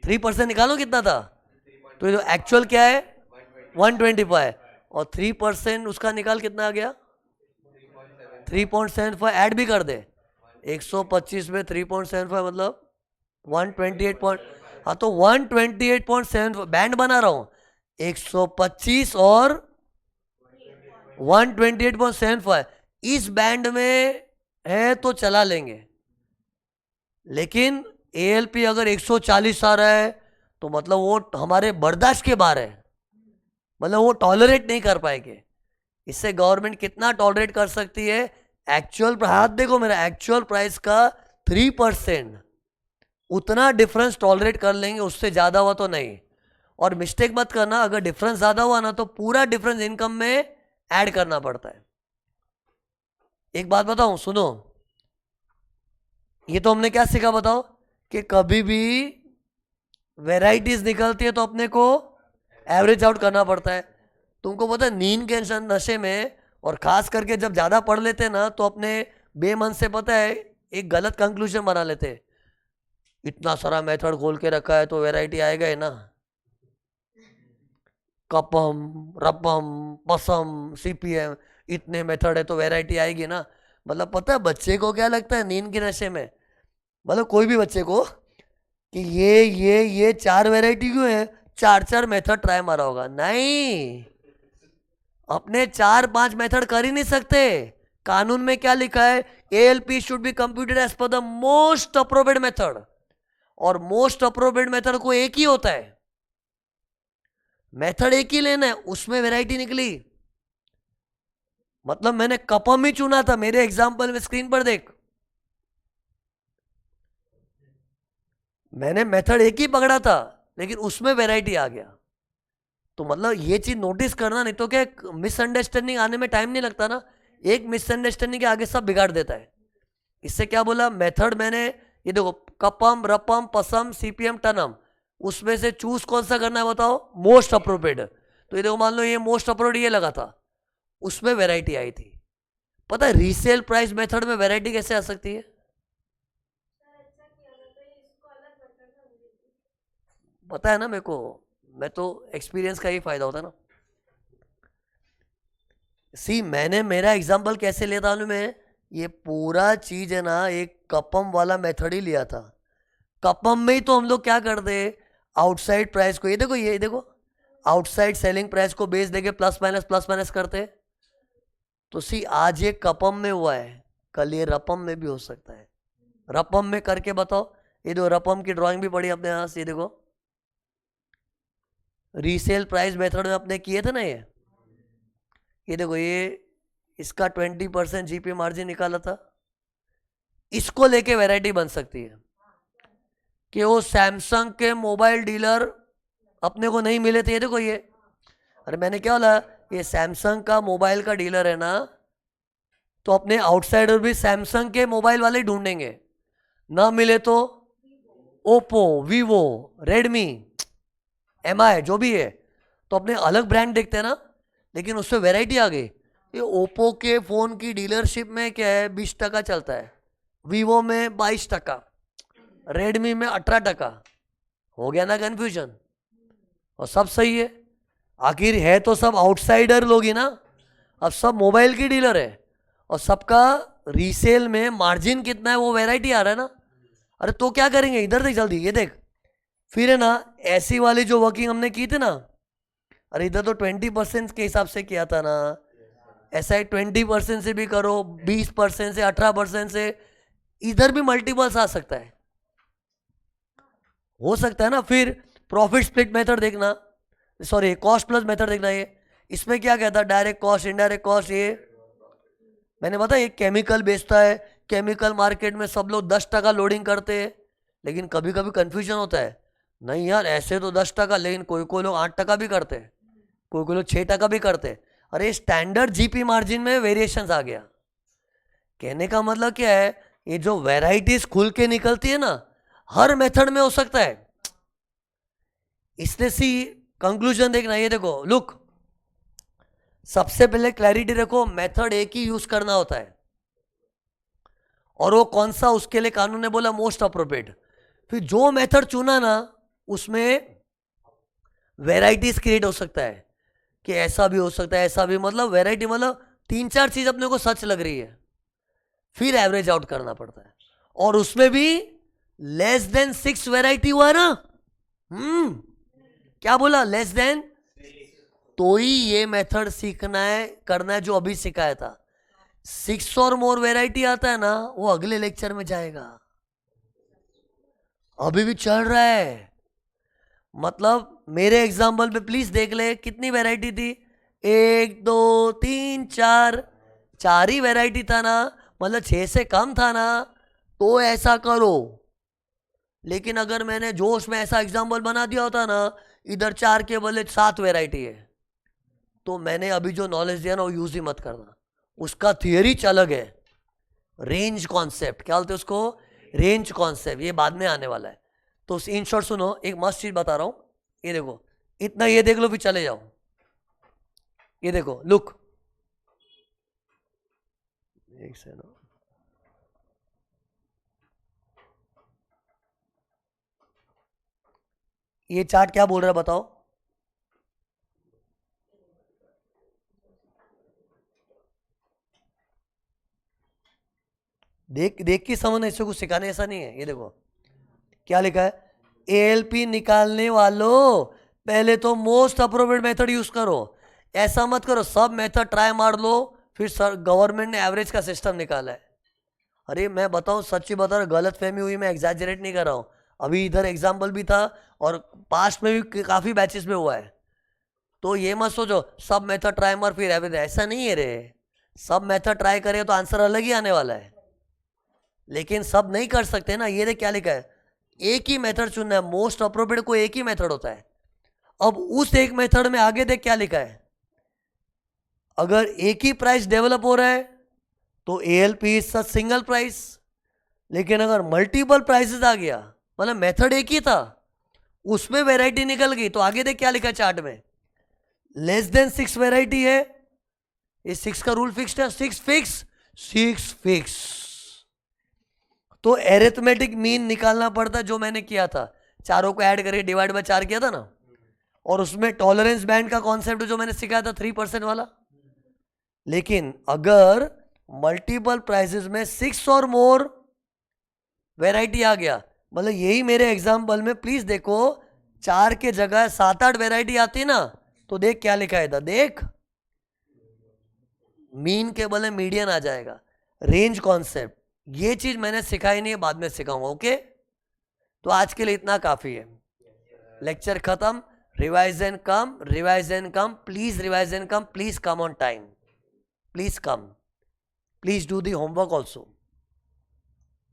3% निकालो कितना था। तो ये एक्चुअल क्या है 125, और 3% उसका निकाल कितना आ गया 3.75, ऐड भी कर दे 125 में 3.75 मतलब 128 पॉइंट, हाँ तो 128.7 बैंड बना रहा हूँ, 125 और 128.75 इस बैंड में है तो चला लेंगे। लेकिन एएलपी अगर 140 आ रहा है तो मतलब वो हमारे बर्दाश्त के बाहर है, मतलब वो टॉलरेट नहीं कर पाएंगे। इससे गवर्नमेंट कितना टॉलरेट कर सकती है, एक्चुअल हाथ देखो मेरा, एक्चुअल प्राइस का 3%, उतना डिफरेंस टॉलरेट कर लेंगे, उससे ज़्यादा हुआ तो नहीं। और मिस्टेक मत करना, अगर डिफरेंस ज़्यादा हुआ ना तो पूरा डिफरेंस इनकम में ऐड करना पड़ता है। एक बात बताऊं, सुनो, ये तो हमने क्या सीखा बताओ, कि कभी भी वेराइटीज निकलती है तो अपने को एवरेज आउट करना पड़ता है। तुमको पता है नींद के नशे में, और खास करके जब ज़्यादा पढ़ लेते हैं ना, तो अपने बेमन से पता है एक गलत कंक्लूजन बना लेते हैं, इतना सारा मेथड खोल के रखा है तो वैरायटी आएगा ही ना, कपम रपम पसम सीपीएम, इतने मेथड है तो वैरायटी आएगी ना। मतलब पता है बच्चे को क्या लगता है नींद के नशे में, मतलब कोई भी बच्चे को, कि ये 4 वैरायटी क्यों है, 4 मेथड ट्राई मारा होगा। नहीं, अपने 4-5 मेथड कर ही नहीं सकते। कानून में क्या लिखा है, ALP should be computed as per the most appropriate method, और मोस्ट अप्रोप्रिएट मेथड को एक ही होता है, मेथड एक ही लेना है, उसमें वैरायटी निकली। मतलब मैंने कपम ही चुना था, मेरे एग्जांपल में स्क्रीन पर देख, मैंने मेथड एक ही पकड़ा था लेकिन उसमें वैरायटी आ गया। तो मतलब ये चीज नोटिस करना, नहीं तो क्या मिसअंडरस्टैंडिंग आने में टाइम नहीं लगता ना, एक मिसअंडरस्टैंडिंग के आगे सब बिगाड़ देता है। इससे क्या बोला, मेथड मैंने ये देखो, कपम रपम पसम सीपीएम टनम, उसमें से चूज कौन सा करना है बताओ, मोस्ट अप्रोप्रिएट। तो ये देखो मान लो ये मोस्ट अप्रोप्रिएट ये लगा था, उसमें वैरायटी आई थी। पता है रीसेल प्राइस मेथड में वैरायटी कैसे आ सकती है, पता है ना मेरे को, मैं तो एक्सपीरियंस का ही फायदा होता है ना। मैंने मेरा एग्जांपल कैसे लेता हूँ मैं, ये पूरा चीज है ना एक कपम वाला मेथड ही लिया था। कपम में ही तो हम लोग क्या करते, आउटसाइड प्राइस को, ये देखो आउटसाइड सेलिंग प्राइस को बेस देके प्लस माइनस करते। तो आज ये कपम में हुआ है, कल ये रपम में भी हो सकता है। रपम में करके बताओ, ये देखो रपम की ड्राइंग भी पड़ी अपने यहाँ से, ये देखो रीसेल प्राइस मेथड में अपने किए थे ना ये देखो, ये इसका 20% जीपी मार्जिन निकाला था। इसको लेके वैरायटी बन सकती है कि वो सैमसंग के मोबाइल डीलर अपने को नहीं मिले थे। ये देखो ये, अरे मैंने क्या बोला, ये सैमसंग का मोबाइल का डीलर है ना, तो अपने आउटसाइडर भी सैमसंग के मोबाइल वाले ढूंढेंगे, ना मिले तो ओप्पो, वीवो, रेडमी, एमआई जो भी है, तो अपने अलग ब्रांड देखते हैं ना। लेकिन उससे वैरायटी आ गई। ये ओप्पो के फ़ोन की डीलरशिप में क्या है, 20% चलता है, वीवो में 22%, रेडमी में 18%। हो गया ना कन्फ्यूजन? और सब सही है, आखिर है तो सब आउटसाइडर लोग ही ना। अब सब मोबाइल की डीलर है और सबका रीसेल में मार्जिन कितना है वो वैरायटी आ रहा है ना। अरे तो क्या करेंगे, इधर देख जल्दी, ये देख, फिर है ना ऐसी वाली जो वर्किंग हमने की थी ना, अरे इधर तो 20% के हिसाब से किया था ना, ऐसा ही 20% से भी करो, 20% से, 18% से, इधर भी मल्टीपल्स आ सकता है, हो सकता है ना। फिर प्रॉफिट स्प्लिट मेथड देखना, सॉरी कॉस्ट प्लस मेथड देखना। ये इसमें क्या कहता है, डायरेक्ट कॉस्ट, इनडायरेक्ट कॉस्ट। ये मैंने बताया ये केमिकल बेचता है, केमिकल मार्केट में सब लोग 10% लोडिंग करते हैं, लेकिन कभी कभी कंफ्यूजन होता है, नहीं यार ऐसे तो 10%, लेकिन कोई कोई लोग 8% भी करते हैं, कोई कोई लोग 6% भी करते हैं। अरे स्टैंडर्ड जीपी मार्जिन में वेरिएशंस आ गया। कहने का मतलब क्या है, ये जो वैरायटीज खुल के निकलती है ना, हर मेथड में हो सकता है। इसलिए सी कंक्लूजन देखना, ये देखो लुक, सबसे पहले क्लैरिटी रखो, मेथड एक ही यूज करना होता है, और वो कौन सा, उसके लिए कानून ने बोला मोस्ट अप्रोप्रिएट। फिर जो मेथड चुना ना, उसमें वेराइटीज क्रिएट हो सकता है कि ऐसा भी हो सकता है, ऐसा भी, मतलब वेराइटी, मतलब 3-4 चीज अपने को सच लग रही है, फिर एवरेज आउट करना पड़ता है। और उसमें भी लेस देन 6 वेराइटी हुआ ना, क्या बोला, लेस देन, तो ही ये मेथड सीखना है, करना है जो अभी सिखाया था। 6 और मोर वेराइटी आता है ना, वो अगले लेक्चर में जाएगा, अभी भी चल रहा है। मतलब मेरे एग्जाम्पल पे प्लीज देख ले, कितनी वैरायटी थी, 1 2 3 4, 4 ही वैरायटी था ना, मतलब 6 से कम था ना, तो ऐसा करो। लेकिन अगर मैंने जोश में ऐसा एग्जाम्पल बना दिया होता ना, इधर 4 के बदले 7 वैरायटी है, तो मैंने अभी जो नॉलेज दिया ना वो यूज ही मत करना। उसका थियरी अलग है, रेंज कॉन्सेप्ट, क्या बोलते हैं उसको, रेंज कॉन्सेप्ट, ये बाद में आने वाला है। तो इन शॉर्ट सुनो, एक मस्त चीज बता रहा हूं, ये देखो, इतना ये देख लो फिर चले जाओ। ये देखो लुक, एक सेकंड, ये चार्ट क्या बोल रहा है बताओ। देख देख के समझना, इससे कुछ सिखाने ऐसा नहीं है। ये देखो क्या लिखा है, एएलपी निकालने वालों पहले तो मोस्ट अप्रोप्रिएट मेथड यूज करो। ऐसा मत करो सब मेथड ट्राई मार लो, फिर सर गवर्नमेंट ने एवरेज का सिस्टम निकाला है। अरे मैं बताऊं, सच्ची बता रहा, गलत फहमी हुई, मैं एग्जैजरेट नहीं कर रहा हूं। अभी इधर एग्जाम्पल भी था और पास्ट में भी काफी बैचेस में हुआ है। तो ये मत सोचो सब मेथड ट्राई मार फिर एवरेज, ऐसा नहीं है रे। सब मेथड ट्राई करे तो आंसर अलग ही आने वाला है, लेकिन सब नहीं कर सकते ना। ये देख क्या लिखा है, एक ही मेथड चुनना है, मोस्ट अप्रोप्रिएट को एक ही मेथड होता है। अब उस एक मेथड में आगे देख क्या लिखा है, अगर एक ही प्राइस डेवलप हो रहा है तो एएलपी इज सिंगल प्राइस, लेकिन अगर मल्टीपल प्राइसेस आ गया, मतलब मेथड एक ही था, उसमें वैरायटी निकल गई, तो आगे देख क्या लिखा है चार्ट में, लेस देन 6 वैरायटी है, ये 6 का रूल फिक्स्ड है, 6 फिक्स, 6 फिक्स। तो एरिथमेटिक मीन निकालना पड़ता है, जो मैंने किया था, चारों को ऐड करके डिवाइड बाय 4 किया था ना, और उसमें टॉलरेंस बैंड का कॉन्सेप्ट जो मैंने सिखाया था 3% वाला। लेकिन अगर मल्टीपल प्राइसेस में 6 और मोर वैरायटी आ गया, मतलब यही मेरे एग्जाम्पल में प्लीज देखो, 4 के जगह 7-8 वैरायटी आती ना, तो देख क्या लिखा है इधर, देख मीन के बदले मीडियन आ जाएगा, रेंज कॉन्सेप्ट। ये चीज मैंने सिखाई नहीं है, बाद में सिखाऊंगा, ओके। तो आज के लिए इतना काफी है, लेक्चर खत्म। revise and come, revise and come, please revise and come, please come on time, please come, please do the homework also.